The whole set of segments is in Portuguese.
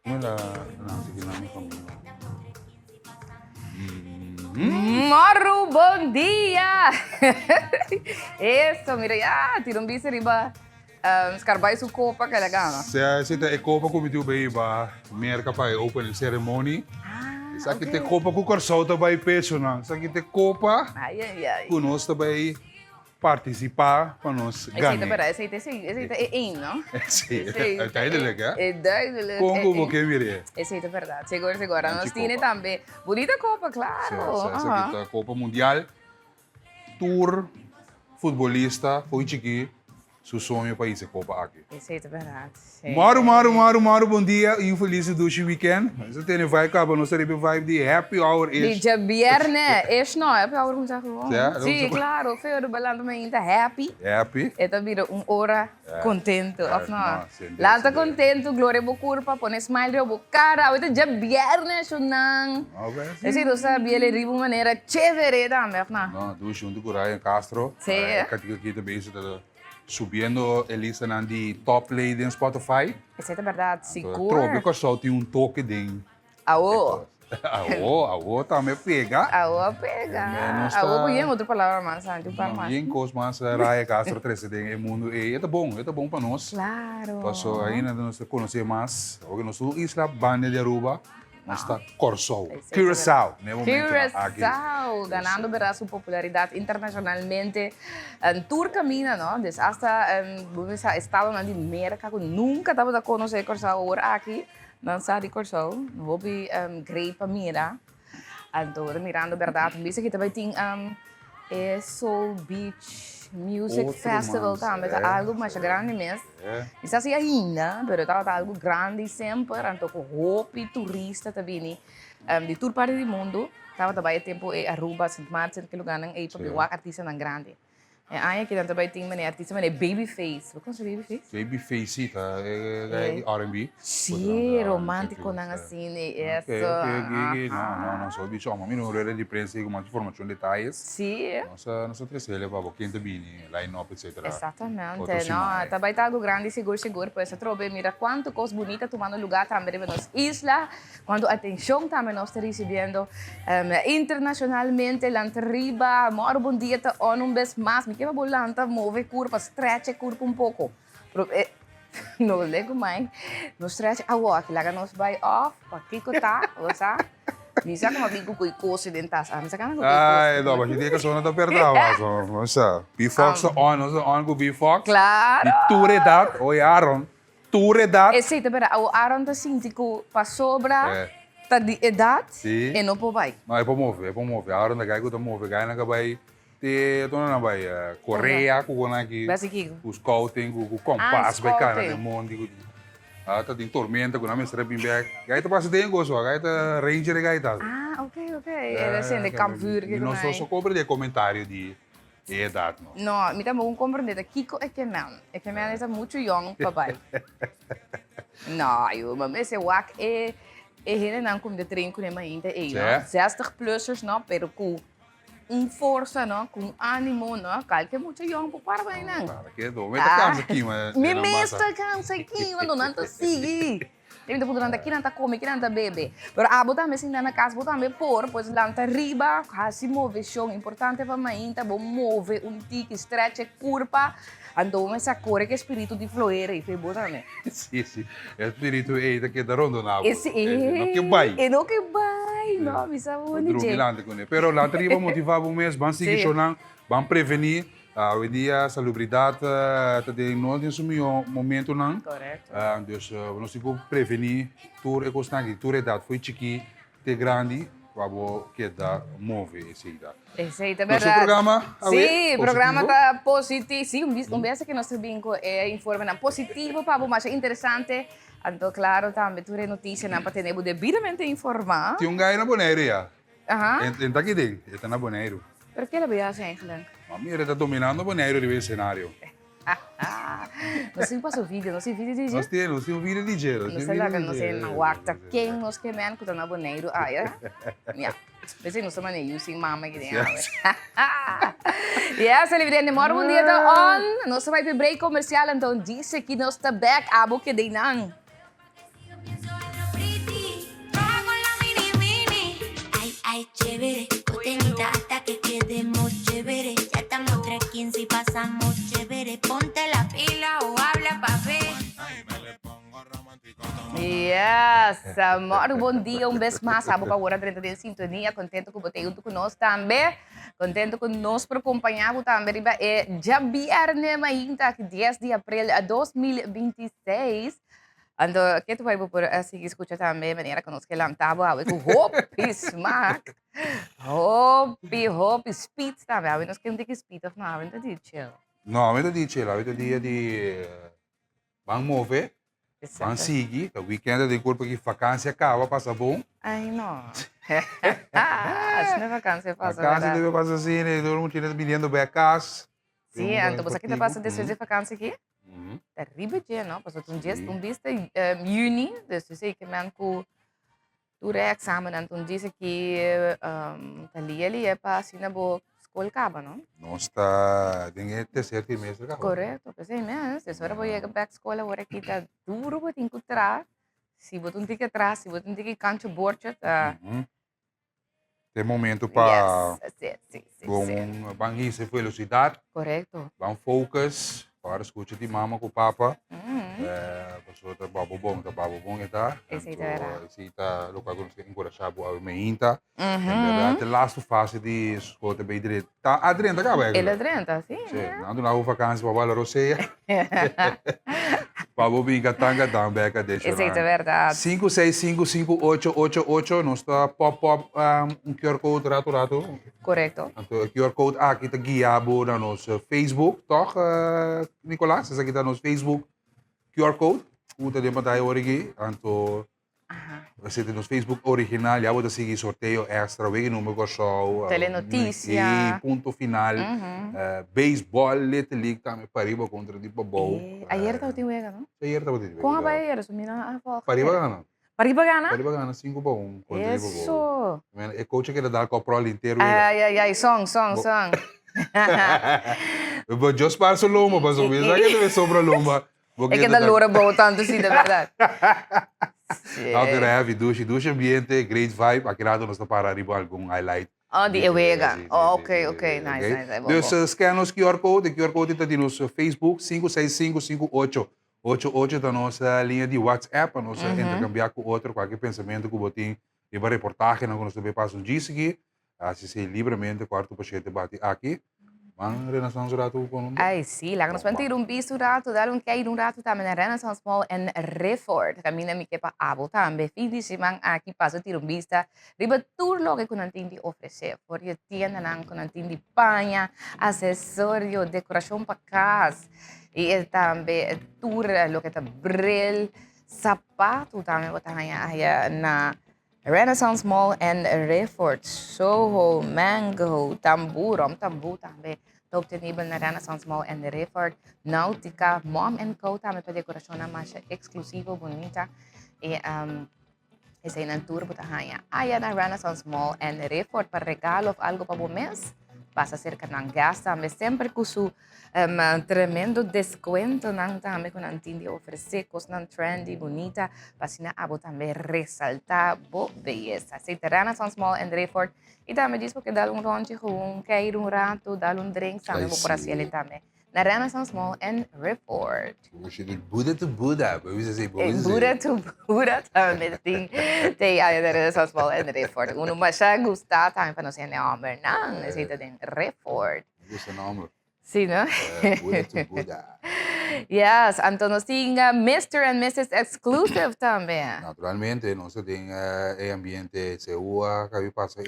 Mula, sige namin kami. Moro, bom dia! Isso, mira, tira bici riba. Scarbai su copa que legal. Se te kopa committee bij ba, merka pa open ceremony. Sa okay. te kopa ku korsauta by peso na. Sa te kopa Ai, ai, ai. kunos by participar panos ganhe. Esse é één, não? Sim, uiteindelijk hè. É duidelijk. Congo porque mire. Esse é verdade. Seguro. Nós Anti-copa. temos também. Bonita copa, claro. Sa Copa Mundial, tour, futebolista, foi chiqui, su sonho país é Copa aqui. Esse é verdade. Maru, bom dia e um feliz doce weekend. Você tem vibe cá, nós temos vibe de happy hour is. De viernes, é não, happy hour como já falou. Ja, Sim, claro, foi do balando ainda happy. Happy. É também hora contento, of não? não, sim, Lá tá sim. contento, glória bo curva, põe smile bo cara, hoje já viernes não. Esse do sabe ele de uma maneira chévere também, of não? Não, doce junto com Ryan Castro. Sim. Katika aqui também está subindo a lista de top lady em Spotify. Esse é verdade, seguro. Tropico só tem toque de. Aô. Aô, também pega. Aô, pega. Menos Aô, tá- conheço outra palavra, mas antes para mais. Ninguém gosta mais Raya Castro 13 em mundo. E é bom para nós. Claro. Passou ainda nós conhecer mais. Porque nós somos Isla Banda de Aruba. Nós está Corsol, Curaçao, né? Curaçao, ganando su popularidade internacionalmente. En tour camina, ¿no? Desde hasta estado na América, que nunca estava a conhecer Corsao agora aqui. Não sabe de Corsao, não vou ver great para mira. Então, mirando verdade, bisa que também tem Soul Beach Music Outro Festival mais, também, é. algo mais grande mesmo. Isso assim ainda, mas estava algo grande sempre, então com roupa turista também, de tour parte do mundo, estava também tempo em Aruba, Sint Maarten, que lugar não é para ver artista não grande. E aí que também tem uma artista, mas é Babyface, você conhece Babyface? Babyface, tá? É R&B. Sim, romântico não assim, é isso. Não, só bicho, mas não era de prensa com mais informação, detalhes. Sim. Nossa terceira para quem também, line-up, etc. Exatamente, não, também está algo grande, seguro, por isso trobe, mira quanto coisa bonita tomando lugar também nas islas, quando a atenção também nós está recebendo internacionalmente, lá arriba, moro bom dia, tá on vez mais, me quer bolanta, move curva, stretch curva pouco. Não lego mais, no stretch a walk, lá nós vai off, aqui que tá, você Misa como bigo ko ikosi din tas. Misa kana ko Ai, não, mas hindi ka só não perder, nossa. B-Fox on com B-Fox. Claro. E tu redat, oi Aaron, tu redat. Esse te pera, o Aaron ta sinti ko pa sobra, ta di edad, Sim. e não po vai. Não, é para mover. Aaron da gai ko ta mover, gai na ka bai. Te to na bai Coreia ko na ki. Basiki. O scouting, o compass bai kana de scouting. mundo. Ah, tá tem tormenta com na minha strapping bag. Gai ta passa tem gosto, gai ta ranger gai ta. Ah, ok. Era assim, de kampvuur que não só cobre de comentário de idade, não. No, mi tamo un comprendete. Kiko e Kemen. E Kemen is muito young, papai. No, joh, maar mensen wak hele nan kom de train com nema inte e, no? 60-plussers, no, pero com força, no, com ânimo, no, calque muito young po para bem, não. Para que do, me tá cansa aqui, mas Me mesta cansa aqui, quando não tá sigui. Tem que poder aqui não tá come, aqui não tá bebe. Pero a botar me na casa, botar me por, pois lá tá riba, assim move chão, importante para mim, tá bom move tique, stretch, curva. Então, essa cor é que é espírito de floreira e foi botar me. Sim. É espírito eita que da rondo na. Esse é. Não que vai. É não que vai, não, me sabe onde Drogilante com ele. Pero lá tribo motivar o mês, vão seguir chonang, vão prevenir. Hoje dia salubridade de nós temos um momento não. Correto. Dus nós temos que prevenir tour é constante, tour é dado foi chiqui, te grande, para que dá move esse aí. Esse aí, tá Nosso verdade. programa, Sim, o programa está positivo. Sim, um vez que nós vinco é informe positivo para o mais interessante. Então, claro, também tu notícia para ter devidamente informar. Tem gajo na Bonaire já. Aham. Entra aqui dele, está na Bonaire. Por que ele veio assim, eigenlijk? A minha está dominando a Bonaire de cenário. Não sei para o vídeo, não sei vídeo de Nós temos um vídeo de gelo. não sei lá que não sei na wakta quem nós que men que na boneiro. Ah, é? Ja. Kasi gusto man using mama gini yes, televidente, morgen dia on. Nós vai break comercial então disse que nós está back abo que dei nang. Ay, chévere, botanita hasta que quedemos chévere. Ya estamos 3:15 y pasamos chévere. Ponte la pila o habla pa' ver. Yes, amor, bom dia, vez mais. Abo ka ora 30 de sintonia, contento com você junto conosco também. Contento conosco por acompanhar também. Riba é já viernes ainda, 10 de abril de 2026. Ando, que tu vai por seguir escutar também, maneira que nós que lantava, eu com hope, smack, hope, speed também, nós que não tem que speed of não, não tem chill. Não, eu digo, lá, eu digo de bang mover, bang seguir, o weekend de corpo que vacância acaba, passa bom. Ai, não. Assim na vacância passa. Vacância deve passar assim, né? Todo mundo tinha menino bem casa. Sim, então você que tá passando depois de vacância aqui? Terrível dia, não? Passou um dia, um vista juni, dus sei que man com dura examen, então disse que ali é para assim na boa escola acaba, não? Nós está em terceiro trimestre acaba. Correto, pensei mesmo, se agora vou ir para a escola, agora aqui tá duro, vou ter que entrar. Se vou ter que entrar, se vou ter que canto bordo, tá? Tem momento para Sim. bang isso velocidade, Correto. bang focus, para escutar de mama com papa. Pessoa tá babo bom, tá? Esse era. Esse tá local que nos encorajar a meinta. Na verdade, a last fase de escola bem direito. Tá adrenta acaba. Ele adrenta, sim. Sim, não na vacância para bala roceia. Pabo binga tanga também que deixa. Esse é verdade. 5655888 nós está pop QR code rato. Correto. Então QR code aqui tá guiado na nosso Facebook, toch, Nicolás? Essa aqui tá no Facebook QR code. Uta de matay origi. Então você tem no Facebook original, já vou seguir sorteio extra, wegen número ko show. Telenotícia. E ponto final. Baseball, Little League também pariba contra tipo bom. Ayer tau tinwega, no? Ayer tava tido. Kung ba ayer, sumina ako. Pariba gana. Pariba gana? Pariba gana 5 bom. Isso. É coach que dar com pro inteiro. Ai, song. Eu just para o lomba, mas o mesmo que deve sobra lomba. É que da loura boa tanto sim, de verdade. Outer heavy, douche ambiente, great vibe. Aqui nada nós para arriba algum highlight. De Ewega. Ok, nice. Dus scan ons QR code. De QR code está no nosso Facebook, 5655888 da nossa linha de WhatsApp, para nós intercambiar com outro, qualquer pensamento que você tem, uma reportagem, que nós também passamos disso aqui, assistir livremente, quarto paciente bate aqui. Mang Renaissance Rato con Ay, sí, la que nos pueden un piso rato, dar un kei un rato también en Renaissance Mall en Redford. Camina mi que pa abo también. Fin de semana aquí paso tiro un vista. Riba tour lo que con antindi ofrece. Por yo tienda nan con antindi paña, accesorio, decoración pa casa. Y también tour lo que está brill, zapato también botanya allá na Renaissance Mall en Redford, Soho, Mango, tambu también. Top disponível na Renaissance Mall en Redford, Nautica, Mom & Co. também para decoração mais exclusiva, bonita. E esse é um tour para aí na Renaissance Mall en Redford para regalo ou algo para o mês. Passa cerca ng gas também, sempre com su tremendo descuento nang também com antindi oferecer coisas nang trendy, bonita, para sina abo também ressaltar bo beleza. Aceita Renaissance Mall en Redford e também diz porque dá rondje gewoon, cair rato, dá drink também por assim também. Na Renaissance Mall en Redford. Você diz Buda to Buda, você diz Buda to Buda também tem aí na Renaissance Mall en Redford. Uno mas siya gusta também para não ser number nang, aceita din Redford. Gusto number. Sim, não? Buda to Buda. Yes, então nós temos Mr. and Mrs. Exclusive também. Naturalmente, nós temos ambiente CUA que passa aí.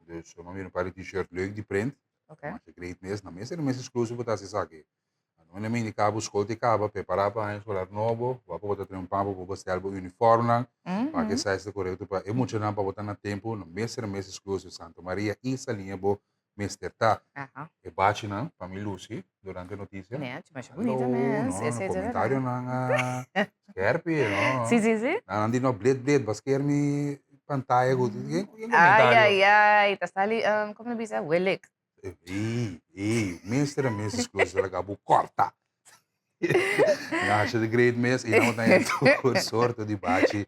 Dus nós vamos para t-shirt leuk die print. Okay. Mas great mes, na mes é exclusivo tá se saque. Não é nem cabo escola de cabo, preparar para a escola novo, vai para botar um papo para botar algo uniforme, para que saia correto para emocionar para botar na tempo, no mes exclusivo Santa Maria e essa linha bo Mr. Tá. E bate na família Lucy durante a notícia. Né, mas bonita mesmo. No comentário na skerpe, no. Sim. Não andi no bled, mas quer me pantalla, good. Yung Ay, komentaryo. ay, ay. Tas ali, como na bisa? Wilik. Minister and Mrs. Cruz talaga, bu corta. Acho de great miss, e não tem tudo sorte de bate,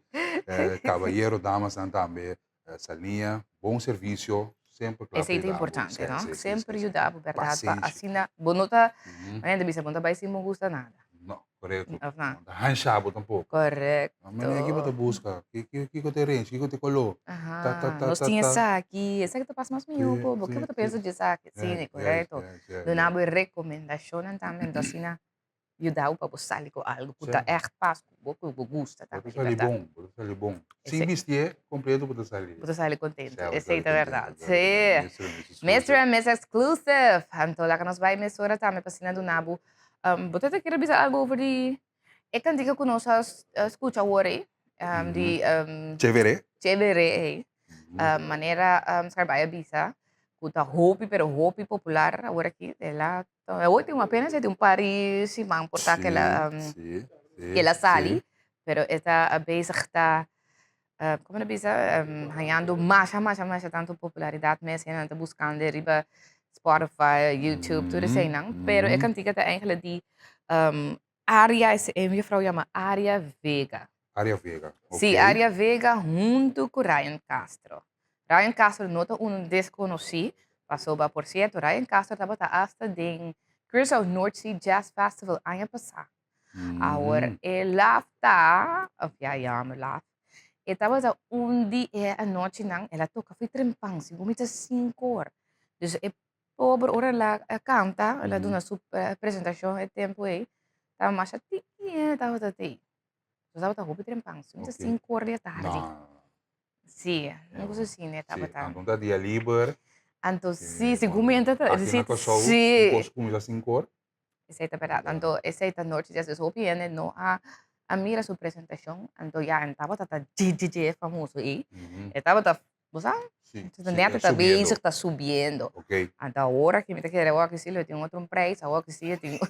cavalheiro, damas, também, essa linha, bom serviço, sempre claro Esse é dá, importante, sim, não? sim, sim, Sempre sim, sim. ajudar a verdade. Pa, Paciente, assim, na, bonota, uhum. ainda bisa, bonota vai sim, não gusta nada. Não, correto, Of na? não dá ranchado tampouco. Mas aqui Correcto. você busca, que eu te range, que eu te colo, Ajá. Nos tinha tá, aqui. Essa que tu passa mais sim, miúdo. Por que sim, você sim, pensa disso aqui? Sim, correto. yes, Donava recomendação também, então, assim, ajudar para você com algo que está certo. echt pas, que gosta Pode também, de sair verdade. bom, pode sair bom. Sim, Esse, vestir, completo pode sair. você sai contente. Certo, Essa é a verdade. exatamente, Sim. Mr. and Mrs. Mr. Exclusive. and Miss Exclusive. Então, lá que nós vai emissora também, para cima do Nabo. Você quer dizer algo over de... Eu kan diga que nós escuta agora, de Chévere. chévere, Uhum. maneira trabalha bisa, kuta hopi pero hopi popular agora aqui, ela hoje tem uma pena se tem um país se man portar que ela sali, pero esta bezig está como é bisa ganhando mais tanto popularidade mesmo en buscando riba Spotify, YouTube, tudo isso aí não, pero eu kan diga eigenlijk die área is een juffrouw chama Aria Vega. Área Vega. Sí, Ok. Aria Vega junto con Ryan Castro. Ryan Castro no un desconocido, passou por cierto, Ryan Castro estava hasta em Curaçao North Sea Jazz Festival ano passado. Agora, ele está, ja, maar laat. Ele estava dia à noite, não, ela toca, foi trempang, se vomita 5 horas. Dus, é pobre, ora ela canta, ela dá uma sua apresentação, é tempo aí, estava mais chatiquinha, estava aí. Estava roupa trempang, vomita Ok. 5 horas da tarde. Não. Sì, non cosa sì, ne Sim, estava tanto. então dia livre. Anto sì, sicuramente Aqui na Cachorro, sì, posso comer 5 horas. sei para tanto essa noite já se soube no a mira sua apresentação, anto já estava tata DJ famoso e estava tá, você Sim, então neta tá bem, isso tá subindo. Ok. Anto agora que me te quer agora que sim, eu tenho outro preço, agora que sim, eu tenho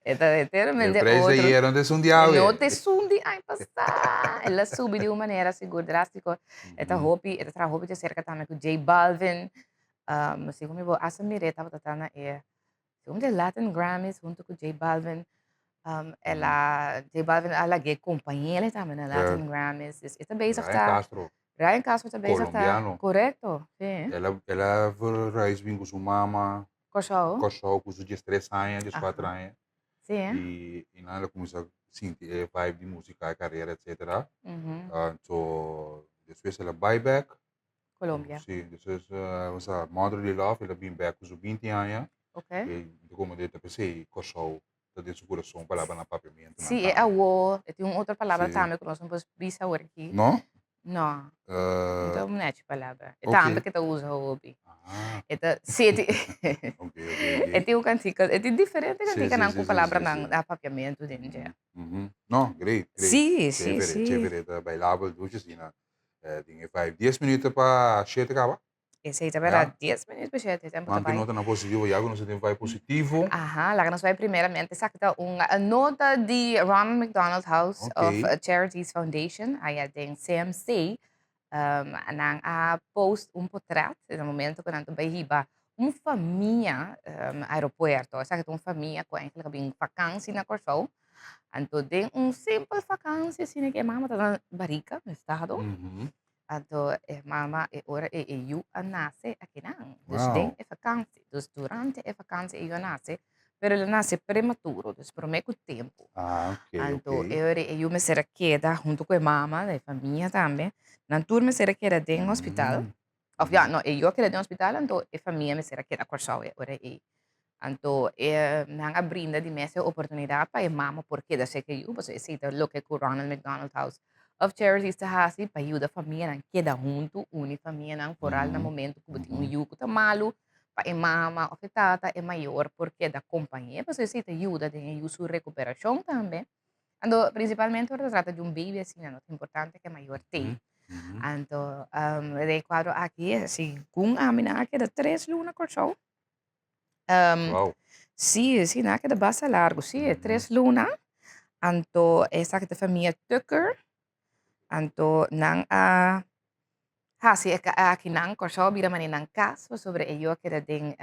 está eternamente El preço aí outro. era onde um diabo. Não te sundi ai passar. Ela subiu de uma maneira segura drástica. Esta roupa de cerca também com J Balvin. Assim como eu essa mireta estava tratando é um de Latin Grammys junto com J Balvin. Ela J Balvin ela que companheira também na Latin Grammys. Está bezig Ryan tá. Castro, Ryan Castro está bezig tá. colombiano. Correto? Sim. Ela reis vim com sua mama, Cochou? Cachorro, com seus 3 anos, 4 Aham. anos. Sim. E ela começou a sentir a vibe de música, carreira, etc. So, depois ela vai back. Colômbia. Sim, depois essa Motherly Love, ela vem back com seus 20 anos. Ok. E como eu pensei, Cachorro, está de seu coração para lá na papiamento. Sim, é award. Eu tenho outra palavra Sim. também que nós não podemos bisa aqui. Não? Não. Então, não é de palavra. É Ok. também que tu usa hobby. Ah, Então, sim, ok. é tem um cantiga, é diferente Sim, cantiga sim, não sim, com sim, palavra sim, não sim. da papiamento dentro. Não, great. Sim, sim, Chévere, sim. chévere. Tá bailável, doce, assim, né? Tem 10 minutos para 7 acaba. Esse aí também era 10 minutos para 7, tempo Manque também. nota na positivo, já quando você tem vai positivo. Aham, lá que nós vai primeiramente, sakta uma nota de Ronald McDonald House of Charities Foundation, aí tem CMC, nang post portrait no momento que nanto vai riba família aeroporto, sakta família com eigenlijk bem vacância na Corsol. Anto tem simple vacância assim que mama tá na barrica no estado. Anto mama ora eu nasce aqui não. Dus tem vacância. Dus durante a vacância eu nasce, pero ele nasce prematuro, dus por meio tempo. Ah, ok, Anto ok. eu me será queda junto com a mama da família também. Na turma será queda em hospital. Of ja, no, eu queda em hospital, anto a família me será queda corsau ora e. Anto nang brinda di mesa oportunidade para a mama porque da sei que eu você cita lo que o Ronald McDonald House of Charities ta hasi para ajudar a família nang queda junto, uni família nang foral na momento que botinho yuko ta malo para a mama afetada é maior porque da companhia você cita ajuda de sua recuperação também. Ando principalmente quando trata de baby assim, não é importante que maior tem. Anto de quadro aqui assim, com a mina que da 3 luna corso. Wow. Sì, sì, neanche da bassa largo, sì, è 3 luna. Anto, è stata famiglia Tucker. Anto nang hasi aqui nang corso bira mani nang cas sobre ello que da ding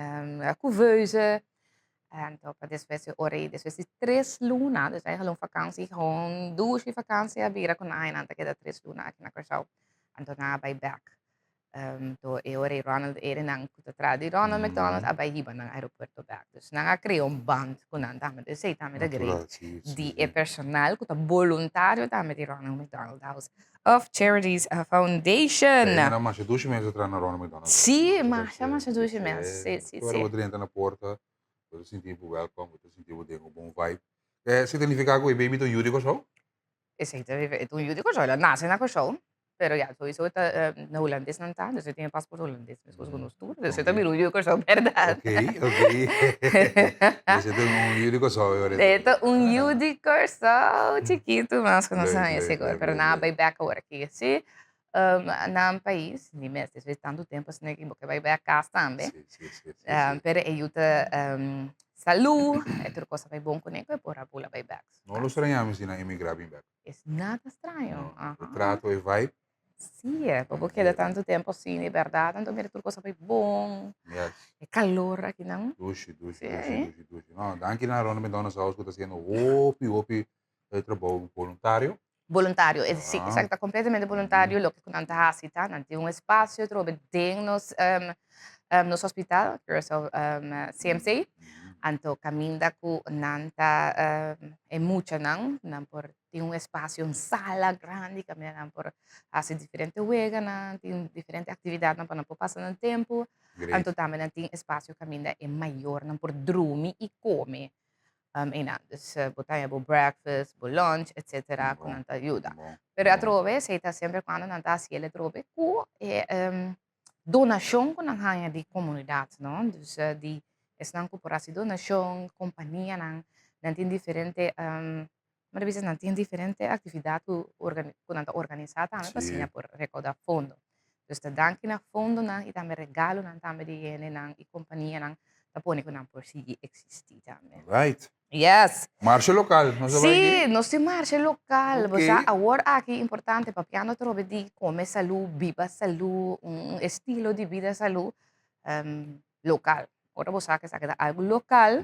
couveuse. Então, para después ore, después de 3 luna, dus eigenlijk een vakantie, gewoon douche vakantie, bira con een aantal keer 3 luna aqui na Curaçao. Então, na bij back. To e ore Ronald ere nang kuta di Ronald McDonald abay hiba ng aeropuerto back. Dus nang creo un band con ang tama de say tama de great. Natural, sim, Di sim, e sim. personal kuta voluntario tama di Ronald McDonald House of Charities Foundation. Ainda não, mas duas meses atrás na Ronald McDonald. Sim, mas duas meses. Sim, sim, Agora sim. vou dentro na porta, vou sentir o welcome, vou sentir o ding, um bom vibe. Significa que o baby do Yuri ko Exacto, toen jullie ko siya, nasa na ko siya. Pero ja, sowieso ito na Hollandes nang ta, dus ito yung passport Hollandes, mas gusto ko tour. Dus ito biruyo ko siya, verdad? Ok, ok. Dus ito yung Yuri ko Ito un Yudi Corso, chiquito, mas ko na sa Leuk, siguro. leuk, Pero leuk, na leuk. bay back agora aqui, assim, na um país, ni mes, desde tanto tempo, assim, que porque vai back casa também. Sim. Pero ayuda salud, ito cosa vai bom comigo, e por a pula bay back. Não lo estranhamos de na emigrar bem back. Es nada extraño. O trato e vibe. Sì, porque da tanto tempo assim, é verdade. Então, mira, tudo coisa foi bom. Yes. É calor aqui, não? Dushi. Sim. Não, danke na Ronald McDonald's House que está sendo hopi trabalho voluntário. Voluntário, sì, Ah. esatto, completamente voluntário. Lo que con tanta hasita, nanti un spazio, trobe ding nos hospital, Curaçao CMC. Anto caminda ku nanta e mucha nan por tem un espacio, un sala grande, caminda nan por hace diferente wega nan, tem diferente atividade nan para passar no tempo. Great. Anto também nan tem espacio caminda é maior nan por dormir e comer. Dus botar bo breakfast, bo lunch, etc. com nanta ajuda. Bom. Pero a trove, se está sempre quando nanta asiele trove ku e donação com nan hanya di comunidade, não? Dus di es nang corporatie donation, companhia nang tin diferente maar bisa nang tin diferente atividade ku nanta organizata ame Sì. pasinha por recaudar fondo. Dus te danki na fondo nang itame regalo nang tame di yene nang i companhia nang tapone ku nang por sigi existi tame. Right. Yes. Marcha local, não sabe Sì, non si marcia locale, Ok. sa award aqui importante pa piano trobe di come salud, viva salud, un estilo di vida salud local. Ora você que sabe algo local,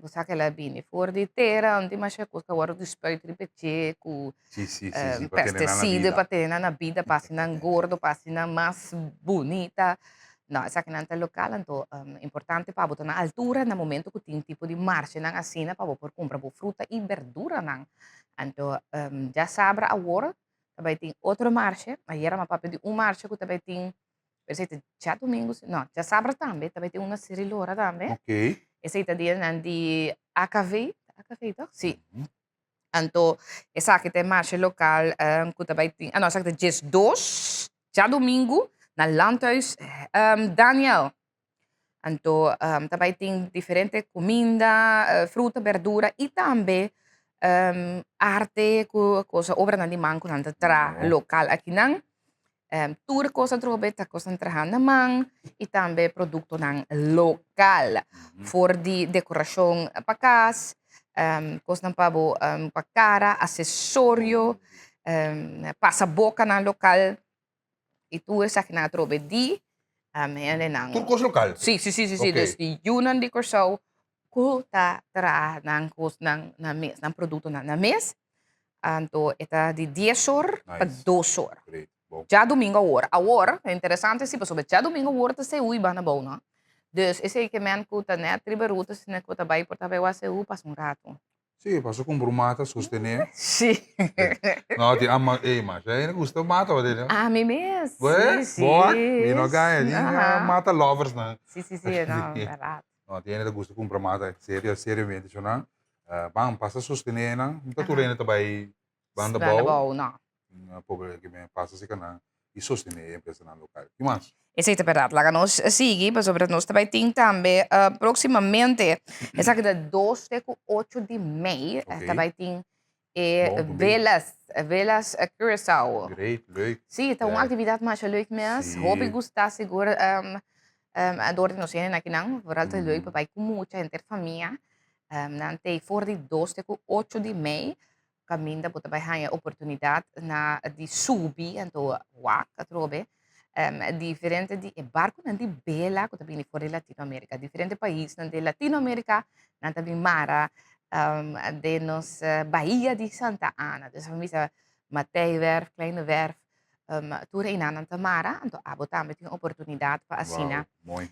você que la bini for di terra, onde mais é coisa agora do spuit repetir com Sim, pesticida para ter na vida, para ser gordo, para ser mais bonita. Não, essa que não é local, então importante para botar na altura, no momento que tem tipo de marcha na assina para por comprar fruta e verdura não. Então já sabe agora, também tem outra marcha, aí era uma papel de marcha que também tem. Per esempio, già domingo, no, già sabato também tem uma série lora também. Ok. Essa dia di HV, toch? Sì. Então, essa que tem marcha local, que também tem, não, essa que tem just dos, già domingo, na Landhuis Daniel. Então, também tem diferente comida, fruta, verdura e também arte, coisa, obra na manco, na tra local aqui não. Tour cosa trobe ta cosa trahan namang e também produto ng local for di decoração pakas cosa ng pabo pakara acessorio pasaboka ng local e tu sa kina trobe di nang Turcos local. sì Ok. dus di yunan di corso ku ta tra ng kos ng mes ng produkto na mes anto eta di 10 horas Nice. pa 2 horas. Great. Bom. Já domingo agora. Agora, é interessante sim, porque já domingo agora você ui bana bom, não? Dus esse aí que men kuta net tributo se ne kuta bai por tabe wase u pas um rato. Sim, passou com brumata, sostener. Sim. Não, tem ama, mas aí não gusta mata, vai dele. Ah, me mes. Ué, Sim, boa. E não ganha, nem Aham. mata lovers, né? Sim, não, verdade. Não, tem ainda gusta com brumata, seriamente, não? Bang, passa sostener, não? Nunca tu ainda também banda Bana bom. bom, não. Problema que me passa se kana e sostener a empresa na local. Que mais? Esse é verdade. Lá nós sigue, mas sobre nós também tem também proximamente, essa que é 2 de 8 de maio, Ok. também tem Bom, também. Velas Curaçao. Great, leuk. Sim, então uma atividade mais leuk mesmo. Sim. Hoop ik gostar seguro door de noção aqui não, vooral te leuk para com muita interfamília. Nante for die 2 de 8 de maio, caminho puta vai ganhar oportunidade na de subir então wak atrobe diferente de barco na de bela que também fora Latinoamérica diferente país na de Latinoamérica na também mara de nos Bahia de Santa Ana dus we misa Matthijwerf kleine werf toer in aan Tamara então abota met een oportunidade para assina Uau, mooi.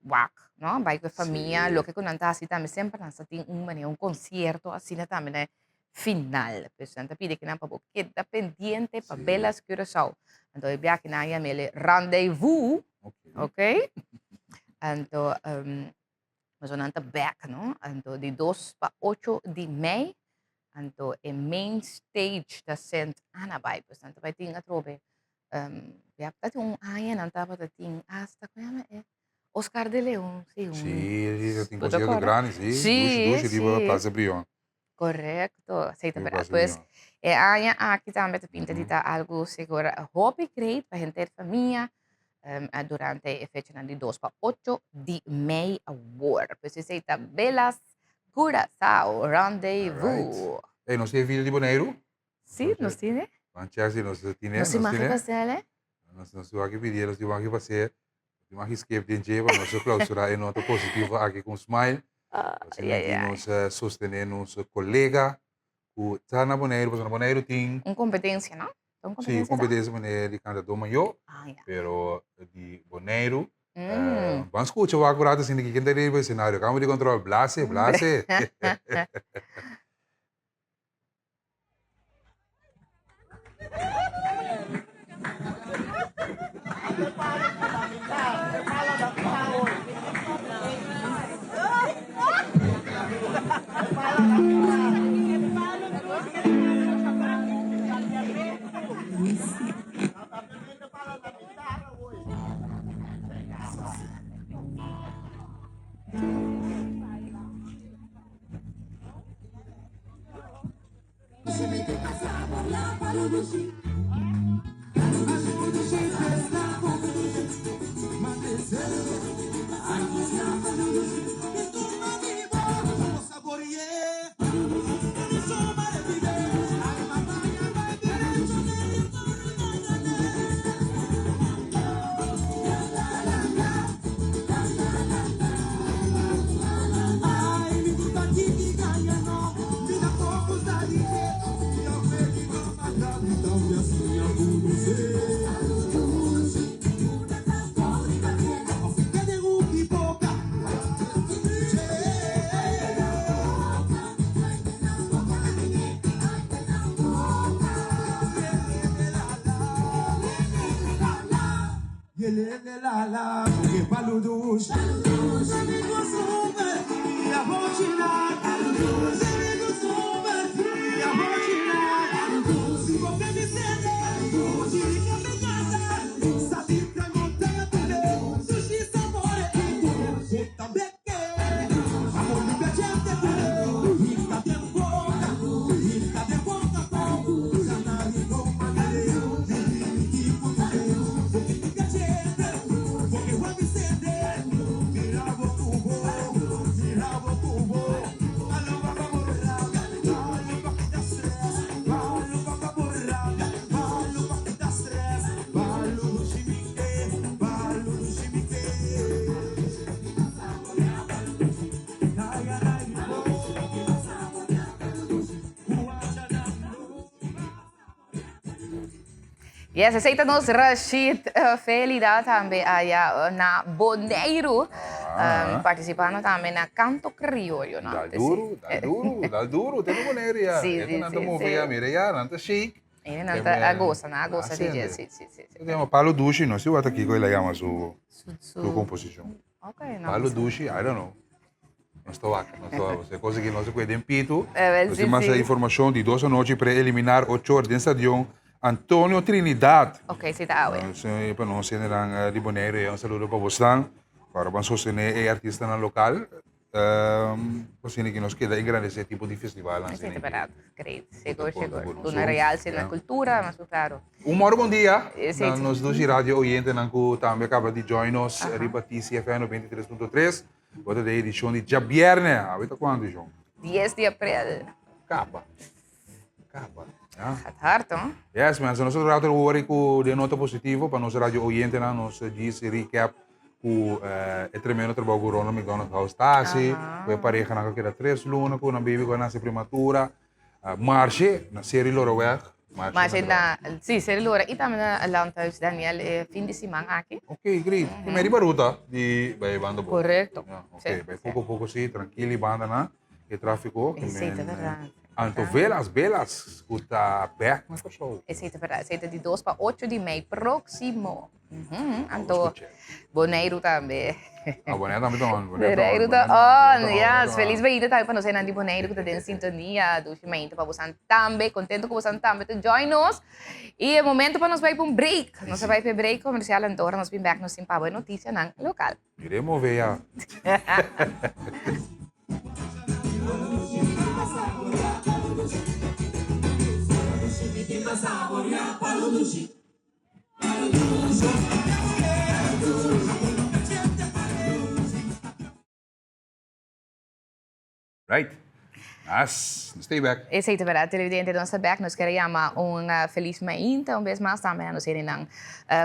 wak, no? Vai com a família, Sim. lo que con anta assim também sempre nós tem um concerto assim também né final, portanto pide que não para queda pendiente para Sim. belas Curaçao, então eu aqui na ia mele rendezvous, Ok. ok? Então mas on anta back, no? Então de 2 para 8 de maio, então é main stage da Saint Ana vai, portanto vai ter trobe ja, dat aya nanta para ting hasta como é Oscar de León, sí, Sim, tem puta concierto cara. grande, sim. Sí, Duas, riba sí. Plaza Brion. Correcto. Sei Riba também. Plaza Pues, Brion. aqui também te pinta dita algo seguro. Hobby create para gente de família durante a fecha de 2 para 8 de maio award. Pues, sei tá belas Curaçao rendezvous. Hey, nós temos vídeo de Boneiro? Sí, nos tiene. Manchasi, nós temos, Nos imagen pastel, Nós temos aqui pedir, nós temos aqui fazer, temos aqui escape de dia, para nós clausurar em nota positiva aqui com Smile. Nós temos aqui nos sostener nosso colega, o está na Boneiro, porque na Boneiro tem... competência, não? Sim, competência de candidato maior, Ah, ja. pero de Boneiro. Vamos escutar o agora assim que quem tem o cenário, câmara de controle, blase. Yes, aceita-nos Rashid Felida também allá na Boneiro, participando também na Canto Criollo. Dá duro, tem Boneiro já. Sim, Então, não estamos vendo, mira já, não está chique. Ele não está a gosta de jazz, sim. Temos Palo Dushi, não sei o que aqui ele chama sua composição. Ok, não. Palo Dushi, I don't know. Não estou aqui, é coisa que não se pode em Pito. Nós sim, temos sim. a informação de 2 noites para eliminar 8 horas de estadião. Antônio Trinidad. Ok, sim, tá, ué. Para nós, de Bonaire, um saludo para vocês. Para vamos sostener o artista no local. Assim que nos queda agradecer tipo de festival. Sim, separado. Great, seguro. Por Tu na real, sim, na cultura, mas claro. Bom dia. Sim. Nós dois rádio oyentes também acaba de join nos Ribati CFM 93.3. Outra edição de Jabierne. Até quando, João? 10 de abril. Capa. capa. Ja? Gaat hard, hoor. Yes, mensen. Nosotros rato horen com de nota positivo para nossa rádio oyente na nos diz recap com é tremendo trabalho com Ronald McDonald House Tasi, com a pareja na que era 3 lunas, com a baby com a nasce prematura, marche na série Loroweg. Maar zijn sim, seria Loura. E também na Landhuis Daniel, fim de semana aqui. Ok, great. E meri baruta di by banda bo. Correto. Yeah, ok, by pouco sim, tranquilo banda na e tráfico. Esse é verdade. Anto velas, escuta back na show. Esse é verdade. Esse é de 2 para 8 de maio próximo. Anto, Boneiro também. Abonné também on. Boneiro tá on, yes. Feliz beita tayo pa no sa Nandi Boneiro que tá dentro sintonia do Chimainta pa busan tambe, contento com busan tambe to join us. E é momento para nós vai para um break. Nós vai para break comercial então, nós vem back no Simpaba notícia ng local. Iremos ver ya. Right. Yes, stay back. Esse é verdade, televidente do nosso back, nós queremos feliz mainta, vez mais também, nós queremos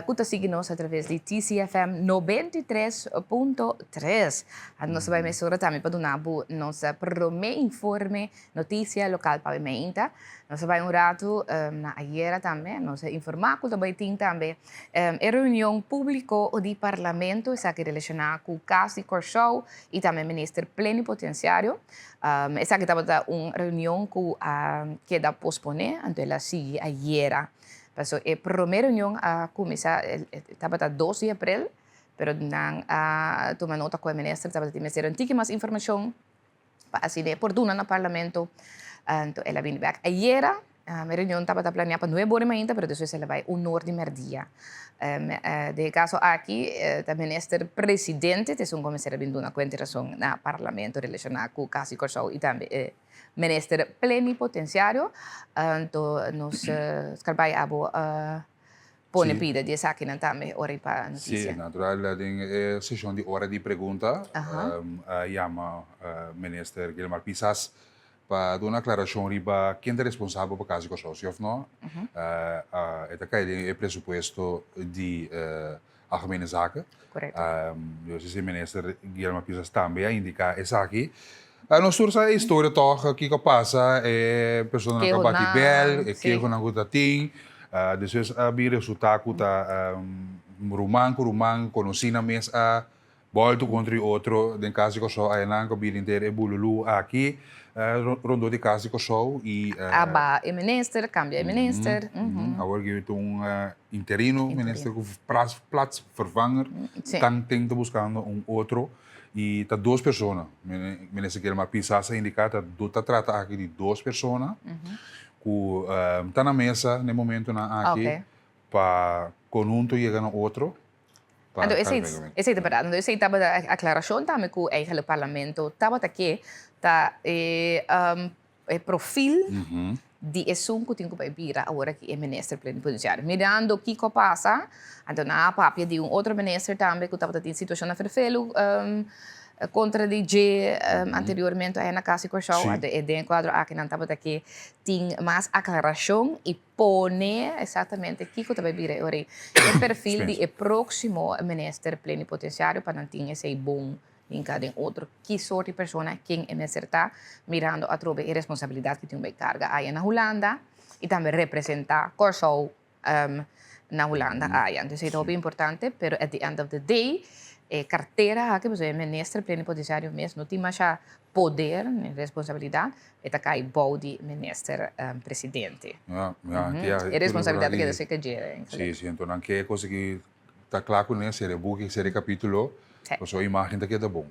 que seguir-nos através de TCFM 93.3. Nós vamos mensurar também para dar nossa primeira informe, notícia local para a mainta. Nós vamos rato na ayer também, nós informar que também tem também a reunião pública do Parlamento, essa que relacionada com o caso de Corsou e também o ministro plenipotenciário. Essa que estava uma reunião que queda posponer, então ela sigue ayer. Então, a primeira reunião estava 12 de abril, mas não tomou nota com o ministro, estava a ter mais informação para assim, por duna no Parlamento. Então, ela vem back ayer. A reunião estava planeada para 9 horas da manhã, mas depois ela vai 1 hora de merdia. De caso aqui, o ministro presidente tem começar a vir uma consideração no Parlamento relacionada com o caso Corsou e também o ministro plenipotenciário. Então, nós trabalhamos põe pida de aqui também, hora para a notícia. Sim, natural, tem sessão de hora de pergunta. Chama o ministro Guilherme Pisas para dar uma declaração riba quem é responsável pelo caso Corsou, ou não? É pressuposto de algemene zaken. Correto. Dus o ministro Guilherme Pisas também indica essa aqui. Nós temos a história toda que passa, é pessoa que bate bel, é que não gosta tem. Depois havia resultado da rumang conheci na mesa, volto contra outro, den caso que só aí não que havia inteiro é bululu aqui, rondou de caso que só e aba o ministro cambia o ministro. Agora que interino ministro que plaats vervanger, dan tem que buscando outro. E tá 2 pessoas. Ministro Guilherme Pisas indica que trata aqui de 2 pessoas. Que está na mesa no momento aqui para conjunto chegar no outro. Então, esse é verdade. Então, esse estava a declaração também que o eigen parlamento estava aqui, tá o perfil de assunto que tem que vir agora que é ministro plenipotenciário. Mirando o que passa, então na papia de outro ministro também que estava em situação na ferfelo contra DJ anteriormente aí na casa Corsou, e de enquadro aqui não estava aqui tem mais aclaração e pone exatamente o que vai vir agora o perfil de próximo ministro plenipotenciário para não ter esse bom em cada outro que sorte de pessoa quem é acertar mirando a través de responsabilidade que tem uma carga aí na Holanda e também representar Corsou na Holanda aí. Então isso é bem importante, mas at the end of the day carteira que você é ministro plenipotenciário mesmo não tem mais poder responsabilidade é cai body ministro presidente é responsabilidade que você quer dizer sim então não que coisa que está claro né ser book ser capítulo só imagem que é bom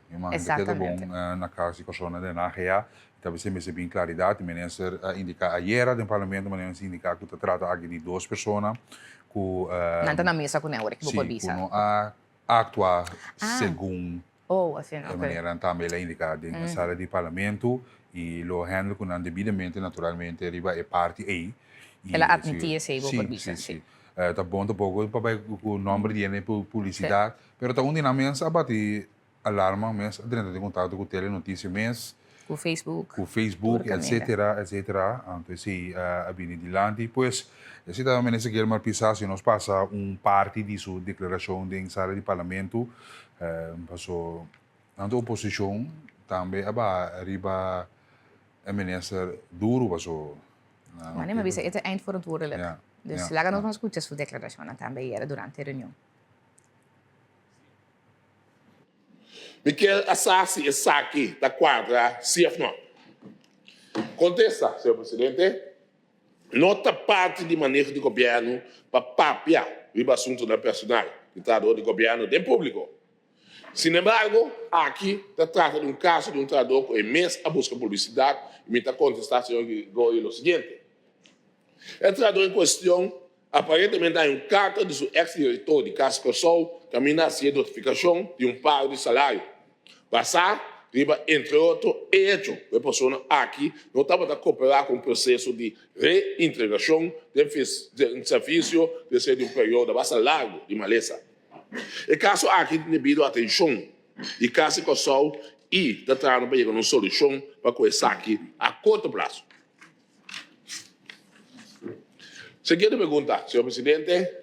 na casa que só na nagia talvez se bem claridade ministro indica ayer no parlamento mas indica que trata aqui de 2 pessoas que não está na mesa com ela que pode dizer actuar segundo assim, a maneira também ela indicada na sala de parlamento e lo handle com devidamente naturalmente riba é parte aí ela admitia esse por bisa sim tá bom tá pouco para o nome de publicidade pero tá onde na mesa abate alarma mesa dentro de contato com tele notícia mesa com Facebook. com Facebook, Turcamina. etc. Então, sim, abini de lante. Pois, esse também nesse Guilherme Pisa, se nós passa parte de sua declaração de sala de parlamento, passou na oposição, também arriba a minister duro, passou. Maar nee, maar we zijn het eindverantwoordelijk. Ja, Dus ja, laten we ja. ons escuchar su declaración también era durante la reunión. Miquel Assassi e Saki da quadra CFNO. Contesta, senhor presidente. Nota parte de manejo de governo para papiar o assunto da personal, ditador de governo de público. Sin embargo, aqui se trata de um caso de um trabalhador com imensa busca publicidade e me está contestando, senhor Goi, o seguinte. O trabalhador em questão aparentemente há carta de seu ex-diretor de Casa Cosol que a sem notificação de pago de salário. Passar, entre outros, hecho, a pessoa aqui não estava a cooperar com o processo de reintegração de serviço depois de período bastante largo de maleza. O caso aqui devido à atenção de Casa Cosol e está tratando para chegar uma solução para começar aqui a curto prazo. Seguinte pergunta, senhor presidente.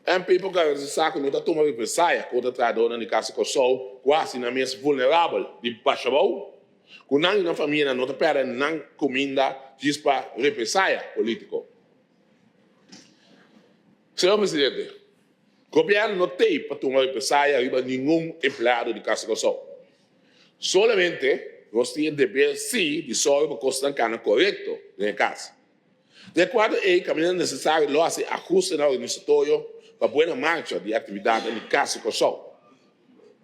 MP por causa desse saco não está tomando represália contra a trabalhadora de Casa Cosol, quase na mesa vulnerável de Pachabou, com não na família não está perdendo não comida diz para represália político. Senhor presidente, o governo não tem para tomar represália arriba nenhum empregado de Casa Cosol. Solamente nós temos dever sim de só para constar cana correto na casa. De acordo com o caminho necessário, lo hace ajuste no organizatorio para buena marcha de atividade em Casa Cosol.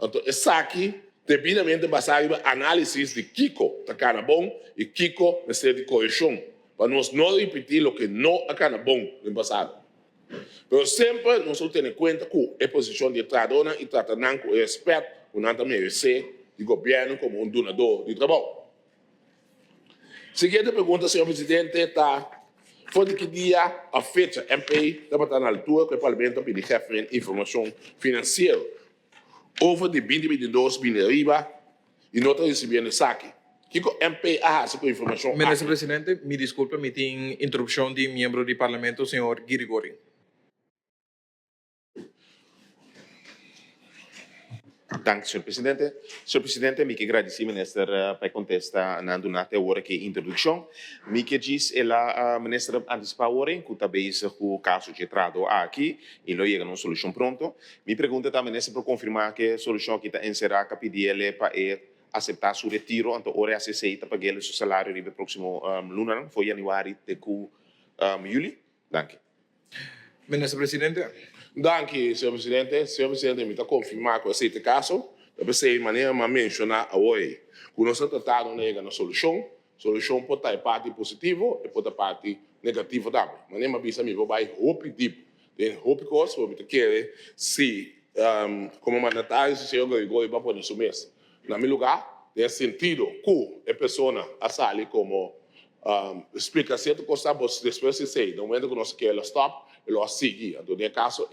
Então, isso aqui devidamente basado em análise de Kiko da cana bom e Kiko necessita de correção para nós não repetir o que não é cana bom no passado. Mas sempre nós temos em conta que a posição de trabalhadora e tratamento com respeito que nós também recebemos do governo como donador de trabalho. Seguinte pergunta, senhor presidente, está. Foi de que dia a fecha MP estava na altura que o Parlamento pediu informação financeira over de 2022 binnen arriba e não está recebendo saque. Que o MP hace com informação? Ministro Presidente, me desculpe, me tem interrupção de membro do Parlamento, senhor Girigori. Dank, senhor presidente. Senhor presidente, mi que agradeci, minister, para contestar na donate hora que introdução. Mi que diz ela, minister, antecipa hora, que está bezig com o caso de trado aqui, e não chega uma solução pronto. Mi pergunta também, minister, para confirmar que a solução que está encerrada, que pedir para aceitar seu retiro, então, hora aceita para pagar seu salário no próximo lunar, foi januário de julho. Dank. Ministro Presidente. Dank u, senhor presidente. Senhor presidente, me está confirmar que esse caso, deve ser de maneira a mencionar a hoje. Quando nós estamos tratando de uma solução pode ter parte positiva e pode ter parte negativa também. Mas nem mais me vai hope deep. Tem hope cost, vou me querer se como mandatário se eu Gregório vai poder assumir. Na meu lugar, tem sentido que a pessoa a sair como explica certo coisa, mas depois se sei, no momento que nós queremos stop, lo seguir. Então, no caso,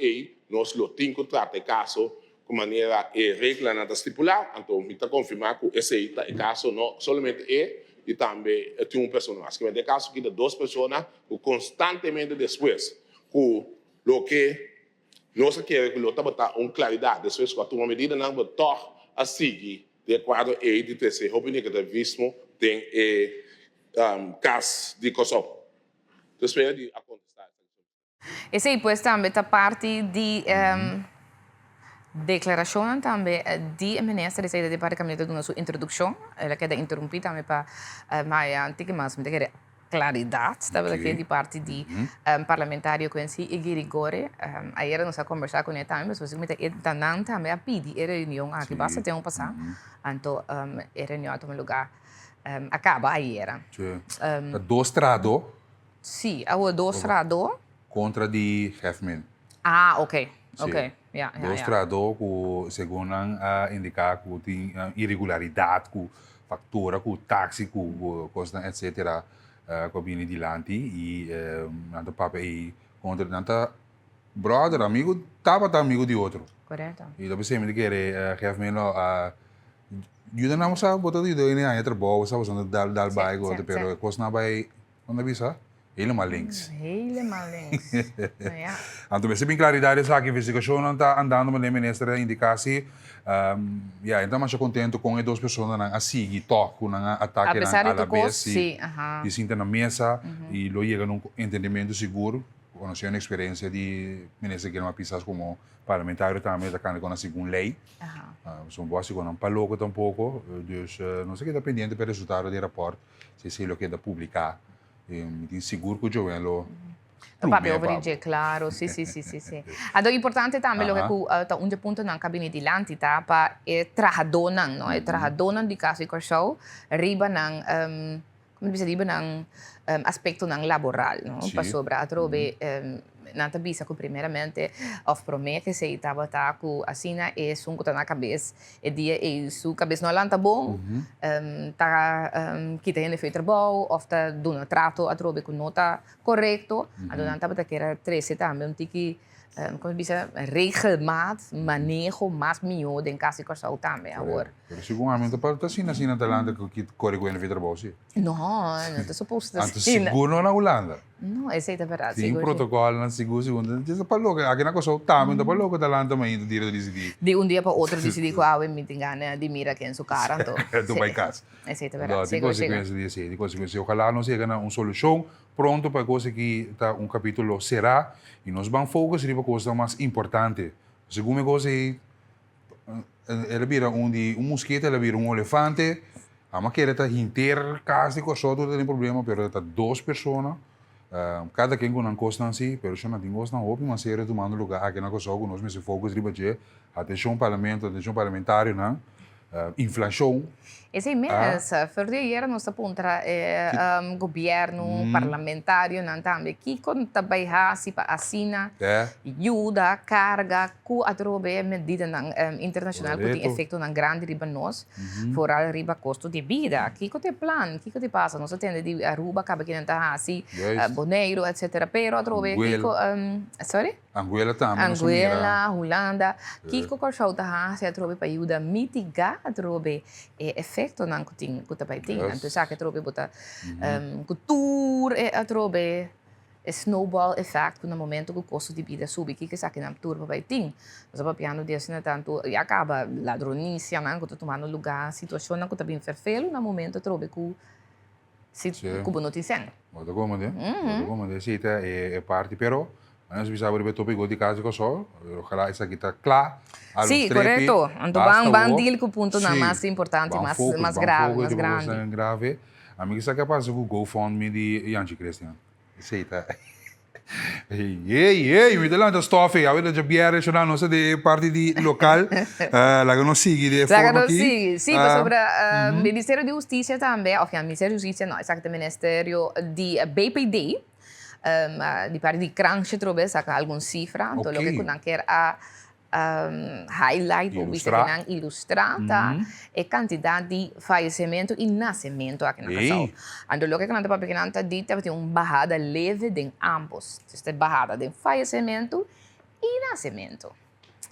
nós lo temos que tratar o caso de maneira regra nada estipular. Então, me está confirmar que esse é o caso não somente e também tem uma pessoa mais. No caso, que de duas pessoas que constantemente depois, que o que nós queremos que lo está uma claridade, depois que uma medida não vai a seguir de acordo com de terceiro opinião que vismo tem caso de Kosovo. Então, espero de acontecer. Esse aí, pues, também está parte de declaração também de ministra de saída de departamento na sua introdução. Ela quer interromper também para mais antiga, mas me quer claridade, tá okay. De parte de parlamentário com si e Girigori. Aí nós conversar com ele também, mas você me está também a pedir a reunião aqui basta ter passar, então a reunião toma lugar acaba aí era. Dois trados. Sim, há dois trados. Contra de Hefman. Ah, ok. Ok. Dois trados que, segundo indicar, que tem irregularidade, com fatura, com táxi, com costa, etc. Que vem de lante e nada papo aí contra nada brother, amigo, tava amigo de outro. Correto. E depois você me quer Hefman Yun na naman sa boto dito, ini ay trabaho sa usando dal bago, sim, pero kos na bay, quando bisa, helemaal links. Helemaal links. Nou ja. Anto bem claridade sa que investigação não está andando mas nem ministra indicasse então mas eu contento com as duas pessoas na asigi toco na ataque Apesar na de tu ala sim, aham. e sinta na mesa e lo chega num entendimento seguro conhecendo a experiência de ministra que não pisas como parlamentário também da cana com a segunda lei são boas com um paloco tampouco dus não sei que está pendente para o resultado do rapport se ele quer publicar e seguro que o Joel lo Papi, overige, claro, sì. Ado importante também lo que tá punto ng kabinete lanti ta pa trahadonan, no? Trahadonan di kasi corso riba ng como bisa riba ng aspecto ng laboral, no? Sì. Pa sobra atrobe nanta bisa ko primeiramente of promete se itaba ta ku asina e sunko ta na cabeça e dia e su cabeça no lanta bom kita hende feito trabalho of ta duna trato atrobe ku nota correcto ado nanta bata que era 13 também tiki como bisa regelmaat manejo mais melhor den kasi corso também agora. Pero seguramente para estar assim na Talanta que corre com ele vida bom sim. Não tá suposto Antes seguro na Holanda. Não, essa é a verdade. Tem protocolo na seguro segundo. Diz para logo, aqui na coisa também para logo Talanta mas ainda dire decidir. De dia para outro decidi que a meeting gana de mira que em sua cara então. Do by casa. Essa é a verdade. Tem consequências disso, tem consequências. Ojalá não seja uma solução pronto para coisa que tá capítulo será e nós vamos focar sobre a coisa mais importante. Segundo coisa ela vira mosquito, ela vira elefante. A maquera está inteira, casa com só tudo tem problema, pero está duas pessoas. Cada quem com uma coisa assim, pero se não tem coisa não, mas se tomando lugar aqui na coisa com nós mesmo foco sobre atenção parlamento, atenção parlamentário, né? Inflação. Essa imensa, porque era nossa ponta governo parlamentário não também que conta se para assina ajuda carga ku atrobe medida internacional que tem efeito na grande riba nós foral riba custo de vida que tem plan que te passa nós atende de Aruba acaba que não tá assim Bonaire etc pero atrobe sorry Anguela também. Anguela, Holanda, que corso tá se atrobe para ajudar mitigar atrobe efeito ng kuting kutapaiting. Anto sa atrobe bota cultura atrobe snowball effect no momento que o custo de vida sube que sa akin ang tour papaiting. Mas pa piano dia sina tanto e acaba ladronicia nang kuto tomando lugar situação nang kutabing ferfelo no momento atrobe ku kubo notiseng. Molto comode, sì, è parte però nós precisamos ver tópico de caso que só, ojalá essa aqui está clara. Sim, correto. Então vamos deal com o ponto mais importante, mais grave. A mim que é capaz do GoFundMe de Yanchi Christian. Aceita. Ei, me dá lá da stoff, a ver da biere já não sei de parte de local, lá que não sigue de forma aqui. Sim, sobre o Ministério de Justiça também, ou Ministério de Justiça não, exatamente Ministério de BPD. Di parte di cranche trobe saka algun cifra to lo que kunang quer highlight o bisa kunang ilustrata e quantidade de falecimento e nascimento aqui na casal. Ando lo que kunang pa pequenanta dita tem bajada leve de ambos. Esta bajada de falecimento e nascimento.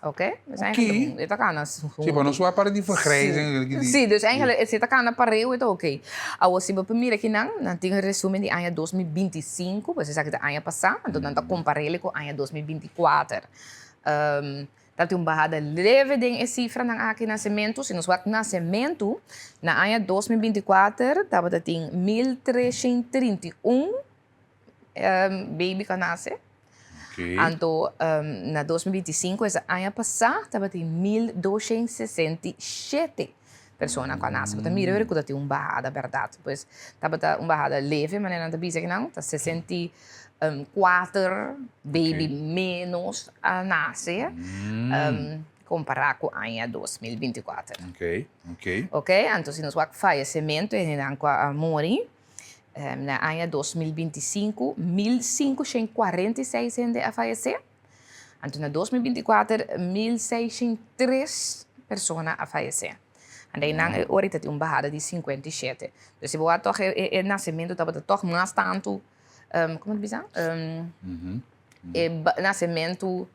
Oké? Dus eigenlijk het kan Sim, para nós para de vergrijzing. Sim, dus eigenlijk het kan para eu então oké. Ao se para mira que não tem resumo de ano 2025, você sabe que ano passado, então não comparele com ano 2024. Dat tem bajada leve de cifra ng aking nascimento. Se nos wak nascimento na ano 2024, dapat tem 1.331 baby ka nasce. Okay. Anto, na 2025, esse ano passado, estava em 1.267 pessoas que nasceram. Então, mira, eu tem uma barrada, verdade. Pois, estava uma barrada leve, mas não está que não. Está 64 baby menos a nascer, comparado com o ano 2024. Ok. Então, se nós temos falecimento, e não a morrer, na ano 2025, 1.546 gente a falecer. Então, na 2024, 1.603 pessoas a falecer. E daí, agora tem uma barrada de 57. Então, se você toch o nascimento, estava toch mais tanto, como diz? Nascimento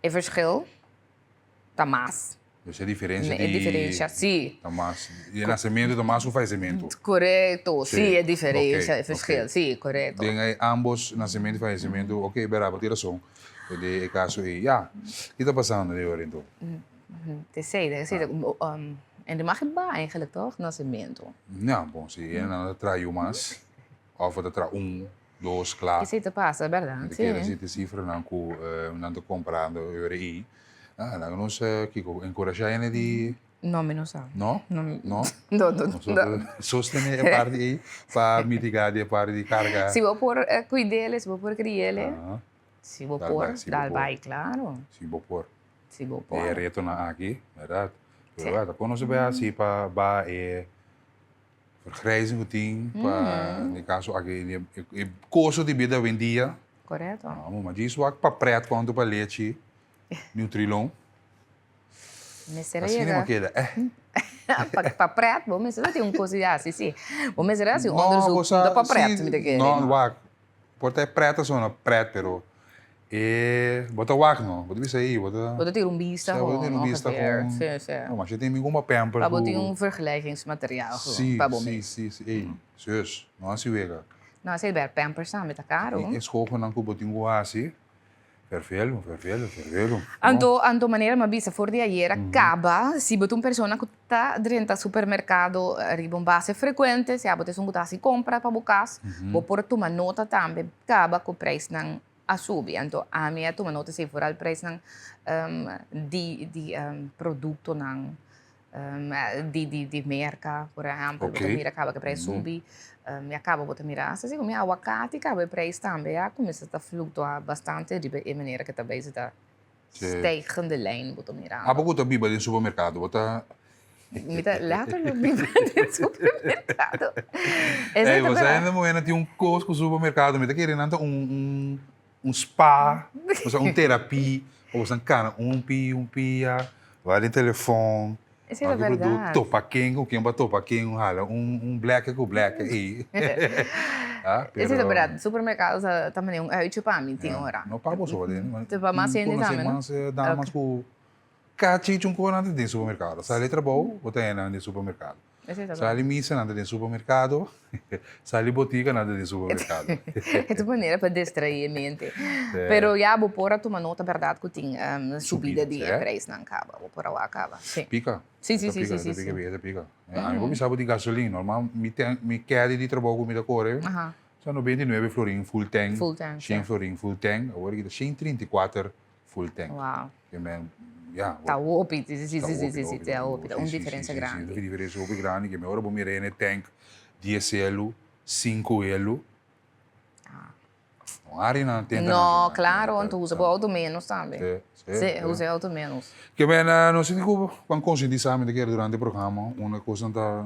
é verschil, está mais. Dus a diferença É diferença, sim. de nascimento do mais o falecimento. Correto, Sim. sim, é diferença, Ok, é verschil. ok. Sim, correto. Tem aí ambos nascimento e falecimento, ok, beraba, tira som. De caso aí, ja. O que está passando de hoje então? Te sei, en de mag je ba eigenlijk toch, nascimento. Não, bom, se ele não trai mais, ou for trai dois, claro. Que se te passa, verdade? De que Sim. se cifra não tô comprando euro aí. Ah, nós encorajar ele de Não, menos sabe. não, Não, não. não, não. Sostener a parte aí para mitigar a parte de carga. Se vou pôr cuidele, se vou pôr criele, Ah, se vou Dá pôr, vai, se dá vou pôr. vai, claro. se vou por Se vou pôr. retornar aqui, verdade? Sim. Verdade, quando você vai assim para vergrijzing tem para no caso aqui o custo de vida vendia, Correto? mas isso é para preto quanto para leite, nutrilon. Mas será Assim não queda. para preto, vou mencionar tem coisa assim, sim. Vou mencionar assim, onderzoek da para preto, me daqui. Não, wak. Porta é preta só, não preto, pero bota wak não, bota isso aí, bota. Vou ter vista Vou ter vista ongeveer. com. Sim, sim. Não, mas você tem alguma pamper. Para botar vergelijkingsmateriaal. Sim, Para sim, sim, sim. Zus, não assim vega. Não, se ele pampers sabe, tá caro. É schoon não que botinho assim. Vervelo. Anto maneira ma bisa for di ayer acaba si botum persona que tá dentro do supermercado riba base frequente se abote um gutasi compra para bucas vou por tuma nota também acaba com o preço não a subir então a minha tuma nota se for o preço não produto não de merca por exemplo Ok. botar mira acaba que o preço subir me acaba botar mira assim como aguacate acaba o preço também começa a flutuar bastante de maneira que também está stijgende lijn botar mira Ah, porque tu biba no supermercado, bota. later no no supermercado Ei, você ainda moena tem coisa com o supermercado, mas tá querendo spa, você terapia, ou você cana pia, vai em telefone. essa é a verdade Topa quem vai topa quem hala black com black aí. essa é a verdade supermercado também tipo a mim tem hora Não pago só dele. Tipo, mas ainda também, não? Mas dá mais com cati um coisa nada de supermercado. Sai trabalho, bota nada de supermercado. essa é a Sai verdade missa nada de supermercado. Sai botica nada de supermercado. é de maneira para distrair a mente pero já vou pôr a tua nota verdade que tem subida de preço não acaba vou pôr a acaba sim Pica. Sim. Pica. A mim me sabe de gasolina, normal me quer de trabalho com me da cor. Aham. São 99 florin full tank. Full tank, 100 florin full tank. Agora que 134 full tank. Uau. Que men, ja. Tá óbito, sim, é óbito. Uma diferença grande. Uma diferença muito grande. Que agora vou me rene tank 10 elo, 5 elo. Não há na tenda. Não, claro, então usa para auto menos também. Sim, usa auto menos. Que men, não sei como conscientizar-me daquele durante o programa, uma coisa está.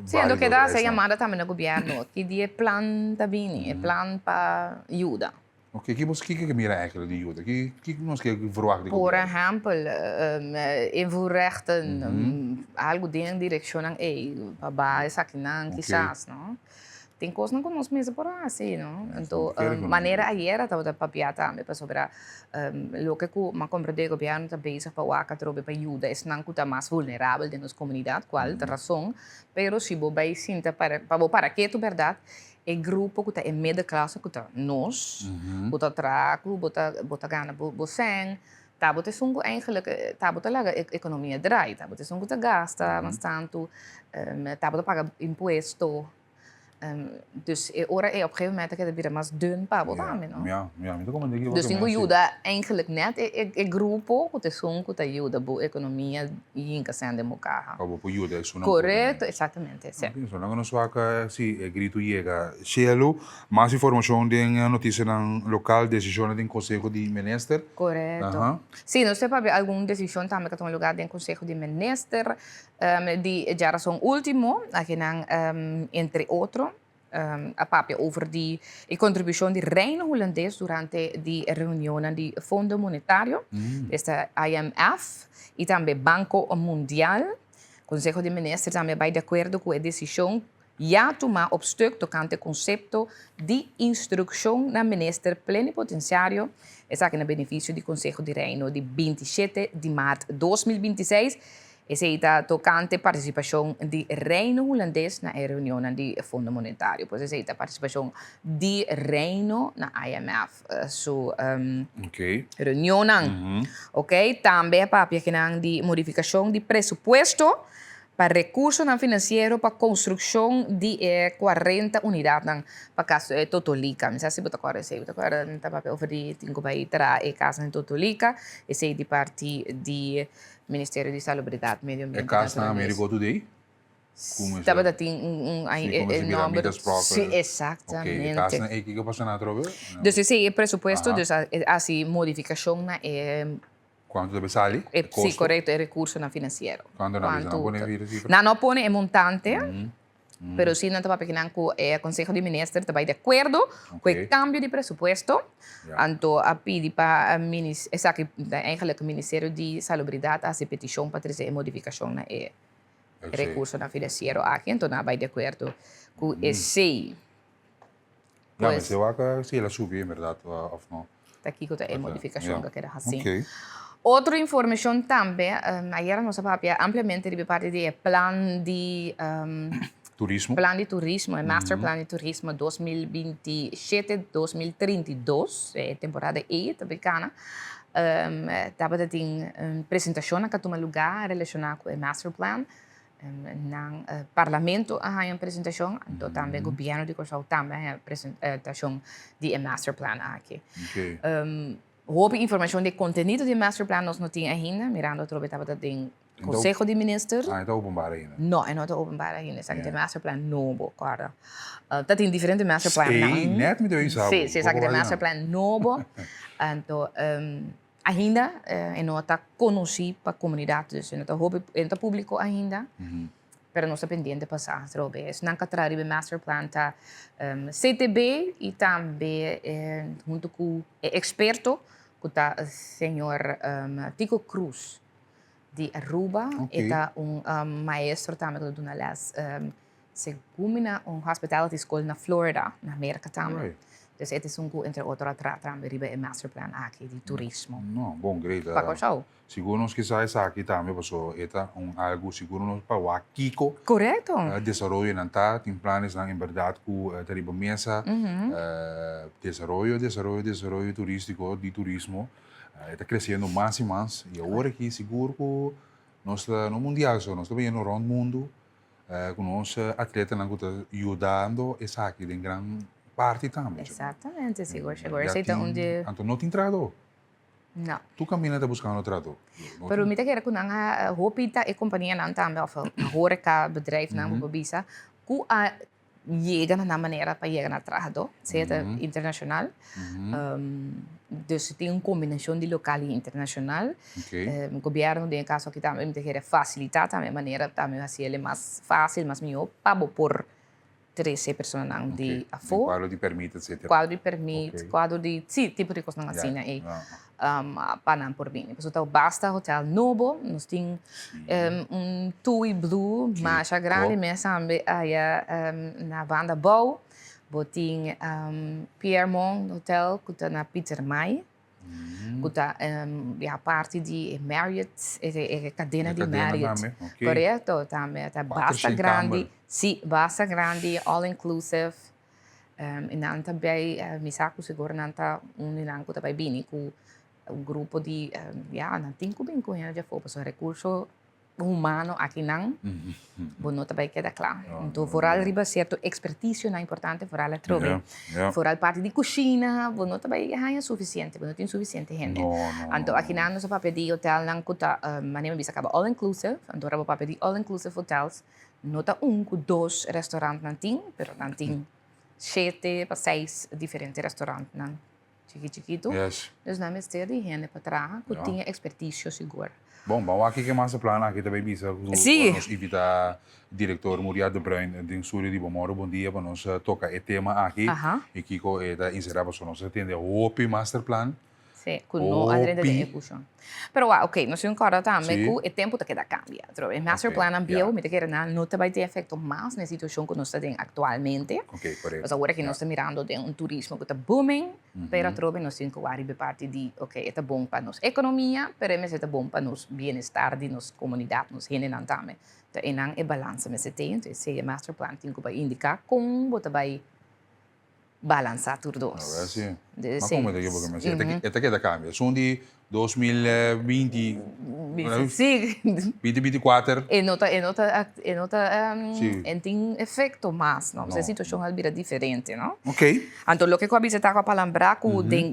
Sim, do que dá essa chamada também no governo, que dia plan da bini, é plan para ajuda. Ok, que você que mira eigenlijk de ajuda? Que nós que verwacht de Por exemplo, invoerrechten, algo de direção para baixo aqui não, quizás, não? Tem coisas que nós mesmos por assim, não? Então, maneira ayer estava da papia também para sobre o que uma compra de governo está bezig para o acatrobe para ajuda, é não que está mais vulnerável de nossa comunidade, qual a razão, pero se você vai sentir para que tu verdade é grupo que está em meio classe que está nós, que está trago, bota gana, boseng, tá bota sungo eigenlijk, tá bota lá a economia drai, tá bota sungo tá gasta, mas tanto, tá bota paga imposto. Dus ora op een gegeven moment dat je weer maar dun pabo também, não? Ja, então como digo. Dus tem ajuda eigenlijk net é grupo que te sungo te ajuda boa economia e em casa de mocarra. Como por ajuda, isso não. Correto, exatamente, sim. Isso não nos vaca, sim, é grito chega. Cielo, mais informação de notícia no local, decisão do Conselho de Ministro. Correto. Sim, nós temos alguma decisão também que tem lugar no Conselho de Ministro, de geração último, aqui entre outros. A papia over die contribuição de Reino Holandês durante die reunião do Fundo Monetário, desta IMF, e também Banco Mundial. O Conselho de Ministros também vai de acordo com a decisão já tomar op stuk tocante concepto de instrução na minister plenipotenciário, essa aqui no benefício do Conselho de Reino de 27 de março de 2026, essa está tocante participação de Reino holandês na reunião do Fundo Monetário, pois essa está participação de Reino na IMF, Ok. reunião, ok? Também para a de modificação de presupuesto para recursos financeiros para construção de 40 unidades para caso Totolica. Não sei se você agora não está para oferecer tinha para ir a casa em Totolica, esse é de parte do Ministério de Salubridade, Meio Ambiente. É casa na América Today? Estava a ter número. Sim, exatamente. Ok, casa na que passa na troca? Dus esse é presupuesto, dus assim modificação na Quanto deve sair? sim, correto, é recurso financeiro. Quanto não precisa pôr em cifra? Não põe é montante, pero sim não está para que o Conselho de Ministros está de acordo com o cambio de presupuesto. Então, a pedir para o Ministério de Salubridade a petição para trazer modificação na recurso financeiro aqui, então não vai de acordo com esse. Ja, mas eu acho que se ela subir, em verdade, ou não? Está aqui com a modificação que era assim. Ok. Outra informação também, ayer nós sabia ampliamente de parte do plano de Turismo. o Master Plan de Turismo 2027-2032, temporada E, também cana. Estava a ter apresentação que toma lugar relacionada com o Master Plan. No parlamento há uma apresentação, então também o governo de Corsal também a apresentação do Master Plan aqui. Ok. Houve informação de conteúdo do Master Plan nós não tínhamos ainda, mirando outro estava tem Conselho de Ministros. Ah, então openbaar ainda. Não, é não está openbaar ainda, sabe que o Master Plan novo, claro. Tá tem diferente Master Plan. Sim, net me deu isso. Sim, sabe que o Master Plan novo, então ainda não está conhecido para a comunidade, não está público ainda. Pero não está pendente de passar, sabe? Não que traz o Master Plan tá CTB e também junto com o experto, que está o senhor Tico Cruz de Aruba, Okay. é maestro também que dona las segundo hospitality school na Florida, na América também. Right. Dus het is entre outros também riba o Master Plan aqui de turismo. Não, bom, great. Para Corsal. Seguro nos que sai aqui também, passou, algo seguro nos para o Kiko. Correto. Desarrollo não tá, tem planos em verdade com a riba mesa, desarrollo turístico, de turismo, está crescendo mais e mais, e agora aqui seguro que nós no mundial, nós estamos indo around o mundo, com os atletas que estão ajudando, essa aqui tem grande parte também. Exatamente, seguro. Já Aceita tem- onde... Então não tem tradutor. Não. Tu caminha buscando tradutor. Pero mita kira ko nang hopita e companhia nang também of horeca bedrijf nang babisa ku llega na maneira para chegar na trado, certo? Internacional. Dus tem uma combinação de local e internacional. Ok. O governo tem caso aqui também mita kira facilitar também maneira também assim ele mais fácil, mais melhor para por 13 pessoas nang de afo. Quadro de permite, etc. Quadro de permit, Ok. quadro de sim, tipo de coisa nang assim Yeah. aí. Panam por mim. Então, Basta Hotel Novo, nós temos Tui Blue, mas a grande mesa também na banda Bow, botin Piermont Hotel, que está na Peter May, que está a parte de Marriott, é a cadena de Marriott. Correto, também está Basta Grande, sim, Basta Grande, all inclusive. E não também, misako siguro nanta nilang também bini com um grupo de não tem bem com ele já foi para recurso humano aqui não não também queda claro então foral riba certo expertise é importante foral a trobe foral parte de cozinha não também é suficiente não tem suficiente gente então aqui não nós para pedir hotel não custa maneira bisa acaba all inclusive então rabo para pedir all inclusive hotels nota com dois restaurantes não tem pero não tem 7 para 6 diferentes restaurantes não chiquito. Yes. Dus na mistério de gente para trás, que tinha expertise seguro. Bom, aqui que mais plano aqui também bisa. Sim. Nós invita diretor Muriel de Bruin de Sul de Bomoro, bom dia para nós tocar o tema aqui. E Kiko é da inserar para nós atender o OP Master Plan. Sim, com não adrede de Opi. execução. Pero, ok, nós temos agora também Sim. que o tempo que cambia. O master Ok, plan ambieu, yeah. me te quer não vai ter efeito mais na situação que nós estamos atualmente. Ok, correto. Mas agora que Yeah. nós estamos mirando de turismo que está booming, pero trove nós temos que arribar parte de, ok, é bom para nossa economia, pero é bom para nosso bem-estar de nossa comunidade, nos gente não também. Então, é não é balança, mas tem, então, se master plan tem que indicar como você vai balançar tudo Ah, isso. sim. De- Mas sim. como é que eu vou começar? Esta que cambia. São de 2020, Sim. 2024. E nota, Sim. tem efeito mais, não? Não. A situação é diferente, não? Ok. Então, o que eu visitava com a palambra,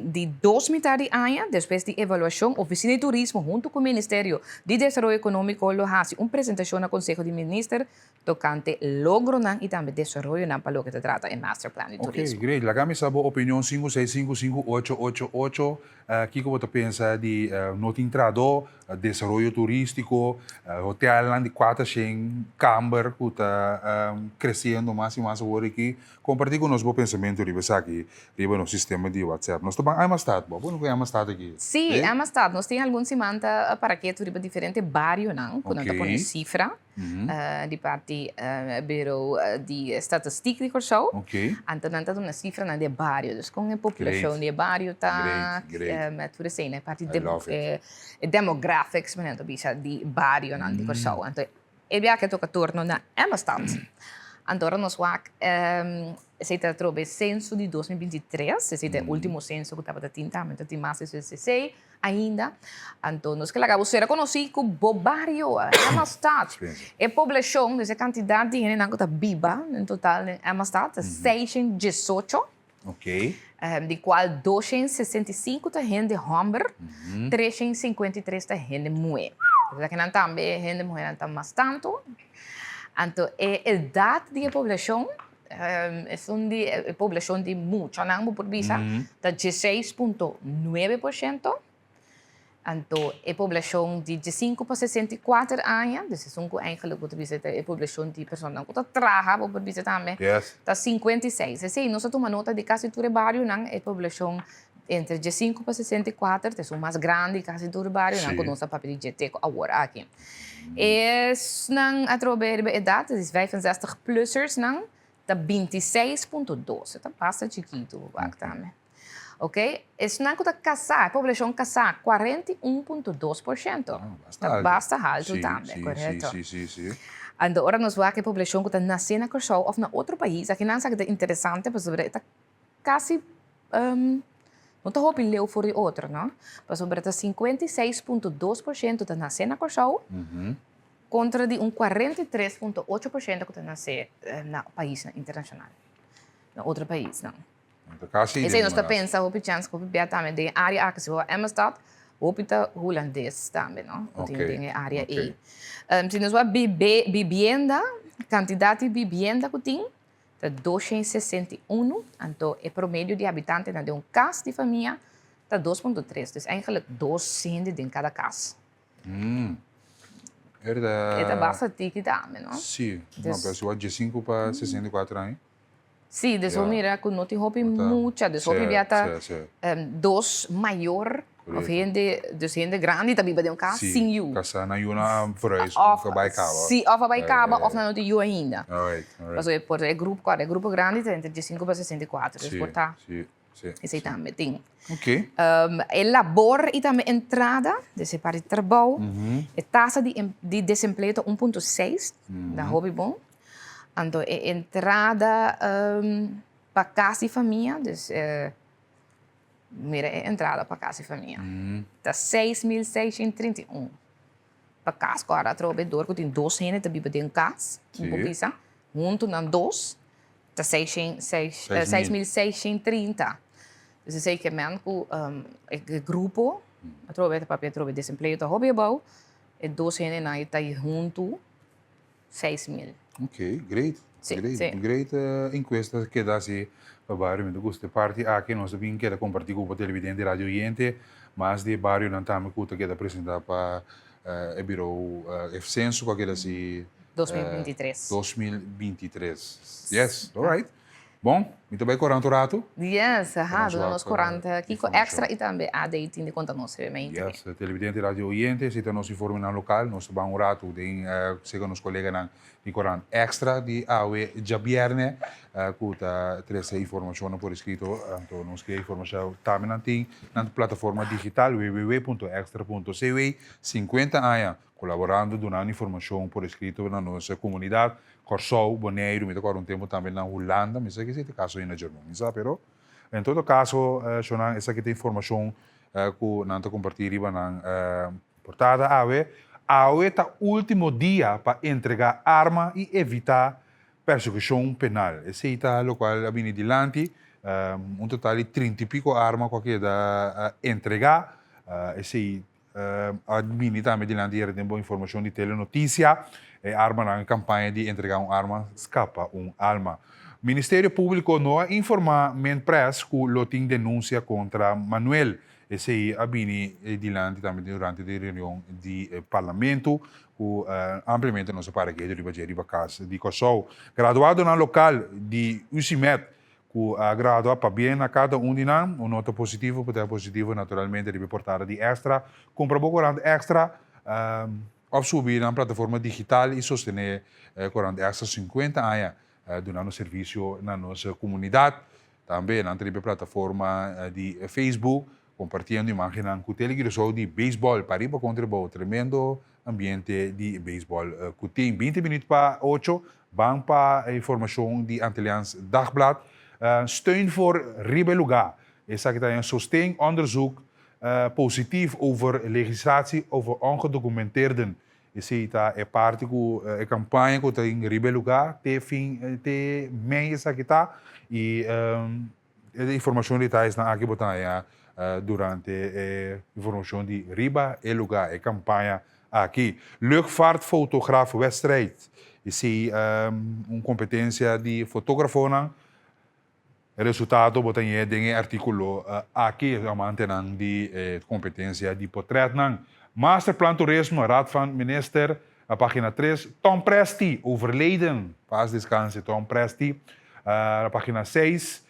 de 2 metades de ano, depois de avaliação, oficina de turismo, junto com o Ministério de Desenvolvimento Econômico, lo hace uma apresentação no Conselho de Ministros tocante logro e também desenvolvimento para o que se trata em Master Plan de Ok, Turismo. great. La kami sa opinião 5655888. Kiko você pensa de notintrado, desenvolvimento turístico, hotel lá de 400 camber que está crescendo mais e mais agora aqui. Compartilhe conosco o pensamento riba sa aqui, riba no sistema de WhatsApp. Nós estamos em estado, bom, não é estado aqui. Sim, é uma estado. Nós temos alguns semana para que tudo diferente barrio, não? Quando Ok. nós põe cifra, de parte bureau de estatística de Corsou. Ok. Então, nós temos uma cifra de barrio. Dus com a população de barrio tá, Great. tudo assim, né? Parte I love demographics, mas não bisa de barrio, não? De Corsou. Então, é que toca torno na uma estado. Então, nós vamos se trata do censo de 2023, esse é o último censo que estava tentando, tem mais de 16 ainda. Então, nós que acabamos de ser conhecidos como o barrio, é uma estado. A população, essa quantidade de gente que está viva, em total, é uma estado, 618, Ok. de qual 265 é gente de Humber, 353 é gente de mulher. Porque não também, gente de mulher não está mais tanto. Então, a idade da população é a população de muito, não por visa, está 16,9%. Então, a população de 5 para 64 anos, dus is ook eigenlijk wat we zitten, a população de pessoas que trabalham, por visa também, Yes. está 56. Assim, nós tomamos nota de quase todo o bairro, não, a população entre 5 para 64, é o mais grande quase todo o bairro, não, Sim. com nossa papel de GT agora aqui. E não, através da idade, os 65-plussers, não, está 26,12, está bastante chiquito, também. Ok? Isso não é casar, a população casar 41,2%. Está bastante alto também, correto? Sim. Então, agora nós vamos que a população que está nascendo na Corsou ou em outro país, aqui não é interessante, porque está quase, não está roupa for o outro, não? Mas sobre 56,2% está nascendo na Corsou, contra de 43,8% que está nascendo no país internacional, no outro país, não? Então, casi. Esse aí nós estamos pensando, que chance que também de área que se for Emstad, opita holandês também, não? Ok, Tem área ok. E. Se nós vamos vivienda, quantidade de vivienda que tem, é 261, então o promédio de habitantes de casa de família está 2,3, dus eigenlijk 200 em cada casa. É bastante também, não? Sim, Dus- uma pessoa de 5 para 64 anos. Sim, dus Ja. mira que não tem roupa Tá. muita, dus roupa viata Sim. dos maior, Correto. of gente grande, também vai um carro sem you. Casa na Yuna Freus, Of, bij Cabo. sim, of vai cabo, of não tem you ainda. Alright. Mas é por grupo grande, tem entre 5 para 64, dus por tá. Sim. Esse aí também tem. Ok. Labor e também entrada, desse parte de trabalho. A taxa de desemprego 1,6, da hobby bom. Então, a entrada para casa e família, dus, mira, a entrada para casa e família. Está 6.631. Para casa, agora, o trabalhador que tem 2 anos, também tem casa, Sim. pisa, junto na 2, está 6.630. Dus ik sei que men o grupo, através do papel, através de desemprego, está hobbyabouw, e 2 anos na está junto 6.000. Ok, great. Sim, Great. sim. Great encuesta que dá se para bairro, me gusta parte aqui nós também quer compartilhar com o televidente radio oriente, mas de bairro não também que quer apresentar para o bureau censo que quer assim 2023. 2023. Yes, all right. Bom, muito bem, Coranto Rato. Yes, Vamos do lá nosso com corante aqui com informação. extra e também a date de conta nossa, obviamente. Yes, televidente radio oriente, se nos informe na local, nós vamos um rato de segundo nos colegas na Corant Extra de AWE Jabierne, que traz informação por escrito, então nós queremos informação também na plataforma digital www.extra.cw 50 anos, colaborando, dando informação por escrito na nossa comunidade, Corsou, Bonaire, me tocou tempo também na Holanda, mas é que esse caso aí na Germânia, sabe? Pero, em todo caso, essa aqui tem informação que nós compartilhamos na portada AWE. AWE está último dia para entregar arma e evitar persecução penal. Esse está o qual vem adiante, total de 30 e pico armas que da entregar. Esse vem também adiante e tem boa informação de telenotícia. Arma na campanha de entregar uma arma, escapa uma arma. O Ministério Público não informa men press que o tem denúncia contra Manuel. Esse aí abini dilante também durante a reunião de parlamento, que ampliamente não se para que ele vai casa de Kosovo. Graduado na local de UCIMED, que graduado para bem a cada de nós, nota positivo, porque é positivo naturalmente de reportar de extra, compra pouco extra, subir na plataforma digital e sostener corante extra 50 anos dando serviço na nossa comunidade. Também na plataforma de Facebook, compartilhando imagens com o televisor de beisebol, para ir contra o tremendo ambiente de beisebol. Que tem 20 minutos para 8, vamos para a informação de Antilliaans Dagblad. Steun voor Ribeluga. Essa que tem sustain onderzoek positief over legislatie over ongedocumenteerden. Esse é parte da campanha que tem Ribeluga, te mei essa que está e a informação de detalhes na aqui botar durante a informação de Riba e Lugar, a campanha aqui. Luchtvaartfotograaf wedstrijd. Esse uma competência de fotógrafo não. Resultado botanha de artículo aqui a manter de competência de portrait não. Masterplan Toerisme, Raad van Minister, a página 3. Tom Presti, overleden. Pas descanse, Tom Presti. A página 6.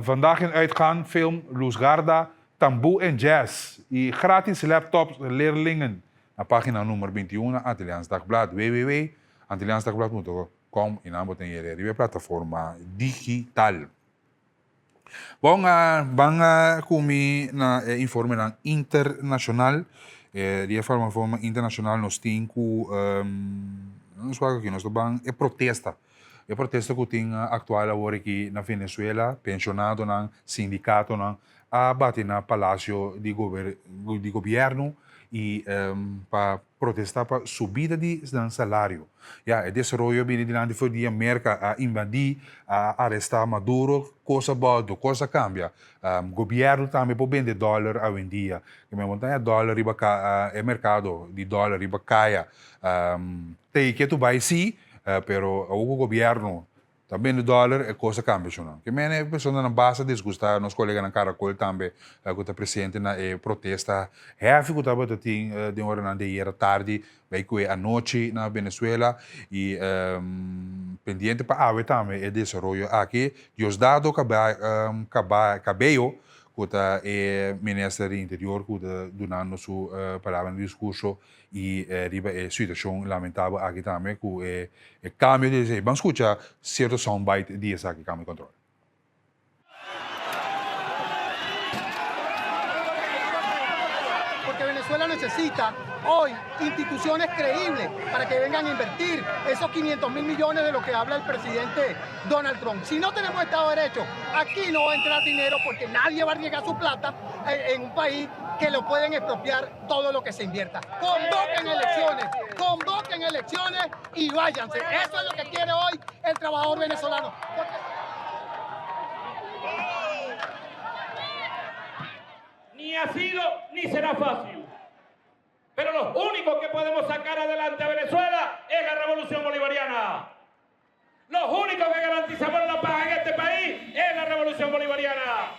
Vandaag in uitgaan, film Luz Garda, Tamboe en Jazz. E gratis laptops leerlingen. A página número 21, Antilliaans Dagblad, www.antilliaansdagblad.com. E na botem a plataforma digital. Bom, vamos comigo na informe na internacional. De forma internacional nós temos nós aqui nós estamos protesta que tem atual agora aqui na Venezuela, pensionado na sindicato na abate na palácio de governo e para protestar para subida de salário. O desenvolvimento vem de foi de América a invadir, a arrestar Maduro, coisa boa, coisa cambia. Governo também pode vender dólar a vendia. Que me montanha dólar riba é mercado de dólar riba caia. Tem que tu vai sim, pero o governo também o dólar é coisa cambia, não. Que me pessoa na base desgustar, nos colegas na Caracol também, que está presente na protesta, que estava de hora na de tarde, vai que a noite na Venezuela e pendiente para a também é desenvolvimento aqui, e os dados cabello que está ministro do interior que está dando sua palavra no discurso e riba a situação lamentável aqui também que é cambio de vamos escutar certo soundbite de essa aqui cambio de controle. Porque Venezuela necesita hoy instituciones creíbles para que vengan a invertir esos 500.000 millones de lo que habla el presidente Donald Trump. Si no tenemos Estado de Derecho, aquí no va a entrar dinero porque nadie va a arriesgar su plata en un país que lo pueden expropiar todo lo que se invierta. Convoquen elecciones y váyanse. Eso es lo que quiere hoy el trabajador venezolano. Ni ha sido ni será fácil. Pero lo único que podemos sacar adelante a Venezuela es la revolución bolivariana. Lo único que garantizamos la paz en este país es la revolución bolivariana.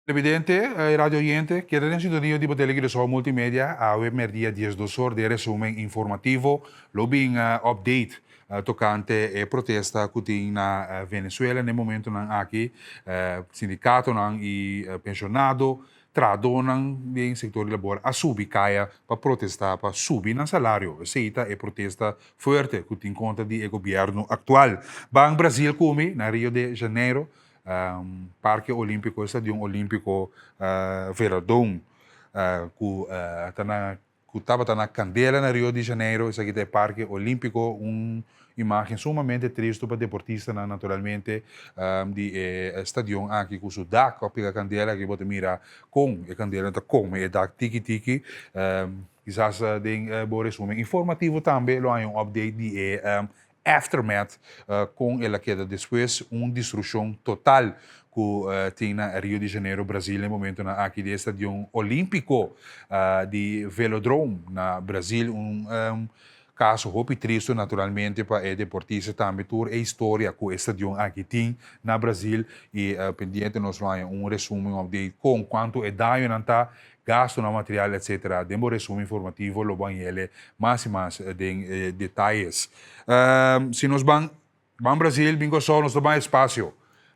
Evidente, radio oyente, queda en sintonía de televisão multimédia, a web merdia 10 de resumen informativo, lo bien update tocante e protesta que tem na Venezuela no momento na aqui sindicato na e pensionado tradonam em setor de labor a subir caia para protestar para subir no salário aceita e protesta forte que tem conta do governo atual. Banco Brasil come na Rio de Janeiro Parque Olímpico, Estádio Olímpico Veradão, que estava na Candela, na Rio de Janeiro, esse aqui é Parque Olímpico, imagem sumamente triste para deportista, naturalmente, de estádio aqui, com o DAC, a Candela, que você mira com a Candela, como é DAC tiki-tiki, quizás tem bom resumo informativo também, lá é update de aftermath com a queda depois, destruição total que tem na Rio de Janeiro, Brasil, no momento na aqui do Estádio Olímpico de Velodrome, na Brasil, caso roupa triste, naturalmente, para o deportista também, toda a história que o estádio aqui tem na Brasil e pendente nós lá resumo de com quanto é dano não está gasto no material, etc. Demo resumo informativo, lo van ele mais e mais de detalhes. Se nós vamos Brasil, bingo só, nós vamos espaço.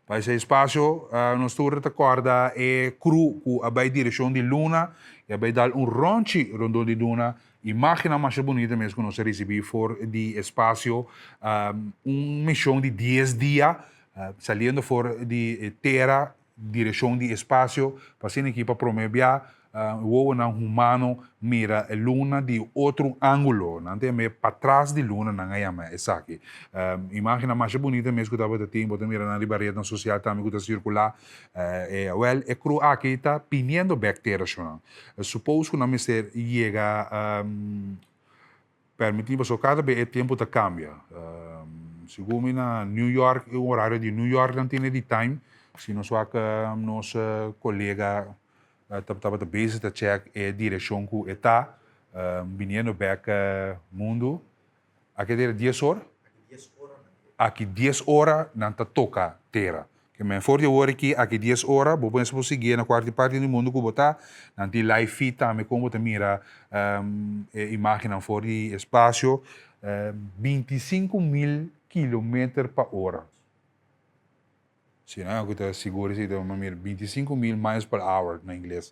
Para esse espaço, nós estamos recorda é cru, que a direção de Luna, e a dar ronchi rondon de Luna, imagem mais bonita mesmo que nós recebemos for de espaço, missão de 10 dias, saindo for de terra, direção de espaço, passando aqui para promover o humano mira a luna de outro ângulo, não tem para trás de luna não é essa aqui. Imagem mais bonita mesmo que estava tem, você mira na liberdade social também que está circular, é cru aqui está piniendo bactérias, suppose que não me ser chega permitir só cada vez o tempo está cambia. Segundo na New York, o horário de New York não tem de time, se nós nosso colega estava bezig te check a direção que está vindo back mundo. Aqui é 10 horas? Aqui 10 horas não está toca terra. Que me for de hora aqui 10 horas, vou pensar seguir na quarta parte do mundo que botar, não tem live feed também como te mira imagem for de espaço 25.000 km/h. Sim, eu estou seguro que vamos ver 25.000 miles per hour na inglês.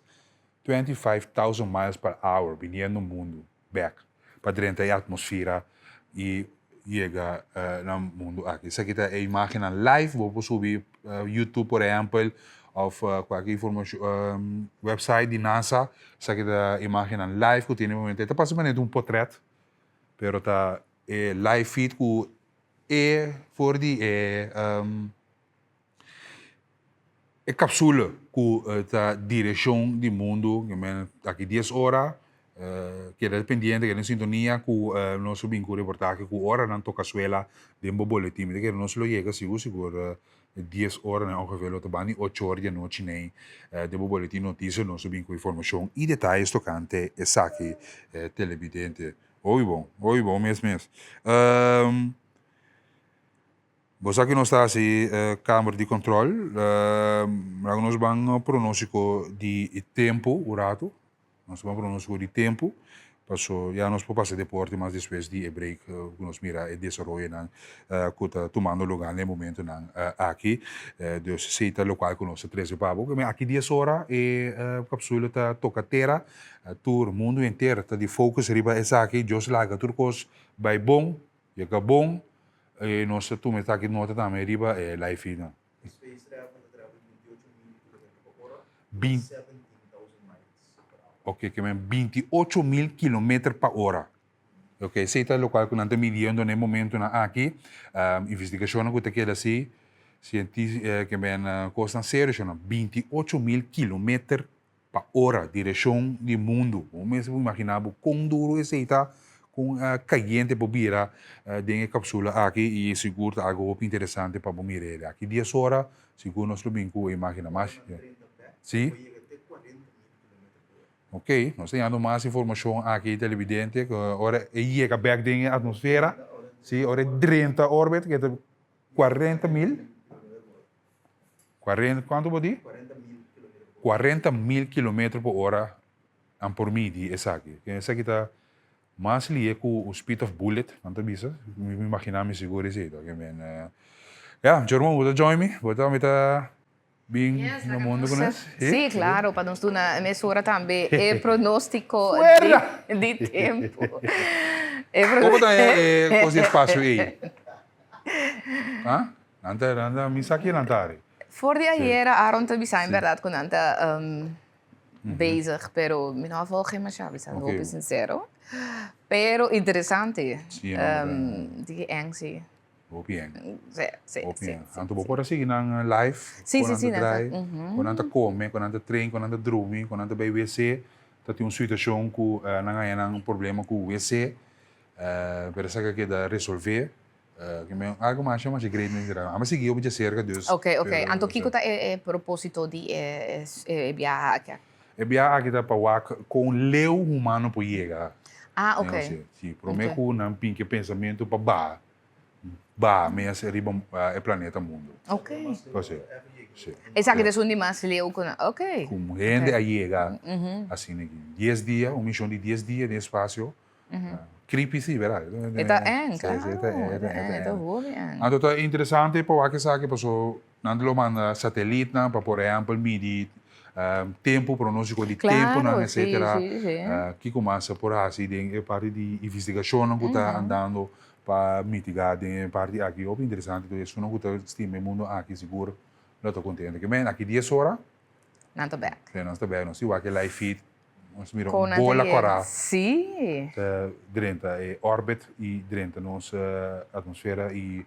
25,000 miles per hour vindo no mundo, back, para dentro da atmosfera e chega no mundo aqui. Isso aqui é a imagem live, vou subir YouTube, por exemplo, ou qualquer informação, website de NASA. Isso aqui é a imagem live que tem no momento. Está passando um portrait, mas está live feed que é for de é cápsula que a direção do mundo, que aqui 10 horas, que é dependiente, que é em sintonia com o nosso vinco reportagem, que hora não toca suela de um boletim, que não se lo chega seguro 10 horas, né, ongeveer, lo tabani 8 horas de noite, nem de um boletim notícia, nosso vinco informação e detalhes tocante essa aqui televidente. Oi bom, mesmo. Você aqui não está assim, câmara de controle, nós vamos pronóstico de tempo, o rato, nós vamos pronóstico de tempo, já nós podemos fazer deporte, mas depois de break, nós mira e desenvolve que está tomando lugar no momento aqui, de seita local que nós trazemos para o aqui 10 horas e a cápsula está toca terra, todo mundo inteiro está de focus riba essa aqui, Jos laga turcos, vai bom, chega bom. E nós estamos aqui no outro também, riba é live feed. Ok, que é 28.000 km/h. Ok, esse é o local que nós estamos medindo no momento aqui. Investigação que está assim, científica que é costa sério, 28.000 km/h, direção do mundo. Vamos imaginar quão duro esse está. Com caliente para virar dentro da cápsula aqui e seguro algo interessante para mirar. Aqui 10 horas, seguro nós lo imagina mais. Sim? Ok, nós temos mais informação aqui televidente que ora chega back dentro da atmosfera. Sim, ora 30 orbit que é 40.000. 40, quanto pode ir? 40.000 km/h por midi, essa aqui. Essa aqui está Mas li com o speed of bullet, não tá bisa? Me imaginar me seguro isso, que men. Ja, Jorma, você join me? Você tá bem no mundo com nós? Sim, claro, para nós na emissora também é pronóstico de tempo. Como tá coisa espaço aí? Ah? Nanta, me saque nantare. Voor de ayer, Aaron te zijn verdade com anta bezig, pero mi no vou geen chave, sendo Ok. okay. Sincero. Pero interessante. Sim, Die angst. Opien. Sim. Opien. Anto bo pora sige nang live. Sim, quando sim, anda sim, trai, nanta. quando anda come, quando anda train, quando anda dormir, quando anda bij WC. Dat een situatie ku nang problema ku WC. Per sa que da resolver. Que me algo mais chama de grande não mas seguir o dia cerca dus. Ok. Anto kiko ta propósito de viajar aqui. É bem aqui da para wak com leu humano por chegar. Ah, ok. Sim, prometo não pinque pensamento para mas riba é planeta mundo. Ok. Você. Sim. Esa que te sundi mais leu com. Ok. Como gente a chegar assim aqui 10 dias, uma missão de 10 dias de espaço. Creepy sim, verdade? Eta eng, claro. Eta hoor eng. Então tá interessante para o que sabe passou nando manda satélite na para por exemplo medir tempo pronóstico de tempo na etc. Que começa por assim de parte de investigação que está andando para mitigar de parte aqui é interessante então isso não que está estima mundo aqui seguro não estou contente que men aqui 10 horas Não tô bem. não está bem não se o que live feed nós mira Com bola coral Sim. durante a orbit e durante a nossa atmosfera e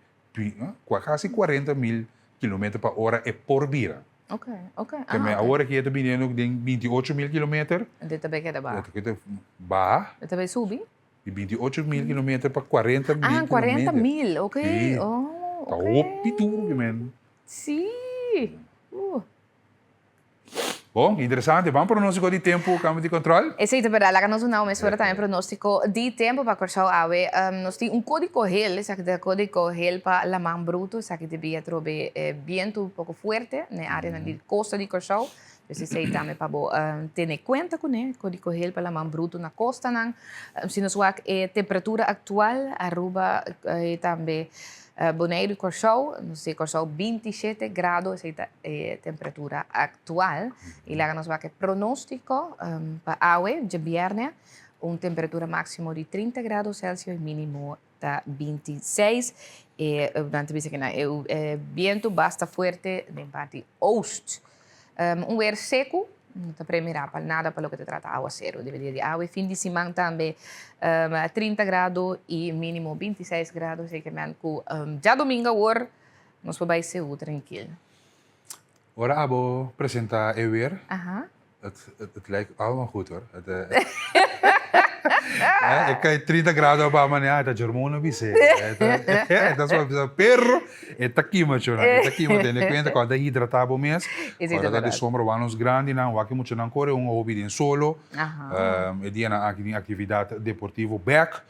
quase 40.000 km por hora é por vira. Ok. Também a hora que é também 28.000 km, Dit heb ik erbij. é ba Dit heb ik subi? e 28.000 km para 40.000 Ah, 40 km. mil. Ok. Sim. Oh, Tá ok. opituro, man. Sim. Bom, interessante. Vamos para o nosso de tempo, câmbio de controle. Esse é verdade, lá que nós não mas também pronóstico de tempo para cortar ave, nós tem código gel, sabe que código gel para la man bruto, sabe que devia trobe viento un poco fuerte na área de costa de Corsau. Dus isso aí também para ter conta com né, código gel para la man bruto na costa não. Se nós vamos temperatura atual, arroba também Bonaire Corsau, não sei, Corsau 27 graus, essa é a temperatura atual. E lá nós vamos pronóstico para aue de viernes, temperatura máxima de 30 graus Celsius e mínimo de 26. Durante o vento basta forte na parte oeste. Weer seco, não está para nada para o que te trata água zero. Deveria de água. Fim de semana também 30 graus e mínimo 26 graus. Sei que já domingo agora nós vamos ser tranquilo. Ora, abo apresentar eu weer. Het lijkt allemaal goed hoor. Ik kan 30 graden op amanhã, tá germona bise. Tá só perro, tá aqui macho, tá aqui mas tem conta quando é hidratado mesmo. Quando tá de sombra vanos grande não, o que muito não corre hobby de solo. E dia na atividade deportivo back.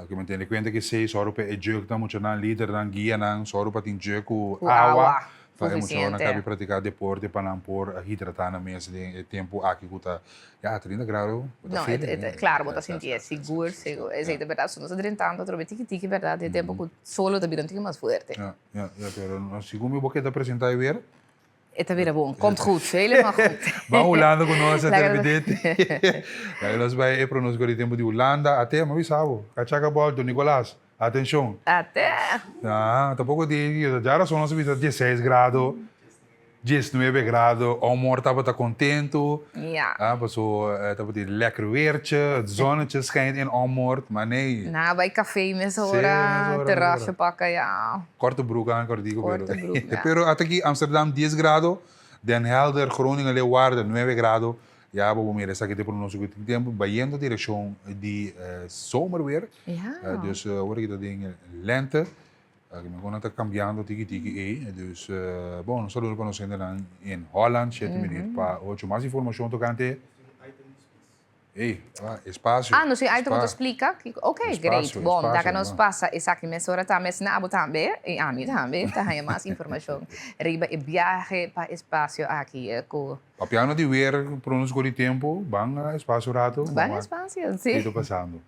Que me tem conta que 6 horas é jogo tá muito não líder não guia não, só para tem jogo água. Faz muito não cabe praticar deporte para não por hidratar na mesa de tempo aqui que tá 30 graus. Não, claro, você sentir seguro, é verdade, nós adrentando, trobe tiki verdade, tempo que solo tá virando mais forte. Ja, pero nós segundo o que tá apresentar eu ver. É tá bom, komt goed, helemaal goed. Vamos Holanda com nós até evidente. Nós vai para nós agora tempo de Holanda até, mas sabe, cachaca bola do Nicolás. Atenção. Até. Tampouco já era só nós vimos 16 graus, 19 graus, o amor estava contente. Ja. Passou, estava de lekker weertje, het zonnetje schijnt in Almord, maar nee. Nou, bij café met hora, terrasje pakken, ja. Korte broek aan, korte broek, ja. Pero aqui Amsterdam 10 graus, Den Helder, Groningen, Leeuwarden 9 graus. Ja, vamos ver essa aqui tem para o nosso tempo, vaindo direção de zomerweer. Ja. Dus hoor ik dat ding lente. Ik ben gewoon aan het cambiando tiki. Dus, bom, nós estamos conhecendo em Holland, 7 minutos para 8 mais informação tocante. Espaço. Ah, não sei, aí tu explica. Ok, great. Bom, daqui nós passa essa aqui nessa hora também, na abo também, e a mim também, tá aí mais informação. Riba e viagem para espaço aqui, com Papiano de weer, para nós de tempo, bang espaço rato. Bang espaço, sim. Estou passando.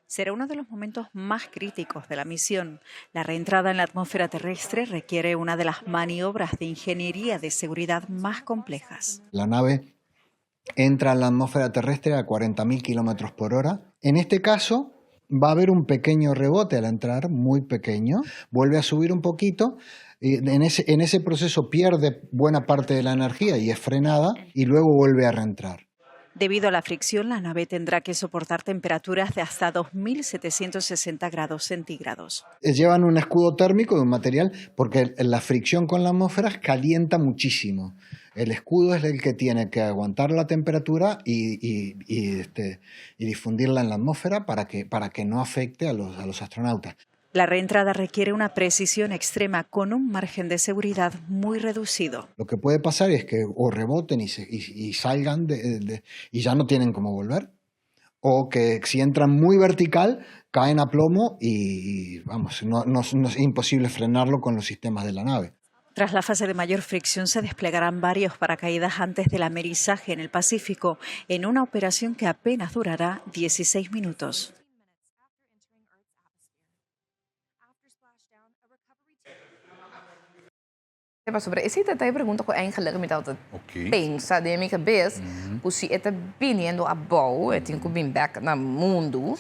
será uno de los momentos más críticos de la misión. La reentrada en la atmósfera terrestre requiere una de las maniobras de ingeniería de seguridad más complejas. La nave entra en la atmósfera terrestre a 40.000 kilómetros por hora. En este caso, va a haber un pequeño rebote al entrar, muy pequeño. Vuelve a subir un poquito. En ese proceso pierde buena parte de la energía y es frenada y luego vuelve a reentrar. Debido a la fricción, la nave tendrá que soportar temperaturas de hasta 2.760 grados centígrados. Llevan un escudo térmico de un material porque la fricción con la atmósfera calienta muchísimo. El escudo es el que tiene que aguantar la temperatura y difundirla en la atmósfera para que no afecte a los astronautas. La reentrada requiere una precisión extrema con un margen de seguridad muy reducido. Lo que puede pasar es que o reboten y salgan y ya no tienen cómo volver, o que si entran muy vertical caen a plomo y vamos, no es imposible frenarlo con los sistemas de la nave. Tras la fase de mayor fricción se desplegarán varios paracaídas antes del amerizaje en el Pacífico, en una operación que apenas durará 16 minutos. Sobre esse daí pergunta que eigenlijk met altijd pensa de minha cabeça, se é vindo a bom, é tem que vir back na mundo,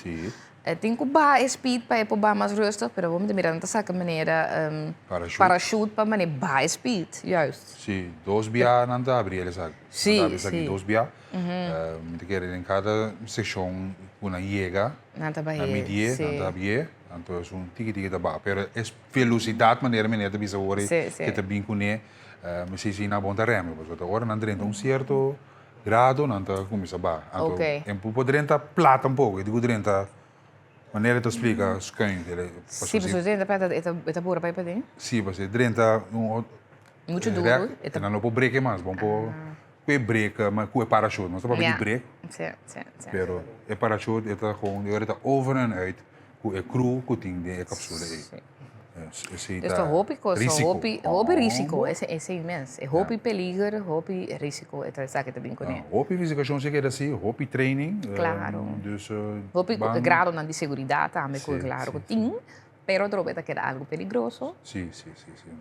é tem que ba speed para ir para mais rustig, pero vamos mirar nessa saca maneira parachute para maneira ba speed, juist. Sim, 2 via não abre ele sabe. Sim, sim. 2 via. Muito quer em cada seção uma llega, na medir, na bie. Então, é tiki da ba, pero é velocidade maneira de bisa ore que te bem com mas se na bonta reme, porque agora não tem certo grado não tá começa ba. Então, em podrenta plata pouco, digo drenta maneira de explicar skyn dele. Sim, mas você ainda para esta pura para ir. Sim, mas drenta muito duro, não pode break mais, bom pô. Que break, mas que parachute, não só para break. Sim. Pero é parachute, é gewoon de over en uit. É cru, que tem de capsule. Dus hoop risiko, é imenso. É hoop peligro, hoop risiko, é a saca também com ele. Hoop investigação se quer assim, hoop training. Claro. Dus hoop grado de seguridade também, claro que tem. Pero trobeta que era algo peligroso. Sim.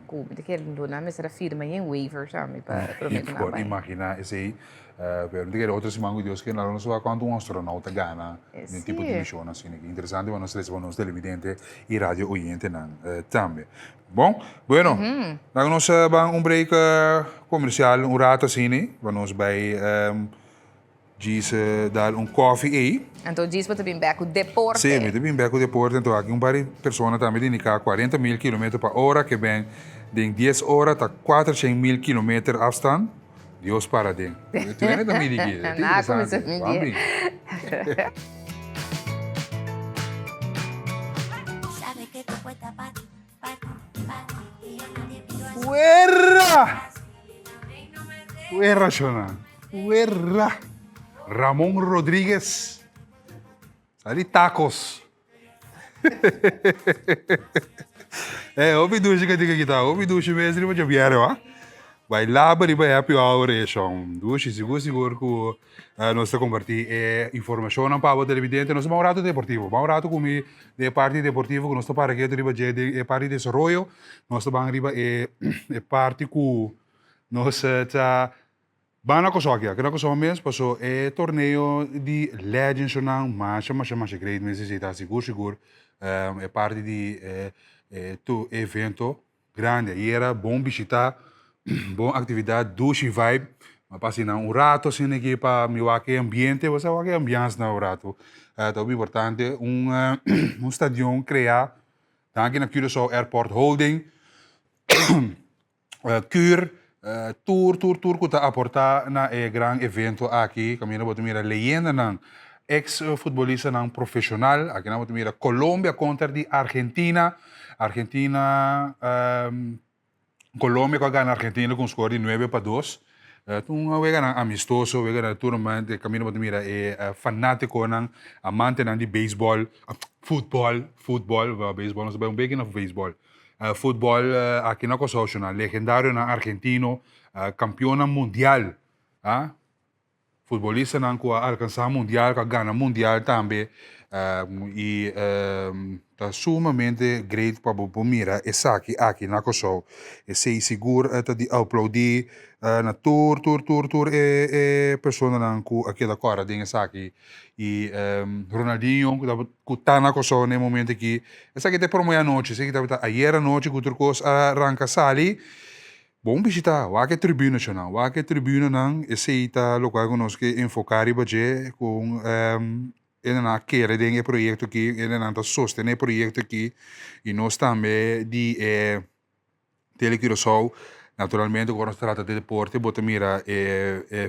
Como de que não na mesma firma em waiver também para pode imaginar esse aí. Pero de que outras mango Deus que não só quando astronauta ganha um tipo de missão assim, que interessante, mas nós vamos televidente e rádio oyente também. Bom, bueno, nós vamos break comercial rato assim, vamos bij diz dar koffie aí. Então diz para também back o deporte. Sim, me também back o deporte, então aqui par pessoas também de 40.000 km/h que vem de 10 horas a 400.000 km afstand. Dios para ti. Tú vienes también de aquí. Nada, como se me dice. Fuera, Shona. Fuera. Ramón Rodríguez. Ali tacos. Opi douche que diga que tá. Opi douche mesmo, mas já vieram, ó. Vai lá para ir para happy hour é chão. Douche seguro que nós estamos compartilhando informação para o televidente. Nós vamos rato deportivo. Vamos rato com de parte deportivo que nós estamos para aqui de parte de desarrollo. Nós estamos arriba parte que nós está Bana Kosokia, que na Kosokia mesmo passou torneio de Legends não, mas great, mas está seguro. Parte de tu evento grande. E era bom visitar, boa atividade, douche vibe. Mas passei rato assim aqui para me aquele ambiente, você vai aquele ambiente na rato. É importante estadião criar, aqui na Curaçao Airport Holding, Cure. Tour que está aportar na gran evento aqui, caminho para mira leyenda não ex-futbolista não profissional, aqui na mira Colômbia contra de Argentina, Colômbia que ganha Argentina com score de 9-2. Então we gaan amistoso, we gaan tournament, caminho para mira fanático não amante não de baseball, football, baseball nós vamos bem no baseball. Futebol aqui na Kosovo, legendário na Argentino, campeona mundial. futbolista não que alcançar mundial, que ganha mundial também. E está sumamente great para o mira essa aqui na Kosovo. E sei seguro de aplaudir na tour pessoa não que aqui da cora tem essa aqui. E Ronaldinho que está na Kosovo no momento aqui. Essa aqui é para amanhã noite, sei que está ayer noite que o coisa arranca sali. Bom visitar, o que tribuna chama, o que tribuna não, esse está local que nós que enfocar e bater com ele não quer ter projeto aqui, ele não está sustentando o projeto aqui e nós também de Telequirosol, naturalmente quando se trata de deporte, bota mira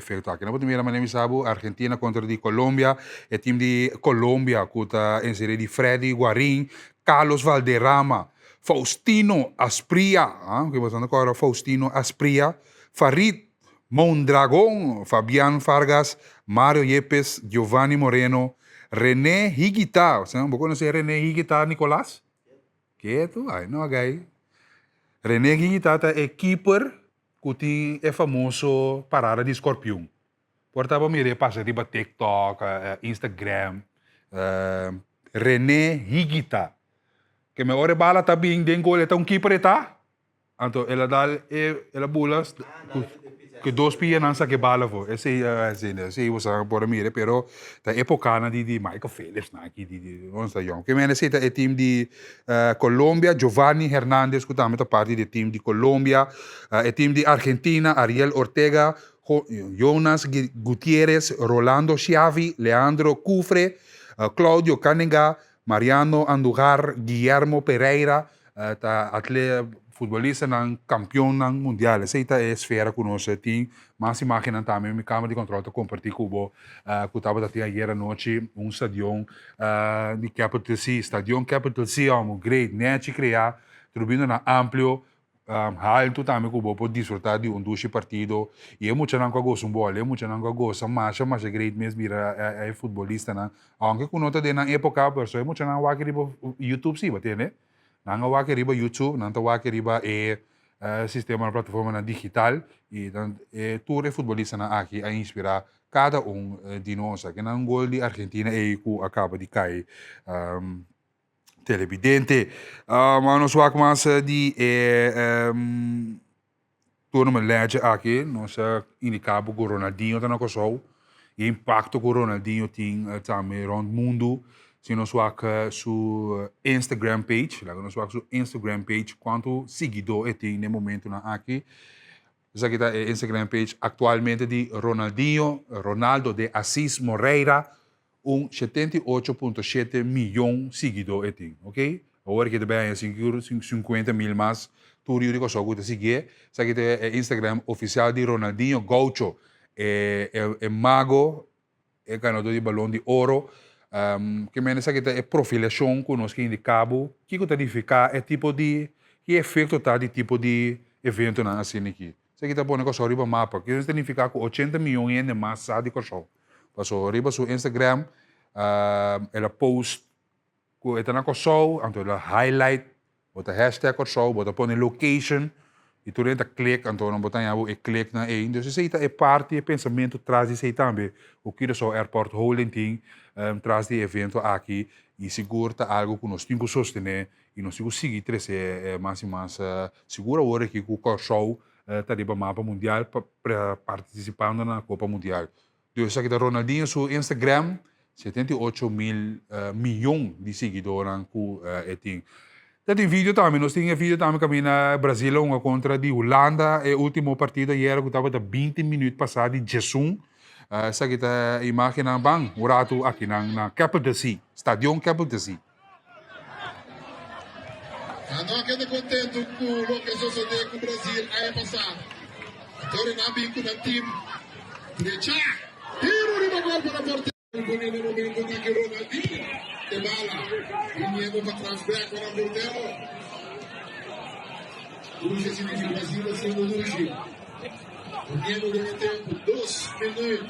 feito aqui, bota mira mas sabe Argentina contra de Colômbia, o time de Colômbia que está inserido de Freddy Guarín, Carlos Valderrama, Faustino Aspria, que você não conhece Faustino Aspria, Farid Mondragón, Fabián Fargas, Mario Yepes, Giovanni Moreno, René Higuita, você não conhece René Higuita, Nicolás? Que é tu? Ai, não, aí. René Higuita é keeper que é famoso parada de escorpião. Portanto, mire, passa riba TikTok, Instagram, René Higuita. Que me ore bala tá bem dentro ele tá keeper tá. Então ela dá ela bolas que dois pies não sabe que bala vo. Esse você pode mire, pero da época na de Michael Phelps na aqui de onde está Young. Que me necessita é time de Colômbia, Giovanni Hernández que também tá parte do time de Colômbia, é time de Argentina, Ariel Ortega, Jonas Gutierrez, Rolando Schiavi, Leandro Cufre, Claudio Canega, Mariano Andujar, Guillermo Pereira, atleta futebolista ng campeão ng mundial. Essa é a esfera que nós temos. Mas imagina também, minha câmera de controle está compartilhando com que estava até ayer à noite stadion de Capital C. Stadion Capital C é great, net criar, tribuna amplo, alto também que pode desfrutar de duas partido. E é muito não gosto bola, é muito não gosto, mas é great mesmo é futebolista não. Aunque que nota de na época, pessoa é muito não vai querer YouTube sim, bater né? Não vai querer YouTube, não vai querer sistema plataforma na digital e todo futebolista na aqui a inspirar cada de nós. Que não gol de Argentina é que acaba de cair. Televidente, mas nós vamos mais de turma legge aqui, nós indicamos que o Ronaldinho está na Kosovo, e o impacto que o Ronaldinho tem também no mundo. Se nós vamos su Instagram page, nós vamos su Instagram page, quanto seguidor tem no momento aqui. Essa aqui é Instagram page atualmente de Ronaldo de Assis Moreira, 78,7 milhões de seguidores tem, ok? Agora que também é 50 mil mais, tudo isso que eu seguir. Essa aqui é Instagram oficial de Ronaldinho Gaucho, é mago, é ganador de balão de ouro. Que menos aqui é profilação que nós que indicamos, que significa é tipo de, que efeito tá de tipo de evento na assim aqui. Isso aqui tá bom negócio arriba mapa, que significa que 80 milhões de massa de coisa. Passou arriba seu Instagram, ela post que está na Kosovo, então ela highlight, bota hashtag Kosovo, bota põe location, e tu entra click, então não bota aí click na aí. Então isso é parte do pensamento traz isso aí também. O que é só airport holding thing, traz de evento aqui e seguro algo que nós temos que sostener e nós temos que seguir crescer mais e mais seguro agora que o Kosovo está de mapa mundial participando na Copa Mundial. Então isso aqui da Ronaldinho seu Instagram 78 milhões de seguidores que tem. Tem vídeo também, nós temos vídeo também que na Brasil uma contra de Holanda, o último partido era que estava 20 minutos passado de Jesus. Essa aqui é a imagem na bang, o rato aqui na Capital C, Stadion Capital C. Não quero contento com o que sucedeu com o Brasil aí passado. Agora na bico do time, Trecha, tiro de gol para a porta. No momento que Ronaldinho de bala, viniendo para transfer para Bordeaux. Hoje significa Brasil sendo hoje. Viniendo de tempo 2 minutos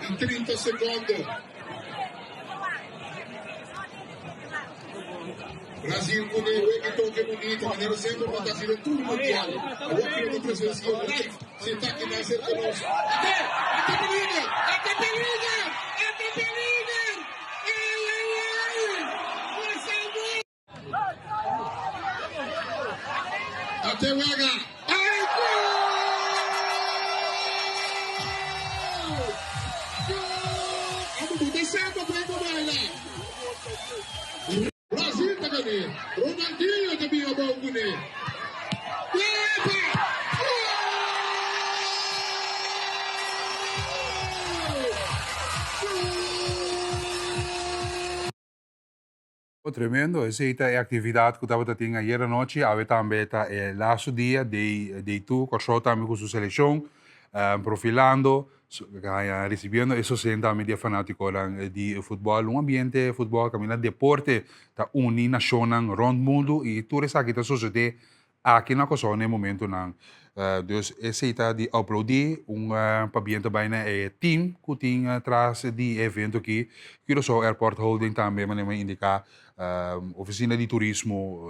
e 30 segundos. Brasil com o que toque bonito, maneira sempre para estar sendo tudo mundial. O que eu não preciso live, se está aqui na cerca nossa. Até Wega. Ai, gol! Vamos botar certo para Baila. Brasil tá ganhando. Ronaldinho também é bom ganhar. Tremendo, essa é a atividade que eu estava tendo ayer à noite. A também está laço dia de tu, correu também com sua seleção, profilando, recebendo isso sim também de fanático de futebol, um ambiente futebol, caminho deporte, tá uni nacional, rond mundo e tudo isso aqui está sucedendo aqui na coisa no momento não. Dus essa está de uploadar pabiente bijna team que tem atrás de evento aqui, que só airport holding também, mas não indica oficina de turismo,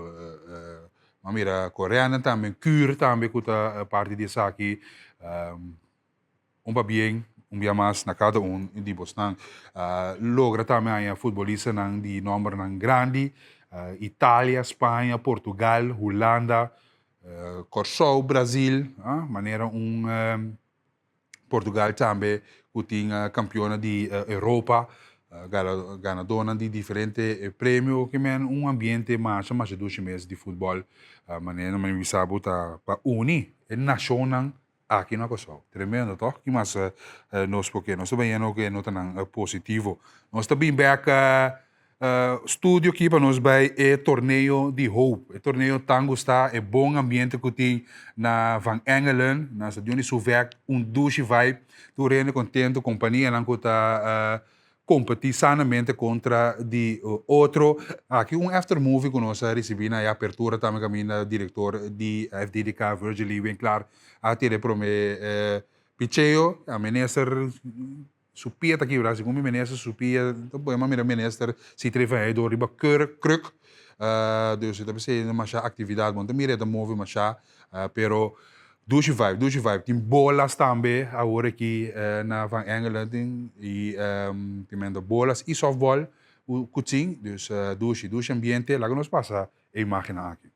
mira coreana também, cure também que está parte disso aqui, bem dia mais na cada de Boston, logra também a futebolista de número grande, Itália, Espanha, Portugal, Holanda, Corsou, Brasil, maneira Portugal também que tinha campeona de Europa, ganadora de diferentes prêmios, que é ambiente mais de 2 meses de futebol, maneira me sabe para unir a nacional aqui na Kosovo. Tremendo, toch? Que mais nós porque nós também que não tão positivo. Nós também back studio aqui para nós vai torneio de Hope. O torneio tango está bom ambiente que tem na Van Engelen, na Stadion Suvek, douche vibe. Tu rende contento, companhia lá que está competir sanamente contra de outro. Aqui after movie que nós recebemos na abertura também caminho diretor de FDDK Virgil Lee, bem claro, a ter para mim Picheo, a minister supia aqui no Brasil, como minister supia, depois a minister se treva do riba kruk, dus dat betekent maar actividade, want mire de move maar pero douche vibe, tem bolas também agora aqui na Van Engelen e tem bolas e softball, o coaching, dus douche ambiente, lá que nós passa a imagem aqui.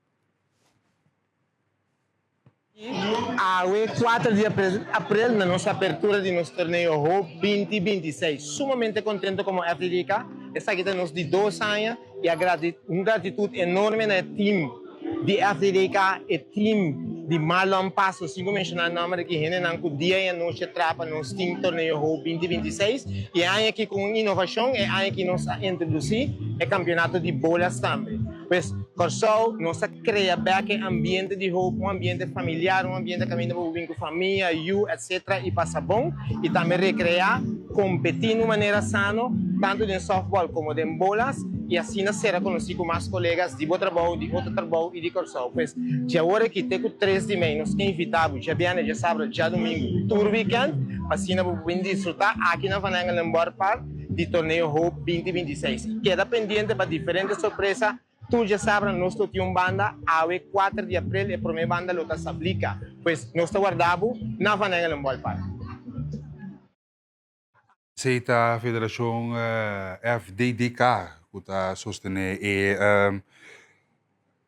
A 4 de abril, na nossa abertura de nosso torneio Hope 2026. Sumamente contente como FDDK. Essa aqui nos de 2 anos e gratitude enorme no time de FDDK e time de Marlon Passo. Cinco mencionar nome que rende na dia e noite trapa nos team torneio Hope 2026. E aí aqui com inovação e aí que nós introduzir o campeonato de bolas também. Pues, Corsou, nós cria back ambiente de Hope, ambiente familiar, ambiente caminho com família, etc. E passa bom. E também recrear, competir de maneira sana, tanto em softball como em bolas. E assim será conhecido com mais colegas de trabalho, de outro trabalho e de Corsou. Pues, já agora que tem 3 de maio, nós invitamos, já viernes, já sábado, já domingo, todo weekend, assim para desfrutar aqui na Van Engelen Park de torneio Hope 2026. Queda pendente para diferentes surpresas. Tú ya sabes, nosotros tenemos banda a 4 de abril, la primera banda lo se aplica. Pues nosotros guardamos na Van Engelen Park. Aceita a Federação FDDK, que está sostenendo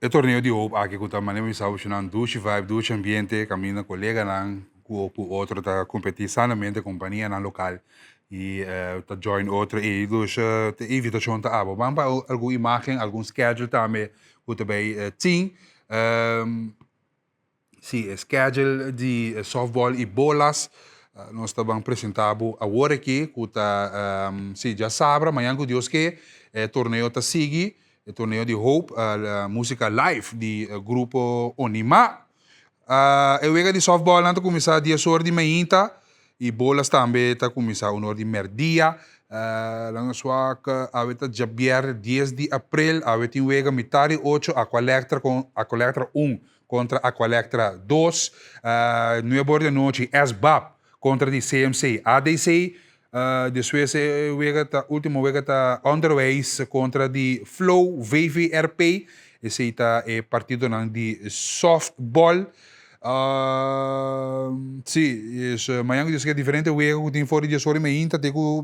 o torneio de Hope, aqui que está manejando, funcionando douche vibe, douche ambiente, caminho colega lá, com outro está competindo sanamente, companhia na local. E tá join outro e dus de invitação tá abo vamos para alguma imagem algum schedule também que também tem sim schedule de softball e bolas nós estamos apresentando agora aqui que tá sim já sabe amanhã que Deus que torneio tá sigue torneio de Hope a música live de grupo Onima eu vejo de softball antes começar dia sorte de manhã e bolas também está começando no de merdia lá na sua aveta jabier 10 de abril aveta em wega mitari 8 Aqualectra 1 contra Aqualectra 2 9 de noite SBAP contra de CMC ADC depois último wega está Underways contra de Flow VVRP esse está partido de softball Sim, amanhã eu sei diferente o que tem fora de horas mas ainda tem que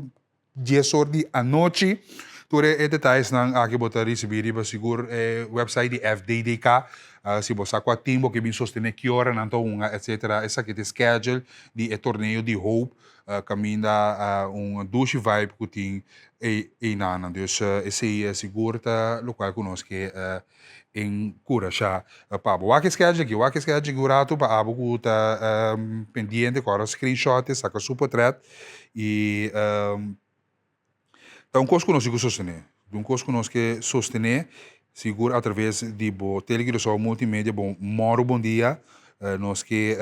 10 horas à noite. Tudo é detalhes não aqui botar receber para seguro website de FDDK se você com a timbo que vem sostener que hora não então etc. Essa que é schedule de torneio de Hope caminha douche vibe que tem e não dus esse é seguro tá local conosco que em cura já para o que schedule gurato para abo que tá pendiente com os screenshot saca super thread e então, coisa que nós conseguimos sostener. Um coisa que nós que sostener, seguro através de bo televisão multimédia, bom dia, nós que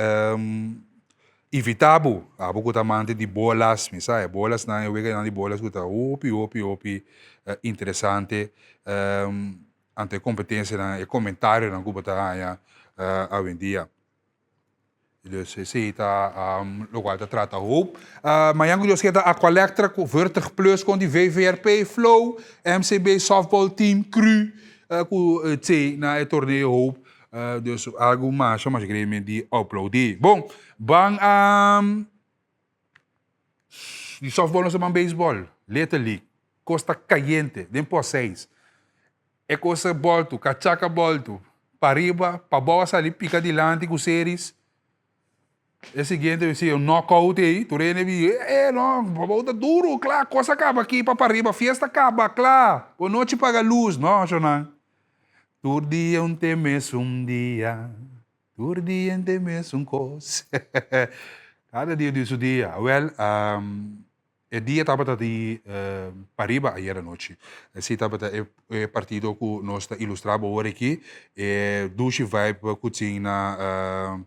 evitar a pouco tamante de bolas, me sabe? Bolas não eu vejo de bolas que tá opi interessante, ante competência na comentário na Cuba tá a vendia. Dus zie dat lokaal te trata hoop. Maar Janko Jos a collector 40 plus kon die VVRP Flow, MCB softball team Cru, ku na het torneo hoop. Dus algo mais, mas ik die upload. Bom, bang die softball is een baseball, Little League, costa caliente, den por 6. É coisa bolto, cachaca bolto, pariba, pa boa ali pica de lante com series. É o seguinte, eu sei, um knockout aí, tu reina vi, não, volta duro, claro, coisa acaba aqui, para arriba, festa acaba, claro, boa noite paga luz, não, Jonan. Tur dia um temes dia, tur dia um temes coisa. Cada dia disso dia, well, o dia estava de para arriba ayer à noite. Assim estava partido que nós ilustramos hoje aqui, douche vibe que tinha na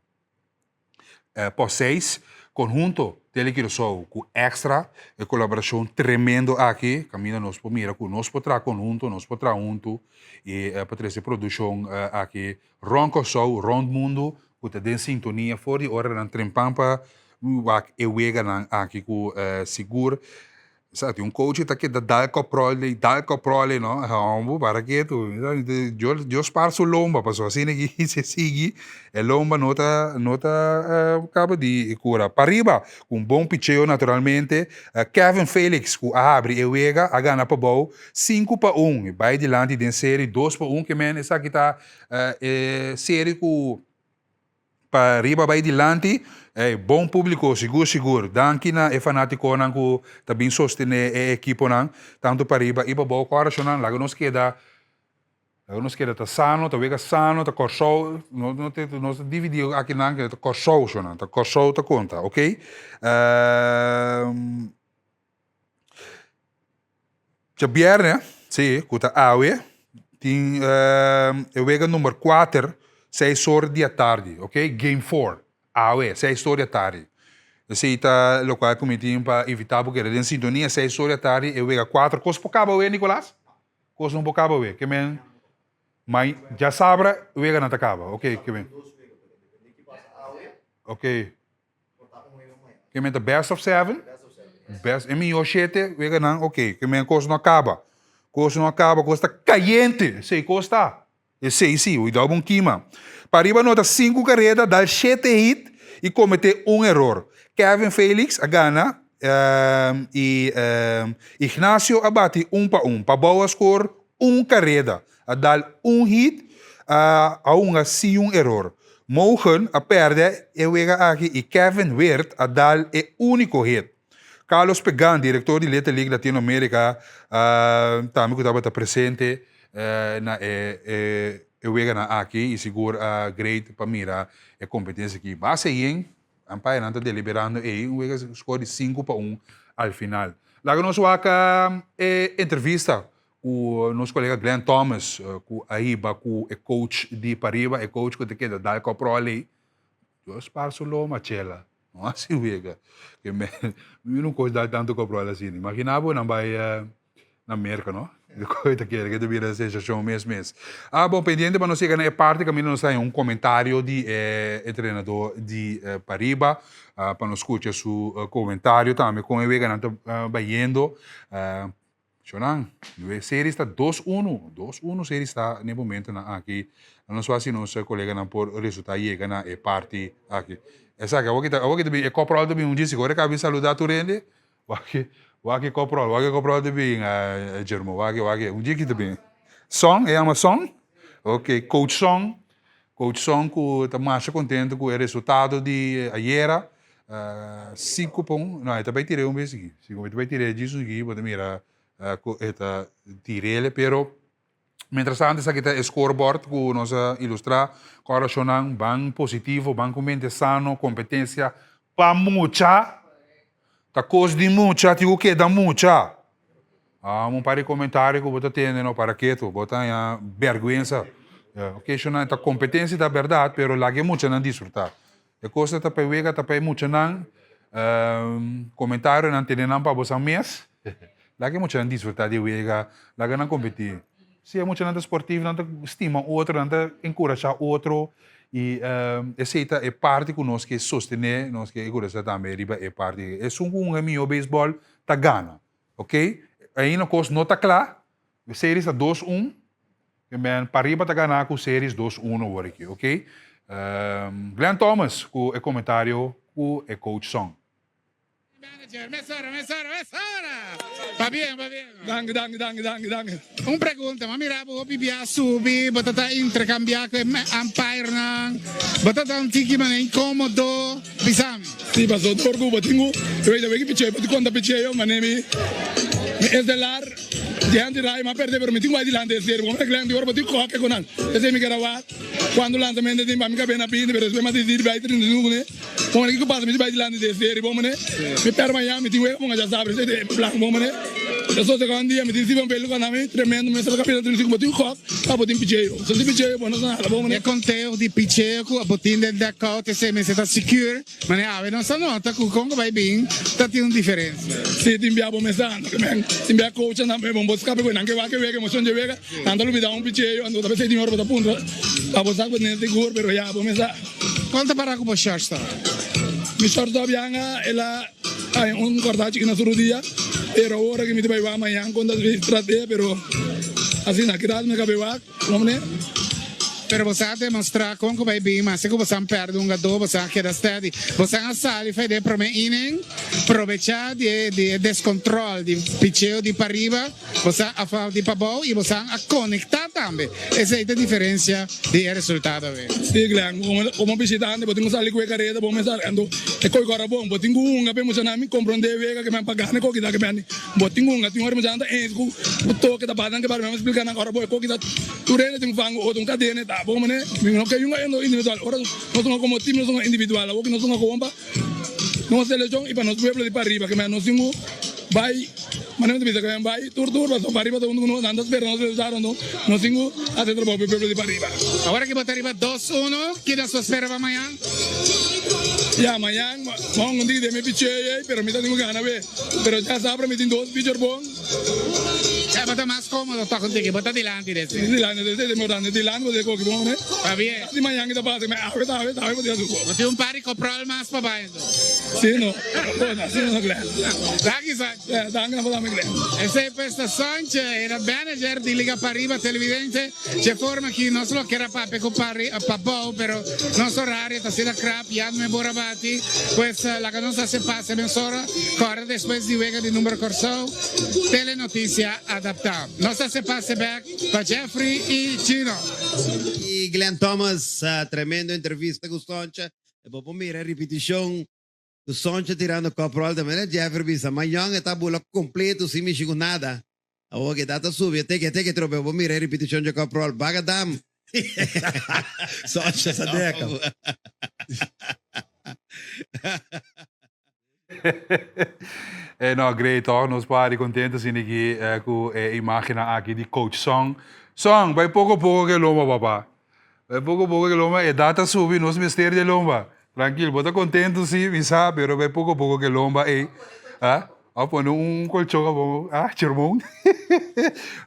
por 6, conjunto telequirosou com extra, colaboração tremendo aqui, caminha nós por mira com nós por trás conjunto, nós por trás junto, e para essa produção aqui, ronco show, round mundo, que está em sintonia, fora de hora na trempampa, eu vega aqui com seguro, sabe, coach está aqui da dalco prole, não, hombo, para que tu, eu passo lomba, passou assim que se sigue, lomba nota acaba de cura, para riba, com bom picheo naturalmente, Kevin Felix que abre eu vega, a gana para bom, 5-1, vai delante de série 2-1 que men essa aqui tá série com para riba vai delante, bom público, seguro. Danke na fanático nan ku também sostener equipo nan, tanto para riba e para bom coração nan, lago nos queda tá sano, tá vega sano, tá corso, nós dividir aqui nan que tá corso nan, tá corso tá conta, ok? Já viernes, sim, que tá awe, tem eu vega número 4, 6 horas da tarde, ok? Game 4. 6 horas da tarde. Assim, tá local comitim para evitar porque em sintonia 6 horas da tarde eu vejo 4 coisas por cabo Nicolás? Coisas não por cabo que men mas já sabe eu vejo não tá cabo, ok? Que men. Ok. Que men the best of 7? Best, em meu 7, vejo não, ok? Que men coisa não acaba, coisa tá caliente, sei coisa. Sim, o dá um quima. Para arriba nota 5 carreiras, dá 7 hit e cometer erro. Kevin Felix a gana e Ignacio abate 1-1. Para boa score, 1 carreira. A dar 1 hit a erro. Mogen a perde eu vega aqui e Kevin Weert a dar único hit. Carlos Pegan, diretor de Little League Latinoamérica, também que estava presente. Eu vejo aqui e seguro great para mirar a competência aqui. Base em Ampaya não está deliberando e eu vejo score de 5-1 ao final. Lá nós vamos a entrevista com o nosso colega Glenn Thomas, com o coach de Pariba, o coach que te dar com a prole. Eu passo lá uma chela. Não assim veja. Eu não gosto de tanto com a prole assim. Imaginava não vai na América, não? Coisa que devia ser sensação mesmo. Bom, pendiente, mas não sei que é parte que não sai comentário de treinador de Pariba, para nos escutar seu comentário também, como eu vejo que está vendo, Chonan, a série está 2-1. 2-1 série está no momento aqui. Não só assim, nosso colega não por resultado chega na parte aqui. Essa que eu vou que é coprol também um dia se agora cabe saludar tu rende. Waki coprol também Germo, waki um dia que também. Song, é uma song. Ok, coach song que está mais contente com o resultado de ayer. 5 pontos, não, também tirei um vez aqui. Também tirei disso aqui, pode mirar tirei, pero mientras tanto aqui está o scoreboard que nós ilustrar, coração bem positivo, bem com mente sano, competência, para mucha, tá coisa de mucha, tipo que dá mucha. Um par de comentários que você tem, não, para que tu, você tem vergonha. Ok, Shonan, tá competência da verdade, pero lá que mucha não desfrutar. A coisa tá para ver, tá para mucha não, comentário não tem não para você mês. Lá que mucha não desfrutar de ver, lá que não competir. Se é mucha não esportivo, não estima outro, não encorajar outro. E essa é parte que nós que sostener, nós que encorajar também, é parte. É um meu beisebol, tá gana. Ok? Aí não coisa não tá claro. A série está 2-1. Men Pariba está ganhando com séries 2-1 agora aqui, ok? Glenn Thomas, com o comentário, com o coach song. Mesora. Va bien. Danke. Un pregunta, ma mira, bo bibia subi, batata intercambiar con umpire nang, batata un tiki man incomodo, bisami. Sì, ma sono orgoglio, tengo, vedo che piace, poi quando piace io, ma nemi, è dell'ar, di anti rai, ma perde per me, tengo di lande seri, come Glenn di orbo, ti coca con an, e se mi carawat, quando l'andamento di mamma bene apinte, per esempio, ma di dire, vai, ne come che passa, mi vai di lande seri, bomene, mi per Miami, ti vuoi, come già saprei, se blanco, bomene, eu sou segundo dia, me disse, vamos ver o canal, tremendo, mas ela capita 35 botinho coque, a botinho picheio. Se não picheio, bom, não nada, bom, né? E conteu di picheio, a botinho del decote, se me está secure, mas ne ave não se nota, que o Congo vai bem, tá tendo diferença. Sim, te enviar bom mensagem, te enviar coach, não é bom, você cabe com não que vai que vega, emoção de vega, anda me dá um picheio, anda talvez de hora para punta, a você sabe nem seguro, pero já bom mensagem. Quanto para com o shortstop? Mi shortstop bianga, ela hay un cortaje que no solo día, pero ahora que me te voy a mañana con las estrategias, pero así na kirat me cabe va, hombre. Pero você ha demonstrado como vai bem, mas se você perde um gado, você queda steady. Você a sali fai de prome inning, aproveitar de descontrole, de picheo de para arriba, você a fazer de para baixo e você a conectar também. Essa é a diferença de resultado. Sim, Glenn, como visitante, eu tenho que sair com a careta, vou me salendo. E coi agora bom, eu tenho um, bem muito nami, compreender vega que me pagar, né, coque da que me, eu tenho hora me janta, o toque da badang que para me explicar agora, boy, coque da, tu rende tem fango, ou tem cadena, tá bom, né? Não que eu não individual, ora nós somos como time, nós somos individual, o que nós somos como nós seleção e para nós pueblo de para arriba, que nós somos vai, mas não tem que vai, tur, mas para arriba todo mundo anda esperando, nós usaram, nós somos até trabalho pueblo de para arriba. Agora que botar arriba 2-1, que nós espera para amanhã? Ya, amanhã, vamos um dia de me pichei, pero me tenho ganas ver, pero já sabe, me tem dois pitcher bom. Ya, bota mais cómodo, tá contigo, bota dilante desse. Dilante, dilante, você coque bom, né? Tá bem. De manhã que tá passando, mas tá, vou dizer tudo. Tem um par de comprol mais para baixo. Sim, não. Sim, não, Glenn. Daqui, sabe? Daqui, não vou dar, Glenn. Essa é questa Sonch, era manager di Liga Pariba televidente, c'è forma che non solo che era pape con papau, però nostro orario sta sera crap, ya me borabati, pues la que se pasa mensora, corre después de vega de número corso, telenoticia adaptada. Nos se pase back para Jeffrey y Chino. E Glenn Thomas, tremendo entrevista com o Soncha, e dopo mira repetição, o Soncha tirando coprol também, Jeffrey bisa, amanhã está bula completo, sem mexer com nada. Agora que data sube, até que trope, vou mirar repetição de coprol, bagadam. Soncha essa década. No, great, toch? Nós pari contentes in aqui com a imagem aqui de coach Song. Song, vai pouco a pouco que lomba, papá. Vai pouco a pouco que lomba, e data sube, nós mistério de lomba. Tranquilo, bota contento sim, me sabe, pero vai pouco a pouco que lomba, ah? Pôr colchão, tirmão.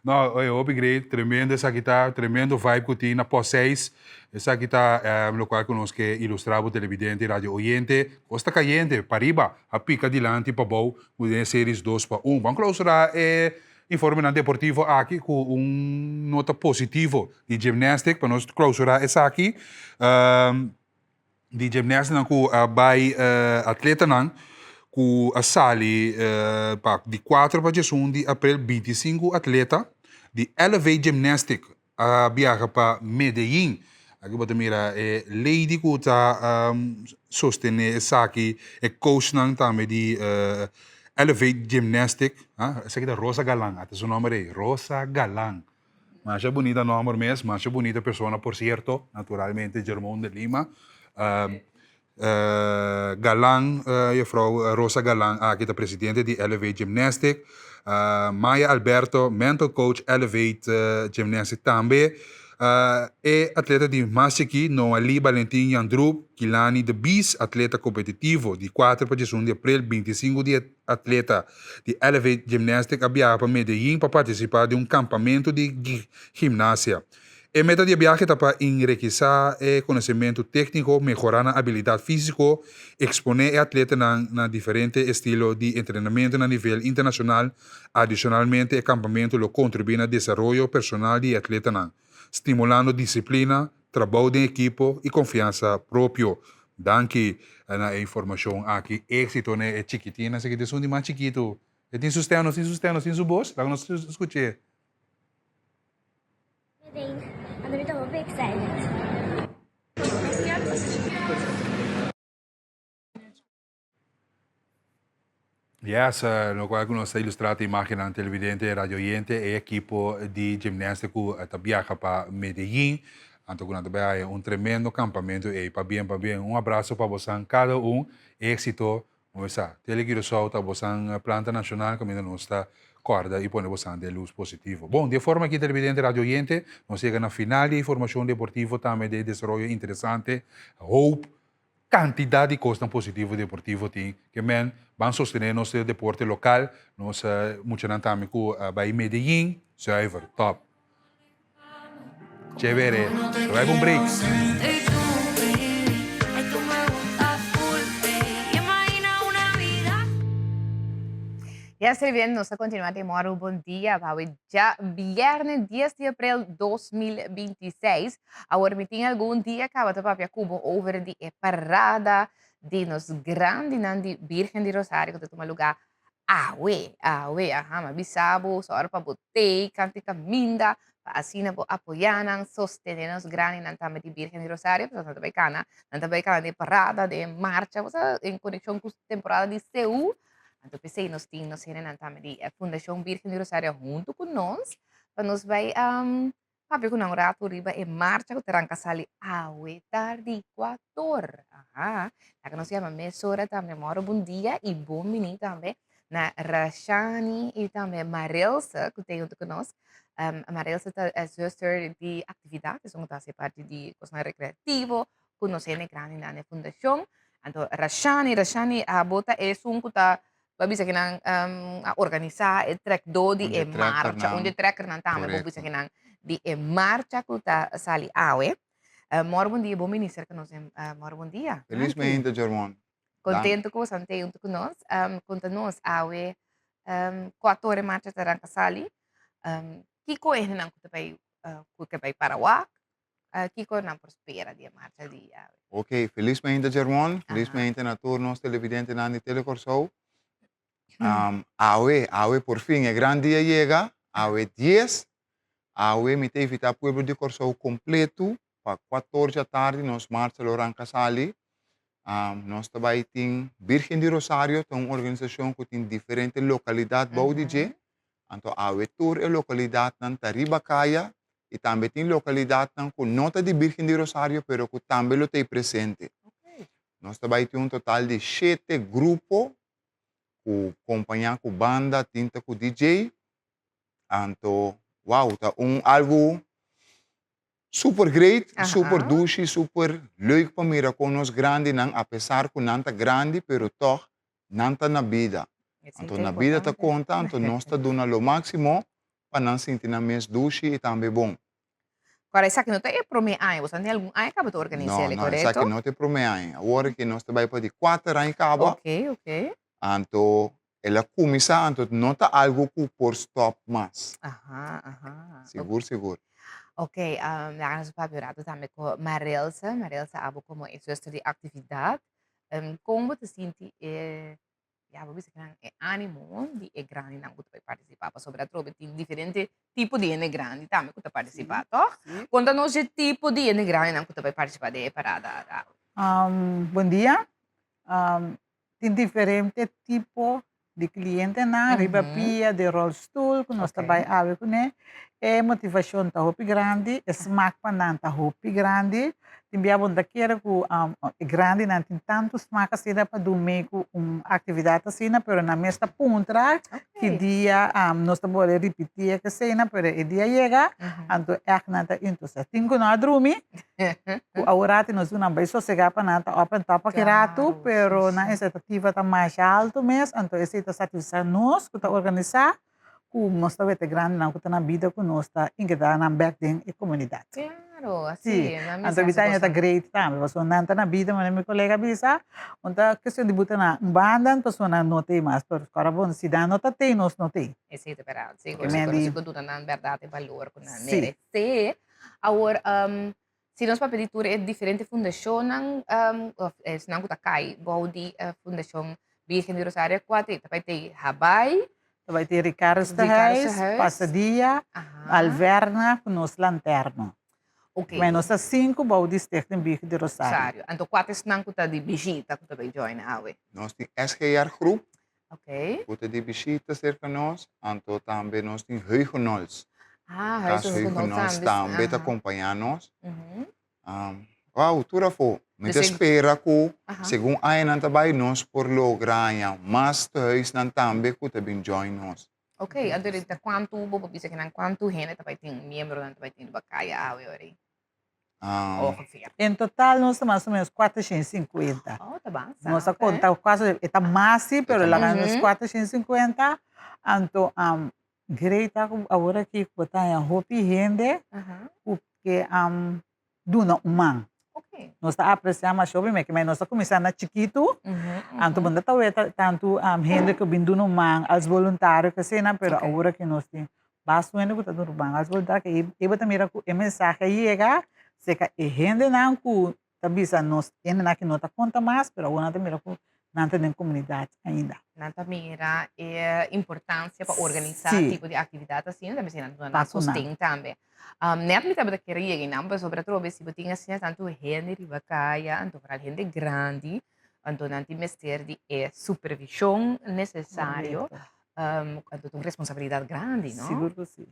Não, eu upgrade, tremendo essa aqui tá, tremendo vibe que tem na pós-6. Essa aqui tá, no qual conosco que ilustrava o televidente, rádio oyente, costa caliente, para riba, a pica dilante para bom, mudem séries 2-1. Vamos clausurar informe deportivo aqui com nota positivo de gimnastic para nós clausurar essa aqui. De gimnastic com by atleta não com a sali de 4 para 1 de abril 25 atleta de Elevate Gymnastic a viaja para Medellín. Aqui você mira lady que está sostener essa aqui é coach não também de Elevate Gymnastic. Essa aqui é Rosa Galan, até seu nome aí, Rosa Galan. Mas é bonita nome mesmo, mas é bonita pessoa, por certo, naturalmente, Germão de Lima. Galan, juffrouw Rosa Galan, aqui é presidente de Elevate Gymnastic. Maya Alberto, mental coach Elevate Gymnastic também. E atleta de Masiki, Noali Valentim Yandrup, Kilani de Bis, atleta competitivo de 4 para 1 de abril, 25 de atleta de Elevate Gymnastic, a viajar para Medellín para participar de campamento de ginástica. A meta de viagem é para enriquecer conhecimento técnico, melhorar a habilidade física, exponer atleta na diferentes estilos de treinamento a nível internacional. Adicionalmente, o campamento contribui no desenvolvimento personal de atleta, estimulando disciplina, trabalho em equipo e confiança própria. Danke na informação aqui. Éxito é chiquitina, se que é um mais chiquito. Tem sustento, tem su voz, lá nós escutamos. I'm a little bit excited. Yes, no qual nós ilustramos a imagem na televidente, radioyente e equipo de ginástica que viaja para Medellín. Então, também é tremendo campamento e para bem. Abraço para vocês, cada éxito. Vamos lá, teleguirossol, para vocês, planta nacional, como nós está corda e põe vocês de luz positivo. Bom, de forma que televidente radioyente, nós chegamos na final de informação deportiva também de desenvolvimento interessante. Hope, quantidade de costa positivo deportivo tem, que vão sostener nosso deporte local, nós muito também com vai Medellín, zuiver, top. Chévere, vai um break. Ya estoy bien, nos continúa de moro, bom dia, já viernes 10 de abril 2026. Agora me tem algum dia que eu papia cubo over de parada de nos grande nandi Virgen de Rosário que toma lugar mas bisabo, só para botei, cante caminda, assim po apoianan, sostenernos grande nantame de Virgen de Rosário, portanto também cana de parada, de marcha, em conexão com a temporada de Seul. Então, pensei, nós temos a Fundação Virgem de Rosário junto com nós, para nós vai, papi com um rato riba e marcha, que terão que sair tarde 4. Que nós chamamos mesora também, moro bom dia e bom menino também, na Rashani e também Marilsa, que tem junto com nós. A Marilsa é gestor de atividades, que está a parte de coisa recreativa, conhecendo grande na Fundação. Então, Rashani, a bota é que está bisa kinang organizar e trek do di e marcha, onde trekker nan tame, bisa kinang di e marcha kuta sali awe. Moro bom dia, bom ministro que nós moro bom dia. Felizmente, Germán. Contento com você ter junto com nós. Conta-nos awe 4 horas marcha terang sali. Kiko é nang kuta pai Paraguai. Kiko nang prospera di marcha di awe. Ok, felizmente, Germán. Felizmente na turnos televidente na Telecorsou. Awe por fin, el gran día llega, Awe 10, Awe me te invita al pueblo de Corsou completo, para 14 da tarde, nos marcha Loran Casali, nós também tem Virgen de Rosário, tem uma organização que tem diferentes localidades, Baudije, então Awe Tour é localidade na Taribacaya, e também tem localidade com nota de Virgen de Rosário, pero que também lo tem presente. Nós também tem um total de 7 grupos, acompanhar com banda, tinta com DJ. Então, wow, tá algo super great, super douce, super leuk para mim com nós grande, apesar que não tá grande, pero toch não tá na vida. Então, na vida tá conta, então nós tá dando o máximo para não sentir na mês douce e também bom. Agora, essa aqui não tem para mim, você tem algum ano que você organiza, não, essa aqui não tem para mim. Agora que nós também para de 4 anos acaba. Ok. Então, ela começa então nota algo que por stop mais. Seguro. Ok, laten we even praten dan met Marilsa. Marilsa abo como é zuster de atividade. Como te senti ja, we zeggen ânimo de grande não que participar, sobre a trobe tem diferente tipo de grande também que participar, toh? Conta-nos o tipo de grande não que participar de parada. Bom dia. Tem diferente tipo de cliente na riba pia de rollstool que nós trabalhamos ave com né. É motivação tá hopi grande, smack pandan tá hopi grande. Timbia bom daquela que grande não tem tanto smack assim para do meio atividade assim, pero na mesma punta que dia nós estamos a repetir que cena, pero o dia chega, então é que nada então se tem que não dormir. Agora nós não vai sossegar para nada open top aqui rato, pero na expectativa tá mais alto mesmo, então esse está satisfação nós que tá organizar. Nós estamos grande não que tá na vida que nós está engajado na back em comunidade. Claro, assim, na então vida está great também, você não está na vida, mas meu colega bisa, então questão de botar na banda, pessoa não notei mais, pero agora bom se dá nota tem, nós não tem. Esse é verdade, seguro na verdade valor que não merece. Agora, se nós para pedir é diferente fundação, se não está cai, vou de fundação Virgem de Rosário 4, vai ter Habai. Vai ter Ricardo Reis, Passadia, Alverna, com nos lanterno. Ok. Mas nós 5 baudis em Virgem de Rosário. Então, 4 não está de visita, que vai join awe. Nós temos SGR Group. Ok. Que de visita cerca nós, então também nós temos Huguenots. Huguenots também te acompanhar nós. Wow, tudo foi. Me espera que, segundo a não trabalha nós por lograr mais thuis não também que também join nós. Ok, então quanto vou dizer que não quanto gente também tem membro não também tem bacaya aí. Em total nós temos mais ou menos 450. Oh, tá bom. Nós contamos quase está mais, pero lá nos 450. Então, great agora que botar em hopi gente, porque duna umang. Nós apreciamos mais sobre mas nós começamos chiquito, então banda tanto gente que vindo no man, als voluntário que cena, pero agora que nós temos bastante que tá no ban, als voluntário que eu também era o mensagem chega, se que gente não que tabisa nós ainda que não tá conta mais, pero agora também que não tem comunidade ainda. Não também era importância para organizar tipo de atividade assim, também se não sustenta também. Net met hebben de carrière in sobre trobe se botinha assim tanto gente de bacaya, então para gente grande, então nanti mester de supervisão necessário, então tem responsabilidade grande, não? Seguro que sim.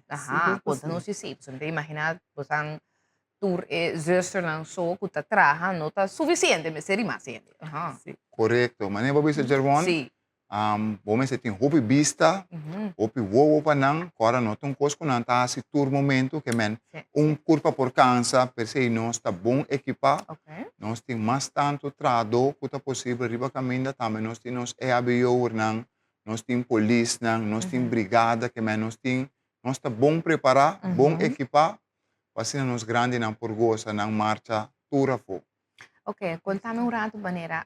Conta-nos se você não imaginar, você tur zuster não só que está trabalhando, não está suficiente, mas seria mais gente. Correto, mas nem vou dizer Gervon. Sim. Bom, você tem hopi vista, hopi wowo panang, agora não tem coisa que não tá se tur momento que men curva por cansa, per se nós está bom equipa, nós tem mais tanto trado que tá possível riba caminho também nós tem nós EABO nang, nós tem polícia nang, nós tem brigada que men nós está bom preparar, bom equipa, assim nós grande nang por goza nang marcha tura fo. Ok, contame um rato maneira,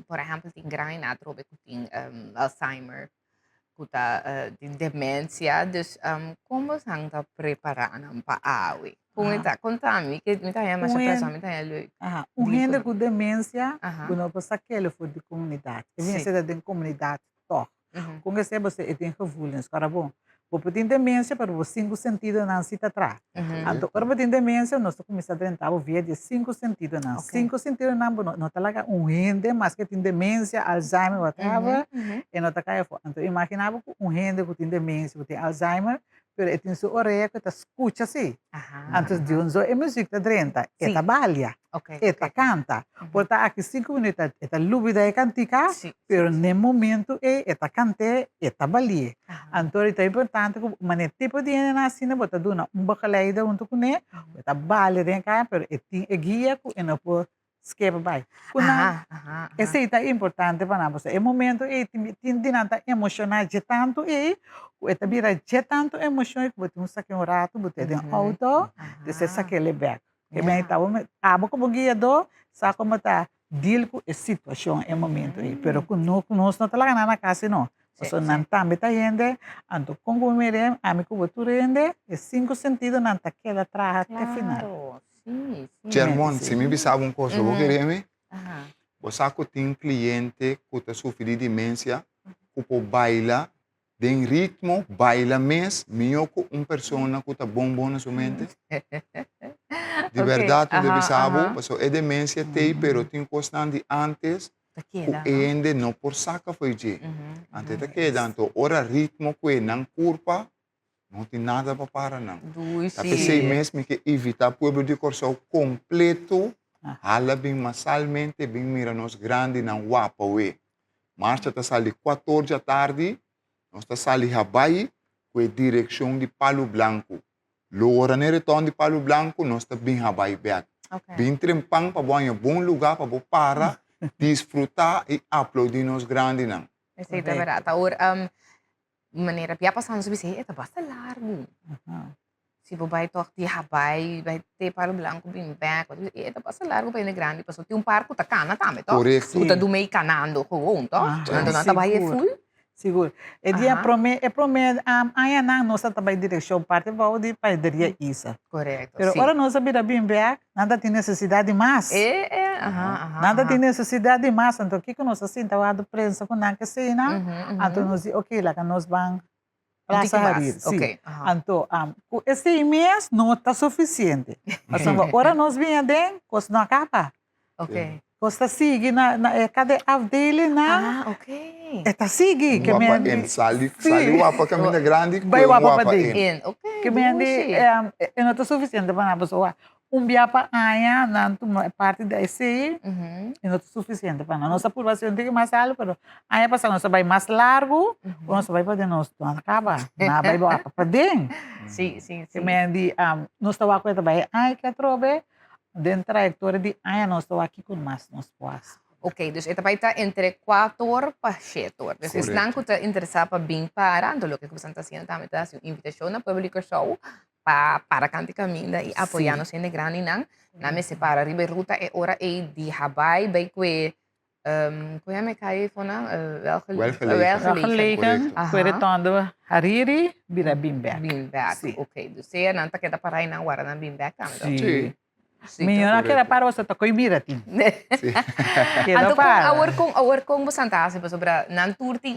por exemplo, tem grande atrobe que tem Alzheimer, que tem demência, dus como você está preparando para a awe? Contame, que me está mais pressão, me está leuk. Gente com demência, que não passa aquele for de comunidade. E vem ser da comunidade, toch. Com que você tem gevoelens, cara bom. Você tem demência, mas os 5 sentidos não se atrás. Então, quando você tem demência, nós começamos a tentar ver de 5 sentidos não. 5 sentidos não está lá gente, mas que tem demência, Alzheimer, whatever, e não está cá. Então, imaginava que gente que tem demência, que tem Alzheimer, mas tem sua orelha que escuta assim. Então, de onde a música está dentro, ela balha, ela canta. Porque aqui 5 minutos, ela lúbida e cantica, mas no momento, ela canta, ela balha. Então, é importante que o tipo de gente assim, você dá bacalhau junto com ele, ela balha dentro, mas ela guia que não pode escapar bem. Isso é importante para nós. É momento que tem dinâmica emocional de tanto e ela vira de tanto emoção que você saque rato, você tem auto, você saque ele back. Que bem tá, abo como guiador, sabe como tá deal com a situação é momento aí, pero nós não tá lá na casa não. So, nan tambe ta yende, anto kongo mere, amigo botu yende, e 5 sentido nan ta queda traje até final. Sim, sim. Germán, se me bisava uma coisa, vou querer me. Ajá. Você tem um cliente que está sofrendo de demência, que baila, tem ritmo, baila mesmo, melhor que uma pessoa que está bom na sua mente. De verdade, tu deve saber, porque é demência, tem, pero tem constante antes, que ainda não por saca foi de. Antes da queda, então, ora ritmo que não curva, não tem nada para parar, não. Tapi sei mesmo que evitar o povo de Corsão completo, hala bem massalmente, bem mira nos grande, não wapa, ué. Marcha está sali 14 da tarde, nós está sali Habai, com a direção de Palo Blanco. Loura no retorno de Palo Blanco, nós está bem Habai back. Bem trempang para um bom lugar para para desfrutar e aplaudir nos grande, não. Essa é verdade. Agora, maneira pia passando sobre isso, é bastante largo. Se você vai tocar de Habai, vai ter Palo Blanco bem back, é bastante largo para ir grande, porque tem parque tá cana também, tá? Correto. Tu tá do meio canando, com tá? Então não tá vai full. Seguro. E dia promete, aí não nós trabalha direção parte vai de padaria isso. Correto. Pero agora nós sabemos bem back, nada tem necessidade de mais. Nada tem necessidade de mais, então o que nós assim tá a prensa com na que cena, então nós ok lá que nós vamos Praça Harir, sim. Então, esse mês não está suficiente. Mas agora nós viemos, coisa não acaba. Ok. Costa sigue na cada avdele na. Ok. Está sigue que me ande. Sali o apa caminho grande. Vai o apa para dentro. Ok. Que me ande não está suficiente para a pessoa. Biapa aia na parte da SI, não está suficiente para nós. Nossa população tem que mais alto, mas aia passa nós vai mais largo, nós vai para nós não acaba. Na vai para dentro. Sim, sim, sim. Que me ande nós está aqui também. Ai que trobe dentro da trajetória de aia nós está aqui com mais nós poas. Ok, dus ito pa ita entre 4 pa 7. Dus is lang ko ta interessar pa bem para, então o que você está fazendo também tá uma invitação na pública show para cantar caminho e apoiar-nos em grande não, na me separa ribe ruta e ora e di Habai by que hoe me kai fona welgelegen kweretando Hariri bira Bimberg. Ok, dus você não tá queda para aí na hora na Bimberg também. Minha queda para você tá coi bira ti. Então agora com você tá se sobre nan turti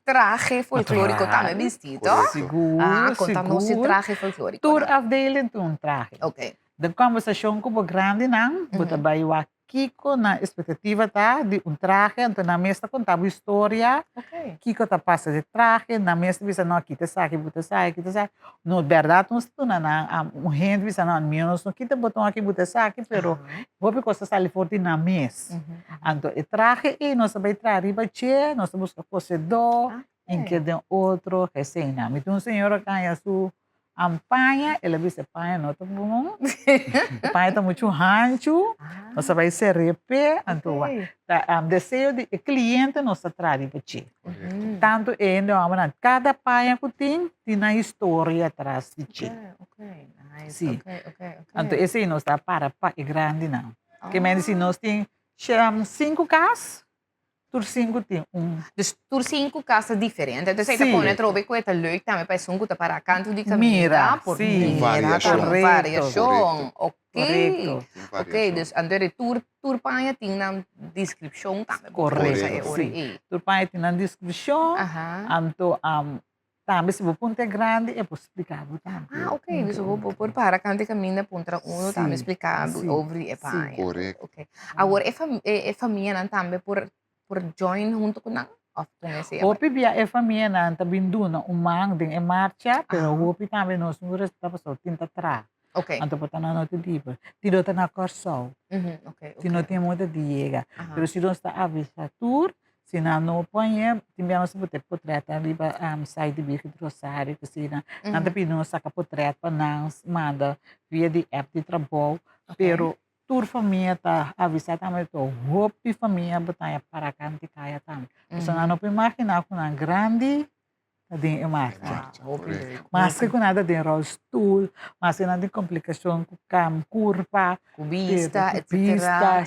traje folclórico também vestido. Seguro. Contamos esse traje folclórico. Tour afdeling tu traje. Ok. De conversação com o grande não, bota vai o Kiko na expectativa tá de traje, então na mesa contava história. Kiko tá passa de traje, na mesa bisa não kita sabe, no verdade nós tu na gente bisa não menos não kita botão aqui bota sabe, pero vou porque coisa sale forte na mesa. Então o traje e nós vai trazer riba che, nós busca cocedor, em que de outro recena. Então senhora ganha sua Ampanha, ela disse, panha não tá bom. Panha tá muito rancho, nós vai ser repé, então desejo de cliente nós traz para ti. Tanto ainda cada panha que tem uma história atrás de ti. Sim. Então esse nós está para grande não. Que me diz nós tem 5 casas. Tur 5 tem Dus tur 5 casas diferentes. Então, você pode trocar coisa leuk também para sungo para canto de caminho. Mira, por sim. Variação. Correto. Ok, dus andere tur panha tem na descrição também. Correto. Sim. Tur panha tem na descrição. Então, também se você ponte grande, é posso explicar também. Ok, dus eu vou pôr para canto de caminho ponto também explicar sobre a panha. Correto. Ok. Agora, é família também por join junto com nang of Hopi bia e família na tabinduna umang ding e marcha pero hopi também nós muras tapa so tinta tra. Ok. Anto potana no te diba. Tiro ta na corso. Ok. Tino tem muita diega. Pero se nós está avisa tour, se não ponha, timbiano se bote portrait ali ba site de bico rosário que se na nada pino saca portrait para nós manda via de app de trabalho, pero tur família tá avisar também to hopi família botar para canti kaya também. Então não pode imaginar com uma grande de marcha. Mas que nada de rostul, mas que nada de complicação com cam curva, cubista, etc.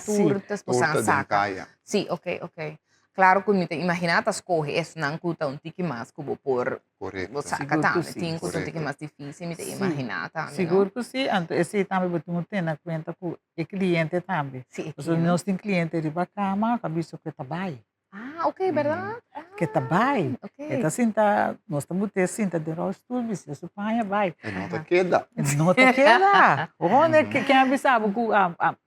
Turtas, posan saca. Sim, ok. claro que me imaginar as corres, não custa um tique mais como por Correto. saca Seguro que também, sim. tem custa um tique Correto. mais difícil, me Sim. imaginar também, Seguro não? que sim. Esse também você tem na conta com o cliente também. Sim, Porque nós temos cliente de bacana, cabeça que trabalha. Ah, ok, verdade? Que trabalha. Ok. Então, sinta, nós estamos tendo sinta de nós tudo, isso é panha, vai. E nota queda. Não te queda. Onde que quem sabe que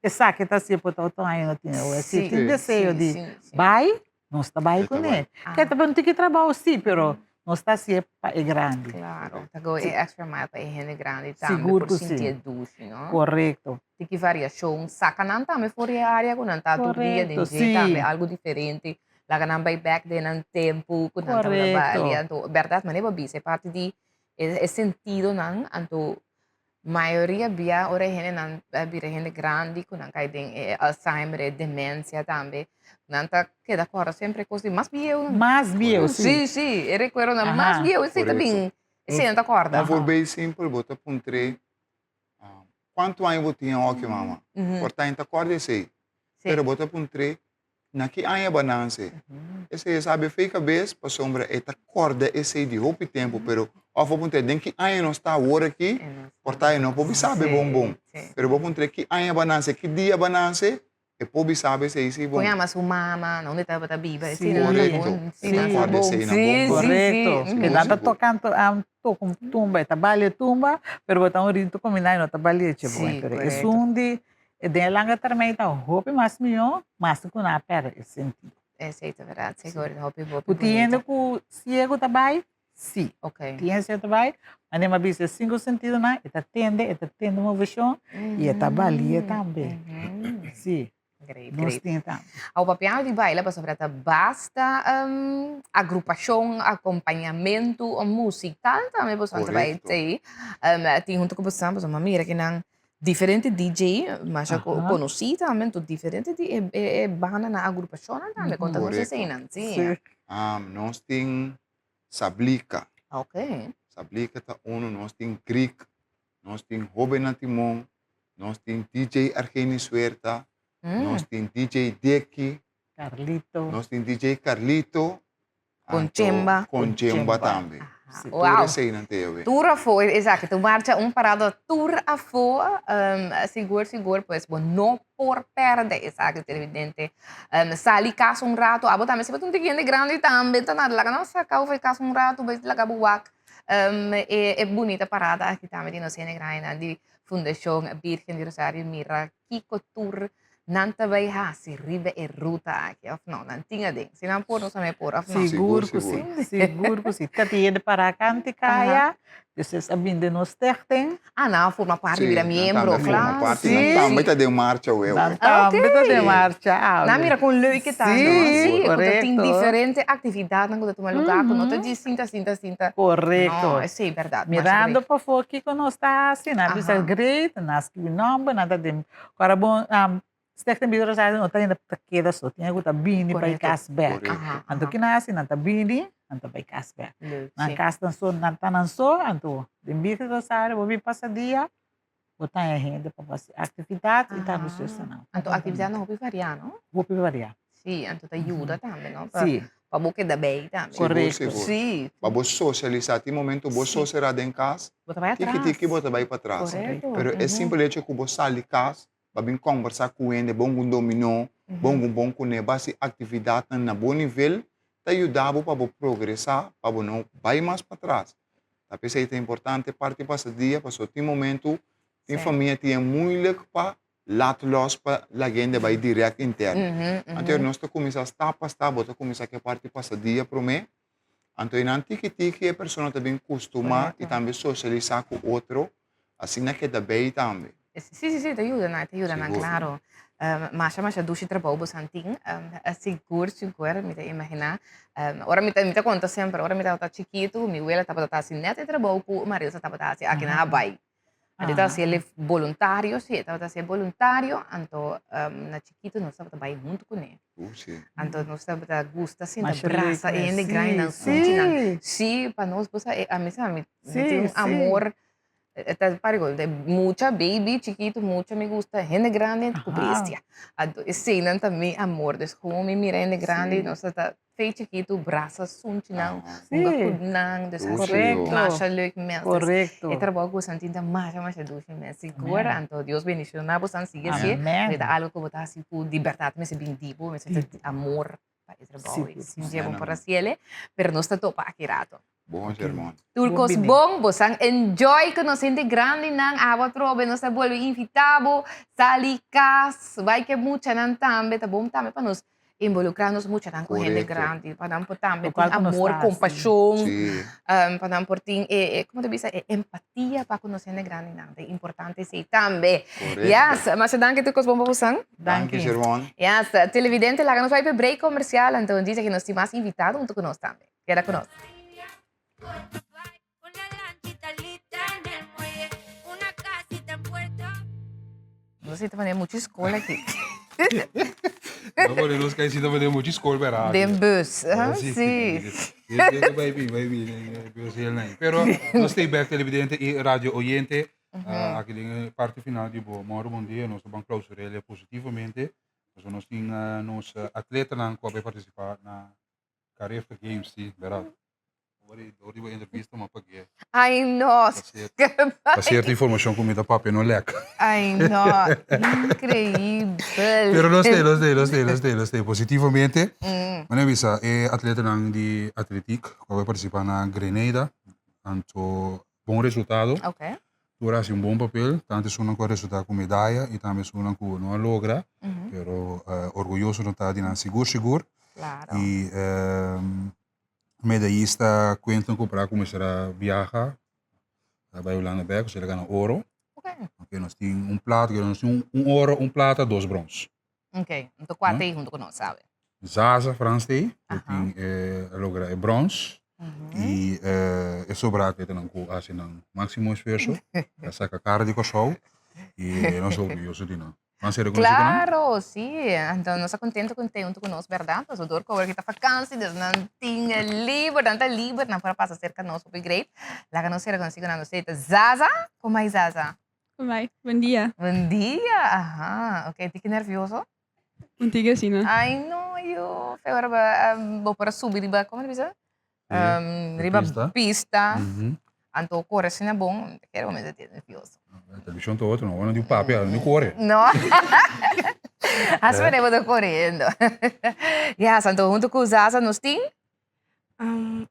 essa que está se por todo aí não tem. Se tem desejo de vai, nós está vai com ele. Que também tem que trabalhar sim, pero nós está se é grande. Claro, agora é extra mile para gente grande também, Seguro por que sentir sim. doce, não? Correto. Tem que variação, saca não também fora a área quando está todo dia de Correto, jeito também sim. algo diferente. Lá não vai back de um tempo quando está Correto. trabalhando, verdade, mas não é é parte de é sentido não, então maioria via ora gente não vira gente grande quando não cai tem Alzheimer, demência também, não está que da cora sempre coisa mais view. Mais view, sim. Sim, eu recuerdo na mais view, isso também, isso não está corda. Não for bem simples, bota puntre. Quanto anos você tinha aqui, mama? Portanto, acorda esse. Pero bota puntre. Naki aya bananse. Esse sabe fica vez para sombra eta corda esse de roupa tempo, pero ó vou puntre den que aya não está agora aqui. Portanto, não pode saber bom. Pero vou puntre que aya bananse, que dia bananse, e pode saber se esse bom. Põe a mais humana, não estava da Bíblia, Sim, correto. sim, Corda esse na bom. correto. Que nada tocando com tumba, trabalha tumba, pero botar um rito combinar não trabalha tipo, pero é onde de longa termine tá roupa mais melhor, mas com na pera esse sentido. É certo, verdade, seguro, roupa boa. O tiende com ciego trabalho, sim. Ok. Tiende se trabalho, mas nem mais cinco sentido na, eta tende uma versão e trabalha também. Sim. Nós temos também. O papel de baile para sobre basta agrupação, acompanhamento, musical também você vai ter. Tem junto com você, uma mira que não diferente DJ, mas eu conheci também tudo diferente de banda na agrupação também, quando você sei não, sim. Nós tem Sablica. Ok. Sablica tá nós tem Greek, nós tem Robin Antimon, nós tem DJ Argeni Suerta, nós tem DJ Deki, Carlito, nós tem DJ Carlito, com Chemba também. Uau! Tour foi, exato. Tu marcha parado tour fora, seguro, pois, não por perder, exato, televidente. Sali casa rato, também se você não tem grande também, tá nada, lá não saca, vai casa rato, vai lá buak. É bonita parada aqui também, não sei grande, de Fundação Virgem de Rosário Mira, Kiko Tour. Não vai se ribe e ruta aqui, não, não tinha ding. Se não por, não sabe por, não. Seguro que sim, seguro que sim. Katiye para canti kaya, vocês abinde nos tertem. Não, forma parte vira membro, claro. Sim. Também tá de marcha o eu. Também tá de marcha. Não, mira com leuke tá, sim, correto. Tem diferente atividade quando tu lugar, quando tu diz cinta. Correto. Não, sim, verdade. Mirando para fora que nós está assim, na bisa great, nas que nome nada de, agora bom, Stek tem bicara não tem taqueda só tinha que bini para cashback. Anto que nasce não tá bini, anto para cashback. Na casa não só, anto de bicara sabe, vou vir passar dia, botar a renda para fazer atividade e tá no não. Anto atividade não vou variar, não? Vou variar. Sim, anto te ajuda também, não? Sim. Para buscar da bem também. Correto. Sim. Para você socializar, tem momento você socializar em casa, tiki você vai para trás. Pero é simples que você sai de casa. Para conversar com ele, bom com dominó, bom com base atividade na bom nível, te ajudava para progressar, para não vai mais para trás. A pessoa é importante parte para dia, para tem momento, tem família tem muito para los para a gente vai direto interno. Então nós começamos a estar, bota começar que parte para dia para mim. Então não tiki a pessoa também costuma e também socializar com outro, assim na que também também. Sì, te aiutano, claro. Mas a duci trabalho bastante, seguro, me te imaginar. Ora me conta sempre, ora me tá chiquito, minha abuela estava assim, neta trabalho, o marido estava assim, aqui na Hawaii. Ele estava assim, voluntário, sim, estava assim, voluntário, então, na chiquito, nós estava trabalhando junto com ele. Então, nós estava gosta assim, da braça, e ele grande, sim, para nós, a mim, tem um amor, Parigo, de mucha baby, chiquito, mucha me gusta, gente grande, com bestia. Cena também, amor, des como me mira gente grande, nossa, tá feio chiquito, braços, suntinang, unga kudnang, des Correcto. masha leuk mensen. Correcto. E trabalho com santinta, masha duche mensen. Segura, anto, Deus beniciona, você siga assim, Amém. me dá algo que botar assim, por libertar, me se bem tipo, me se amor, para o trabalho, sim, dia bom para cielo, pero não está topa aqui rato. Bom sermão. Turcos bom, bosang enjoy que nos gente grande nang awa trobe nos se vuelve invitado, salikas, vai que mucha nan tambe, tá bom tambe para nos involucrarnos mucho nang com gente grande, para dar tambe com amor, compaixão, para dar por ting, como te diz, empatia para com nos gente grande nang, é importante sim também. Yes, mas danke turcos bom bosang. Danke sermão. Yes, televidente, lá nos vai para break comercial, então diz que nos tem mais invitado junto com nós também. Queda conosco. Você tá fazendo muita escola aqui. Não podemos esquecer de fazer muita escola para De bus, sim. Vai vir, pero nós temos back televidente e rádio oyente, aqui na parte final de bom dia, nós vamos clausurar ele positivamente, nós temos nos atletas que vão participar na Carrefour Games, sim, verdade? Hoje vai entrevista, mas para quê? Ai, nossa. Para certa informação que me dá papel no leque. Ai, nossa, incrível. Pero los de positivamente. Mas visa atleta de atletic, que vai participar na Grenada, tanto bom resultado. Ok. Dura um bom papel, tanto sunan com resultado com medalha e também sunan com não logra, pero orgulhoso não está de nada seguro. Claro. E medallista cuentam para começar a viajar, vai Holanda Beck, se ele ganha ouro. Ok, nós temos prato, nós temos ouro, prata, 2 bronze. Ok, então 4 aí junto com nós, sabe? Zaza, Frans tem, logra bronze. E é sobrado que não faz um máximo esforço, saca a cara de cachorro e nós orgulhosos de não. Claro, sim. Então, nós estamos contentes com ter junto conosco, verdade? Nós adoramos que agora está vacância, não tem livre, não está livre, não para passar cerca de nós, foi great. Lá que nós será consigo na nossa Zaza, como é Zaza? Como é? Bom dia. Bom dia, aham. Ok, fique nervioso? Contigo assim, né? Ai, não, eu agora vou para subir, como é que riba pista. Então, corre assim é bom, quero mais ter nervioso. A televisão está outra, não de papel, não corre. Não. Asperemos de correndo. Yes, então, junto com o Zaza, nós temos?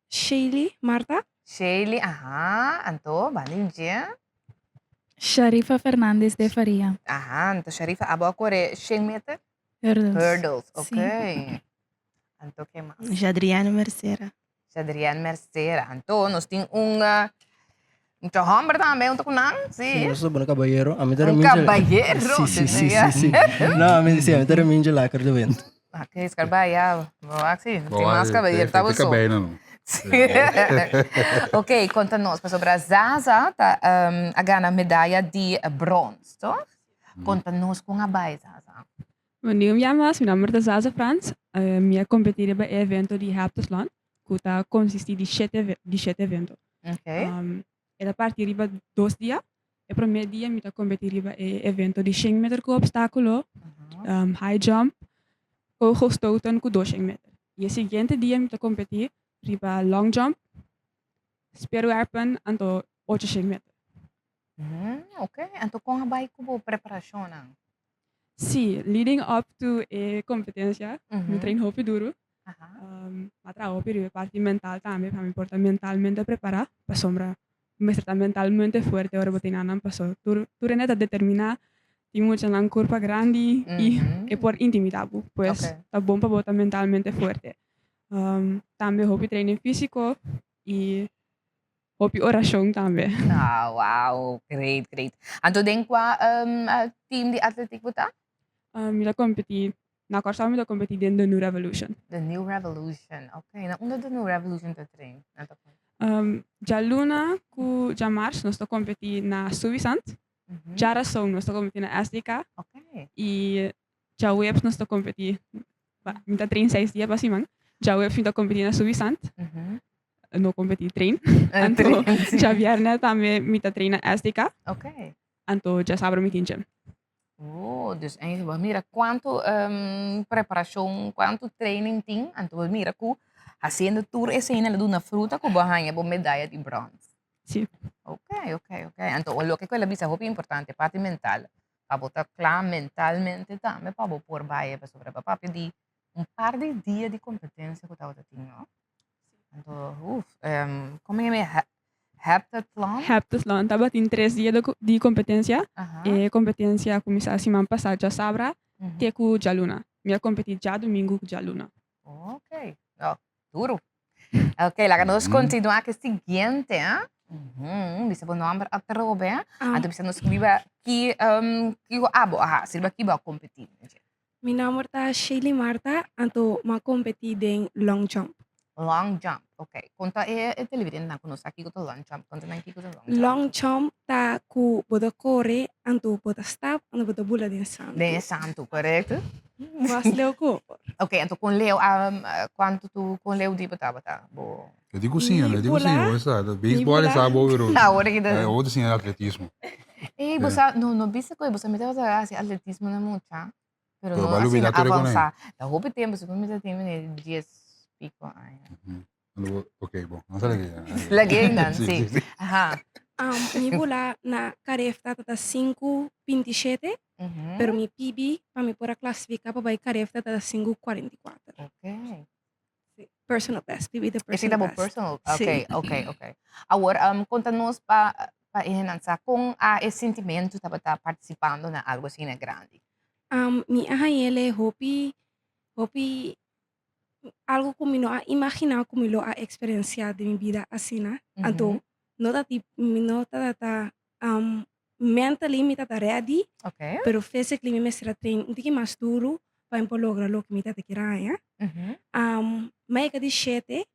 Shaylee, Marta. Shaylee, aham. Então, bom dia. Sharifa Fernandes de Faria. Aham, então, Sharifa, a correr 100 metros? Hurdles. Ok. Então, o que mais? Jadriano Mercera. Jadriano Mercera. Então, nós temos um homem também, junto com nós? Sim. Eu sou um caballero. Caballero? Sim. Não, me dizia, eu minha lá, quero ver. Ok, esse caballero. Boa, sim. Tem mais caballero, tá bom? Fica bem, não? Ok, conta-nos sobre a Zaza, a ganha medalha de bronze, tá? Conta-nos com a Bai, Zaza. Bom dia, meu nome é Zaza Frans. Minha competição é o evento de Haptosland, que consiste de 7 eventos. Ok. E a partir de 2 dias, o primeiro dia, eu competi no evento de 100 metros com obstáculo, high jump, com gestoten com 200 metros. E o seguinte dia, eu competi no long jump, speerwerpen, e 800 metros. Ok, então com a Bai, como preparação? Sim, leading up to a competência, eu treino muito duro. Mas trabalho a parte mental também, para me portar mentalmente preparado, para sombra. Me está mentalmente fuerte, ahora botinana pasó. Tú eres determinada, tienes una curva grande y es por intimidad, pues está bom para botar mentalmente fuerte. También hobby training físico y hobby oración también. Ah, wow, great. Então, dentro do team de atletismo, tá? Eu competi, na corsa eu competi dentro do New Revolution. The New Revolution, ok. Onde do New Revolution tu treina? Já Luna com já Mars nós estamos competindo na Suvisant, já Ração nós estamos competindo na SDK, e já Webs nós estamos competindo, me dá 36 dias para cima, já Webs nós estamos competindo na Suvisant, no competi train. Anto já viernes também mita treina estica. Ok. Anto já sábado mita gym. Oh, dus eigenlijk, mira, quanto preparação, quanto training tem, então mira, que fazendo tour esse ainda do na fruta que ganha a medalha de bronze. Sim. Ok. Então, o que ela diz é muito importante, parte mental, para botar claro mentalmente também, para pôr baia para sobre para pedir par de dias de competência que eu tenho, não? Então, como é que heptathlon? Heptathlon, tava em 3 dias de competência. E competência começa a semana passada, já sabra, que com já luna. Minha competi já domingo já luna. Ok. Duro. Ok, lá nós continuamos com o seguinte, bisa po number at robe, ato bisa nos kiba ki abo sirba kiba competir. Mi nomor ta Shelly Marta, anto ma competi den long jump. Long jump, ok. Conta televidente na kuno saki ko to long jump, conta nang kiko to long jump. Long jump ta ku boda corre, anto boda stop, anto boda bula den santo. Den santo, correto? Was leo ko. Ok, então com Leo, quanto tu com Leo di bata? Bo. Eu digo sim, sabe? Beisebol é sabe over. Agora que é outro sim é atletismo. Eh, você não viste que você me dava assim atletismo na mucha, pero Pero não vale assim vida todo com avançar. Da roupa tempo, se me dá tempo né 10 pico. Ok, bom, não sei aqui. Lagi nan, sim. Aha. Mi bula na carefta tata 5:27, pero mi PB para me pôr classificar para vai carefta tata 5:44. Ok. Personal best, PB the Esse personal é best. personal. Sim. Ok. Agora, conta-nos para ensinar com esse sentimento de estar participando na algo assim grande. Mi ele hopi algo como no imaginar como lo a experiencia de mi vida así na. Anto no ta mentally me ta ready. Ok. Pero physically me será train un tiki mais duro para lograr lo que me ta te querer. Mas que de 7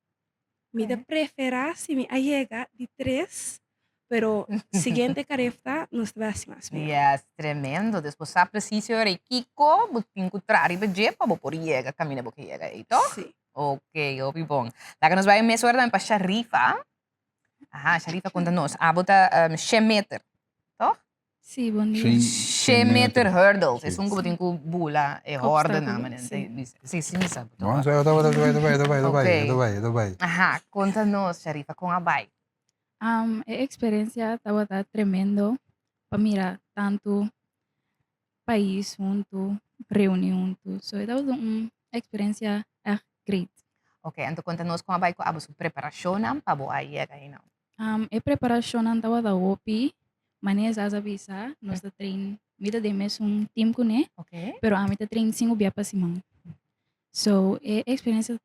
me da prefera si me llega de 3. Pero siguiente carefta nos vai assim mais. Yes, tremendo. Depois sa preciso Kiko, buting kutrari ba je pa por llega, camina porque llega, ito? Sim. Ok, opi bom. Lá nos vai mesmo também para Sharifa. Sharifa conta-nos. Bota 100 meter. Toch? Sim, bom dia. 100 meter hurdles. É um que botin ku bula e horda na manente. Sim, sabe. Não, sei, vai. Conta-nos, Sharifa, com a bike. A experiência estava tremendo para mirar tanto país junto, reunião junto. So, estava uma experiência great. Ok, então conta-nos com a bike, a sua preparação para boa aí não. A preparação estava da OPI, mas às vezes nós trein, mida de mês team com né, pero a mita trein 5 dias para semana. So, experiência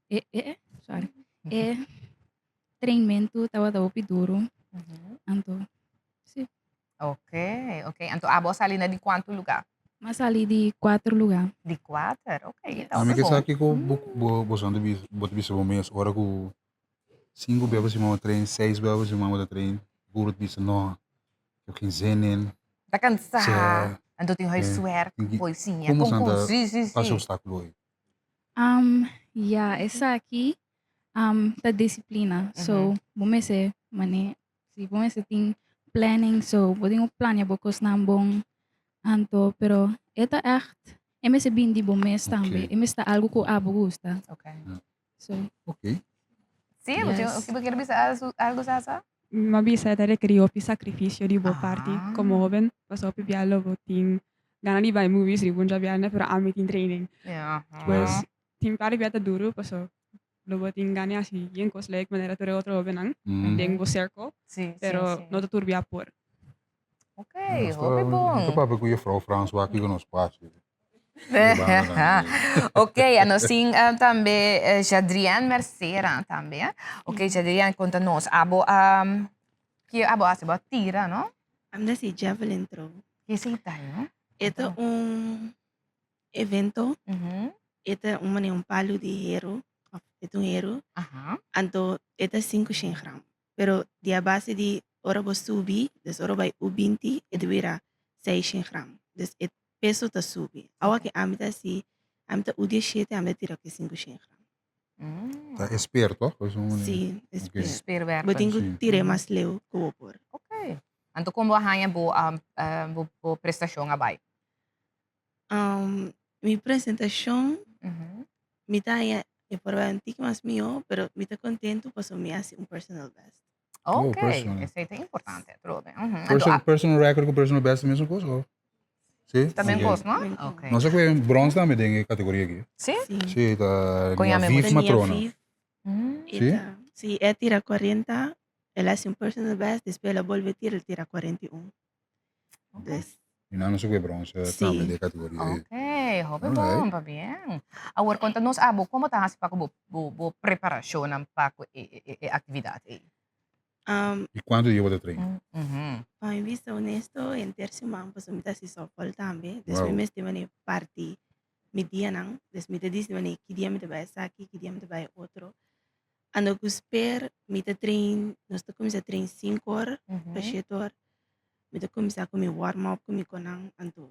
treinamento estava da OPI duro. Então, sim. Ok. Então, a boa ali de quanto lugar? Mas ali de 4 lugares. De 4? Ok. A minha questão aqui com o bosão de bicho bom mês, hora com 5 bebas de mão trein, 6 bebas de mão trein, burro de bicho não, eu quem zenen. Tá cansado. Então tem que suer, pois sim, como anda? Sim. Qual é o obstáculo aí? Essa aqui da disciplina. So, vamos ser, se vamos ser tem planning, so podemos planear bocos na bom, anto, pero esta echt, se bem de bom mês também, está algo que a gusta. Ok. So. Ok. Sim, o que você quer dizer algo essa? Ma bisa tare criou sacrifício de boa parte, como joven, pasó pipialo botin, gana di vai movies ribun jabiane, pero amit in training. Pues tim pari biata duro, pasó lo botin gane así, y en coslek manera tore otro joven tengo cerco, pero no te turbia por. Ok, hopi bom. Eu papo com a Frau François aqui no espaço. Ok, nós sim também Jadrian Mercera também. Ok, Jadrian conta-nos, que abo hace tira, não? Anda si javelin throw. Que é isso não? Ito evento. Ito um palo de hero. Ito hero. Anto ito 500 gram. Pero dia base de ora bo subi, des ora vai u20, ito vira 600 gram. Des peso ta subi. Awa que amita si, amita u17, amita tira que 500 gram. Está esperto, toch? Sim, Okay. espero. Botingo tire mais leu como por. Ok. Anto como hanya bo prestação abay. Mi apresentação, mi taya e por um tique mais mio, pero mi tá contento pues mi hace personal best. Oh, Ok, personal. esse aí é importante, trobe. Anto Personal record com personal best é a mesma coisa? Ou? Sim? também Okay. gosto, não? Ok. Não sei que é bronze também tem categoria aqui. Sim? Sim, tá Conha na mesmo. Viv Matrona. Sim? Sim, é tira 40, ela hace personal best, depois ela volve tira 41. Des. E não sei que é bronze também de categoria. Ok, hobby Alright. bom, va bien. Agora, conta-nos, como está a para bo preparação para a atividade? E quanto dia você treina? Para em vista honesto, em terceiro ano, pues me tá se só também. Depois Wow. me estive na parte mi dia não, depois me tá disse que dia me vai aqui, que dia me vai outro. Ando com esper, me tá trein, nós tá começar a treinar 5 horas, para 7 horas. Me tá começar com mi warm up, com mi conang, ando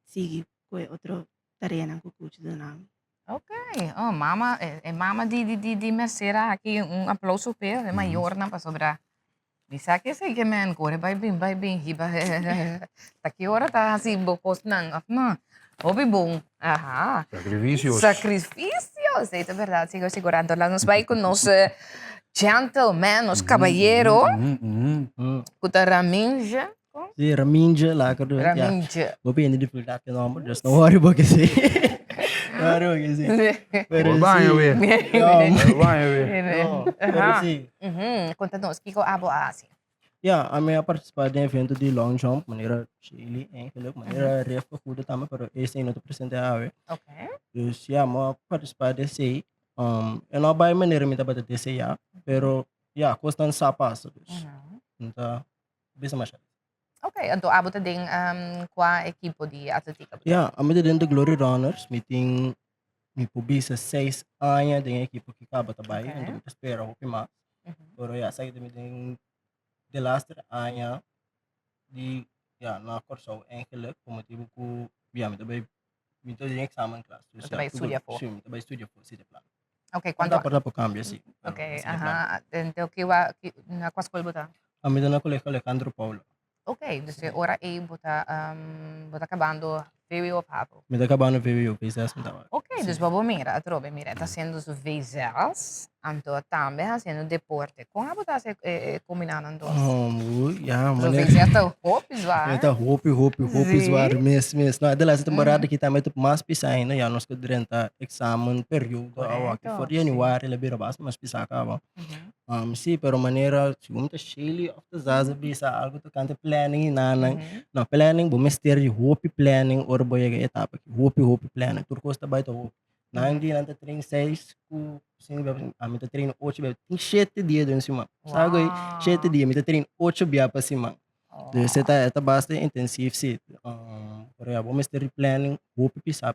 sigue com outro tarefa não com coach do não. Ok, oh, mama, mama de Mercera aqui, aplauso per, é maior na para sobrar. Bisa que sei que man, corre vai bem, hiba. Tá que hora tá assim, bocos não, hobby bom. Aham. Sacrifícios. Sacrifícios, sei, é verdade, sigo segurando. Lá nos vai com nos gentleman, nos caballero, com a raminja. Sì, Raminja, lá, que eu Raminja. vou pedir dificuldade que não, just não worry about isso. Não worry about isso. Vai banho, ué. Vai, ué. Pero sim. Conta-nos, que abo assim. Yeah, a minha participar de evento de long jump, maneira Chile, maneira refa cuida também, pero esse aí não estou presente a ver. Ok. Então, eu participar desse aí, eu não vai maneira me trabalhar desse aí, pero yeah, custa sapato, então, bisa mais. Ok, então abo também com a equipe de atletica. Yeah, a minha dentro Glory Runners, meeting me publica 6 anos de equipe que acaba também, então eu espero o que mais. Pero yeah, sai de meeting de last ano de yeah, na corso eigenlijk por motivo que yeah, me tô em exame class. Você vai estudar for? Sim, vai estudar for, sim, de plano. Ok, Quando para cambio, sim. Ok, então que na qual escola botar? A minha na colega Alejandro Paulo. Ok, então ora aí botar acabando veio o papo. Me tá acabando veio fez essa então. Ok, então vamos mira, trobe, mira, tá sendo os vezes, então também fazendo deporte. Como botar se combinando então? Yeah, Os mano. vezes tá hopes vai. Então, hope war mes. Não, de lá essa temporada que também tu mais pisa ainda, já nós que durante exame período, que for januário, ele vira bastante mais pisa acaba. Sim, pero maneira, segundo Chile, of the Zaza bisa algo to canta planning nanang. No, planning, bom mister de hope planning or boy ga etapa que hope planning. Tur costa baita hope. Na hindi nanta train 6 ku sing ba amita train 8 ba. Ting 7 dia doon si ma. Sago 7 dia mita train 8 biya pa si ma. De seta eta bastante intensive sit. Pero ya bom mister de planning hope pisa.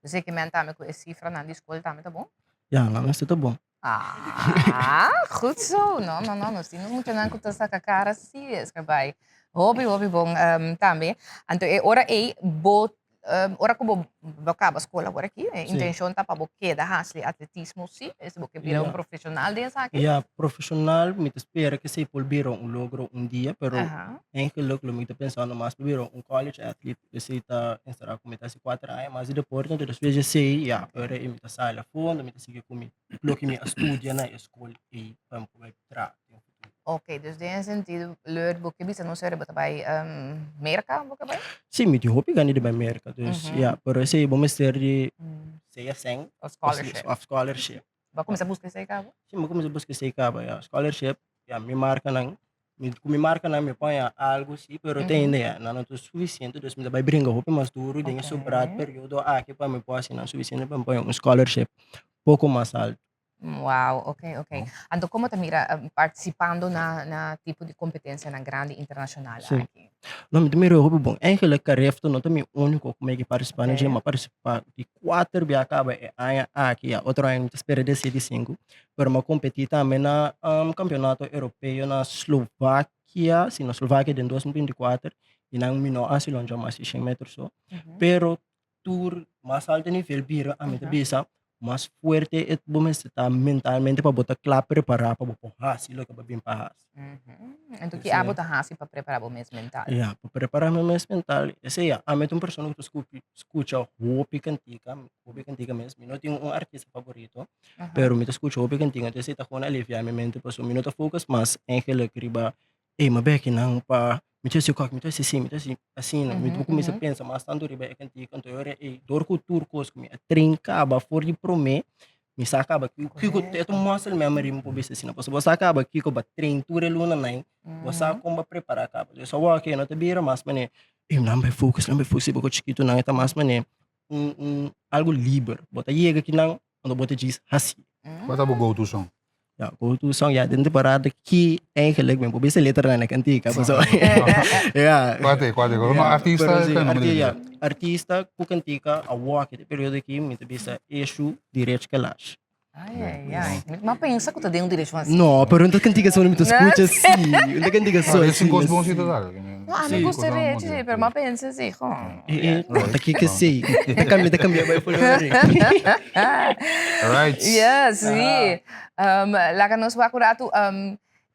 Você que mentame com esse cifra na escola também tá bom? Ja, não está bom. Goed zo. No, nós temos muito não com essa cara assim, é que vai. Hobby bom também. Então, ora ora como acaba a escola agora aqui, a intenção tá para você da hasli atletismo sim, esse você vira profissional dessa aqui. Profissional, me espera que se pulvira logro dia, pero em que lo me pensando mais pulvira college athlete, que se tá estará com meta 4 anos, mas depois então depois sei, para imita sala fundo, me seguir comigo. Lo que me estudia na escola e para poder tra. Ok, dus in sentido, leuk boekje bisa não ser bij merka boekje bij? Sim, me hope ganhar de merka, dus pero esse vamos ter de sei assim, scholarship. Vai começar a buscar esse cabo? Sim, vou começar a buscar esse cabo, scholarship, me marca não, me marca não me põe algo sim, pero tem ainda, não é suficiente, dus me vai brincar hope mais duro, tem sobrado período aqui para me pôr assim não suficiente para me põe scholarship, pouco mais alto. Wow, ok. Então, como te mira participando na tipo de competência na grande internacional aqui? Não, me mira hobby bom. Eigenlijk carefto não também único como é que participar, né? Mas participar de 4 via acaba aqui, outro ano espera de 5, pero me competir também na campeonato europeu na Eslováquia, sim, na Eslováquia de 2024 e na mino assim longe mais 100 metros só. Pero tour mais alto nível bira a meta bisa mais fuerte et bom está mentalmente para botar claro preparar para botar hasi lo que vai vir para hasi. Então, que abo tá hasi para preparar o mês mental. Ja, para preparar meu mês mental, esse é a meta pessoa que escuta Hopi Cantiga mesmo. Eu não tenho artista favorito, pero me escuta Hopi Cantiga, então está com aliviar minha mente, porque eu não estou focus, mas aquele que riba, mas bem que não para me te colocar, me te assim, me tu começa a pensar, mas tanto riba Cantiga, então eu dor cultura coisa que me trinca, for de promer. Misa acaba que ito muscle memory mo po bisa sina po. So basta acaba que ko ba train ture luna nai. Basta ko ba prepara acaba. So wa que no te bira mas mane. Não vai focus porque chiquito não está mas mane algo livre. Bota chega que não quando bota diz assim. Wat is go-to song? Ja, go-to song ja, din parada que eigenlijk men po bisa letra na kantika po so. Ja. Quate, como artista, artista ku kantika a walk de período que me bisa eixo direto que lash. Ai. Mas pensa que tu tem direito assim. No, pero não cantiga só me escuta assim. Não cantiga só assim. Sim, coisas bons e tudo. Ah, me gostaria de dizer, mas pensa assim, Aqui que sei. Te cambia vai por aí. Alright. Yes, sim. Lá que nós vamos acurato,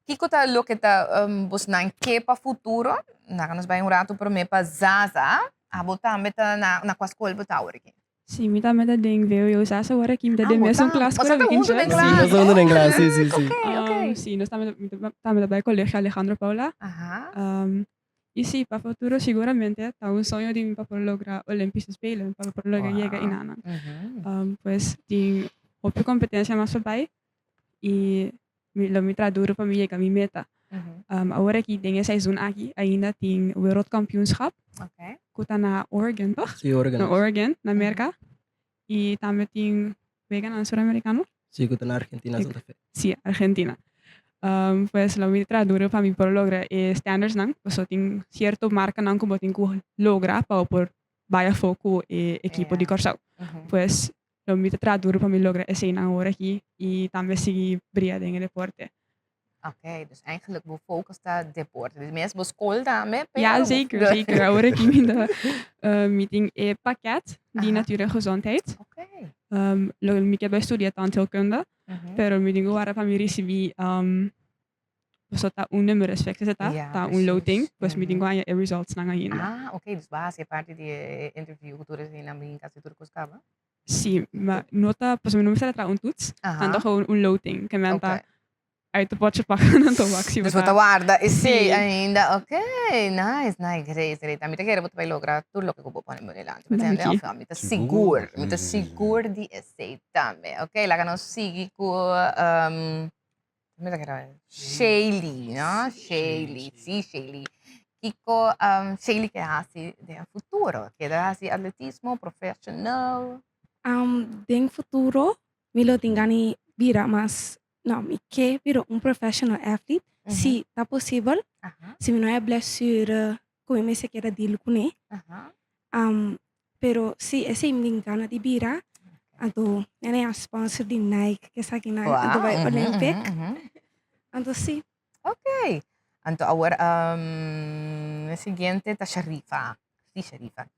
kiko ta lo que ta bos nan que para futuro, lá que nós vai rato para me para Zaza, a botar meta na com a escola botar aqui. Sim, me tá meta ding veio eu já só agora aqui me tá de mesmo classe Você tá junto em classe? Nós vamos em classe, sim. Ok. Sim, nós estamos bem colegio Alejandro Paula. E sim, para futuro seguramente tá sonho de para lograr Olímpicos Spelen, para lograr llegar em Ana. Pues tem outra competência mais vai e me traduz para mim chegar minha meta. Agora aqui tem esse seizoen aqui ainda tem wereldkampioenschap. Okay. Que tá na Oregon, toch? Sim, Oregon. Na Oregon, na América. E também tem vegan no sul-americano. Sim, que tá na Argentina, Santa Fe. Sim, Argentina. Pues lo que traduz para mí por lograr standards nang, pues tem cierto marca nang como tem que lograr para por vaya foco equipo de Corsau. Pues lo que traduz para mí lograr esse nang agora aqui e também seguir brilhando em deporte. Oké, dus eigenlijk we focussen op deporte. Dus mensen op school daarmee? Ja, zeker. Ahora aquí in de meeting pakket, die natuur en gezondheid. Oké. Ik heb gestudeerd tandheelkunde, pero mi digo ahora para mi recibí pues está un número de aspectos, está un loading, pues mi digo hay results nang ainda. Oké, dus waar is parte de interview que tú recibes en mi casa turcos cava? Sí, maar nota, pues mi nombre será un tuts, dan gewoon un loading, que me anta uit de potje pakken en te waxen. Dus wat guarda, e sì, ainda, ok, nice, great. A mí te quiero para lograr todo lo que ocupo para el año. Me te seguro de esse também, ok? Lá que nós sigue com, Shaylee, ¿no? Shaylee. Kiko, Shaylee que hace de futuro, que hace atletismo profesional. De futuro, me lo tingani vira mas não, me quer virar professional athlete, se tá possível, se não é blessura, como me se quer deal com ele. Pero se esse me engana de virar, então, é a sponsor de Nike, que sabe Nike, então vai Olympic. Então, sim. Ok. Então, agora, a seguinte tá Sharifa. Sim, Sharifa.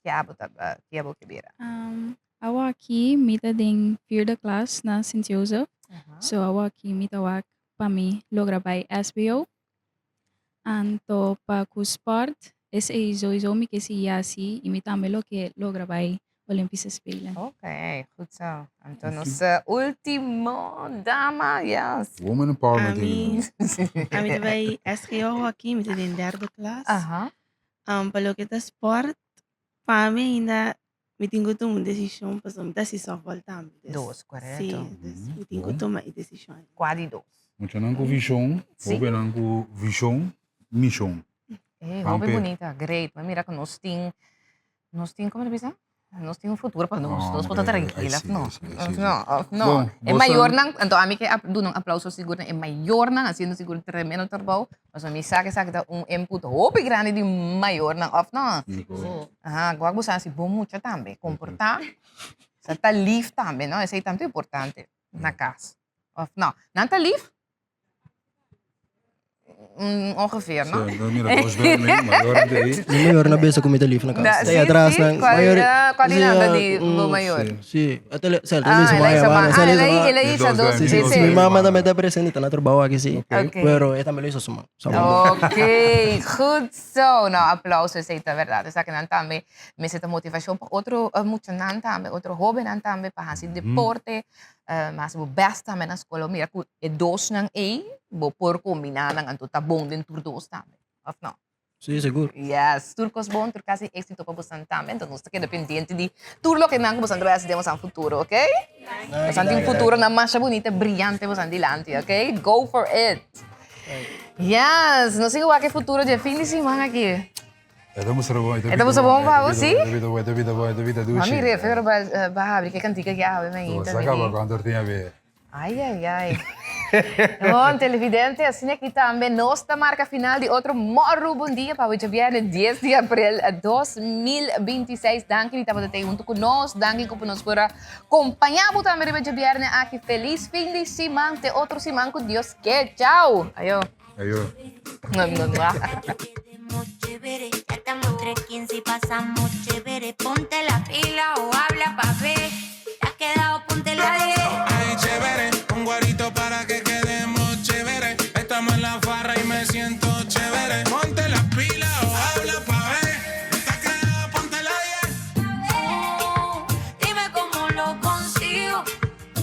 Que abo que vira? Ako aqui, mita ding vierde klas na St. Joseph. So ako aqui, mita wak pa mi logra by SBO. Anto pa ku sport, esse sowieso mi que si yasi, imita me lo que logra by Olympische Spelen. Ok, goed zo. Então, nossa última dama, yes. Woman empowerment. A mim vai SGO aqui, me tem em derde klas. Pelo que tá sport, para mim ainda me tenho que tomar uma decisão, porque me dá só voltar. Correto. Sim, me tenho que tomar decisão. Quase dos. Muito não com visão, ou não com visão, missão. Roupa bonita, great. Mas mira que nós temos, como diz? Nós temos futuro para nós podemos tranquila. Não. É maior não, então a mim que dou aplauso seguro, é maior não, assim não seguro tremendo trabalho, mas a mim sabe input roupa grande de maior não, of não. Agora você assim bom muito também, comportar, você tá livre também, não? Isso é também importante na casa. Of não tá livre? Ongeveer, no? Sí, mira, 2 dormem, mayor de ahí. Mayor na beso com telefone na casa. Sim, atrás sim. na Qual é de maior? Sim, até ele Ele é isso, Sim, sim, sim. Minha mamãe também está presente, está na trabalho aqui, sim. Ok. Pero ela também isso suma. Ok, goed zo. Nou, aplausos, isso é verdade. Isso aqui não também me sente motivação para outro muito não também, outro hobby não também para fazer deporte, mas o best também na escola. Mira, é 2 não é, vou por combinar não, então tá bom dentro 2 também, ou não? Sim, seguro. Yes, turcos bom, turcas é êxito para você também. Então, nós estamos dependente de tudo o que nós vamos temos no futuro, ok? Nós temos um futuro na marcha bonita, brilhante, você adiante, ok? Go for it. Yes, não sei o que é futuro de fim de semana aqui. Estamos bom, Estamos bom, vamos, sim? Vida duce. Mami, refere para abrir que cantiga que há, bem, Você acaba quando tem a ver. Ai, ai, ai. Bom, televidente, assim aqui também nossa marca final de outro morro bom dia para hoje, viernes 10 de abril de 2026. Danke, que estava junto conosco. Danke por nos acompanhar também hoje, viernes aqui. Feliz fim de semana, de outro semana com Deus que. Tchau. Ayo. Ayo. No. Chévere, ya estamos 3:15 y pasamos chévere. Ponte la pila o habla pa' ver. Te has quedado, ponte la 10. Ay, chévere, un guarito para que quedemos chévere. Estamos en la farra y me siento chévere. Ponte la pila o habla pa' ver. Te has quedado, ponte la 10. Dime cómo lo consigo.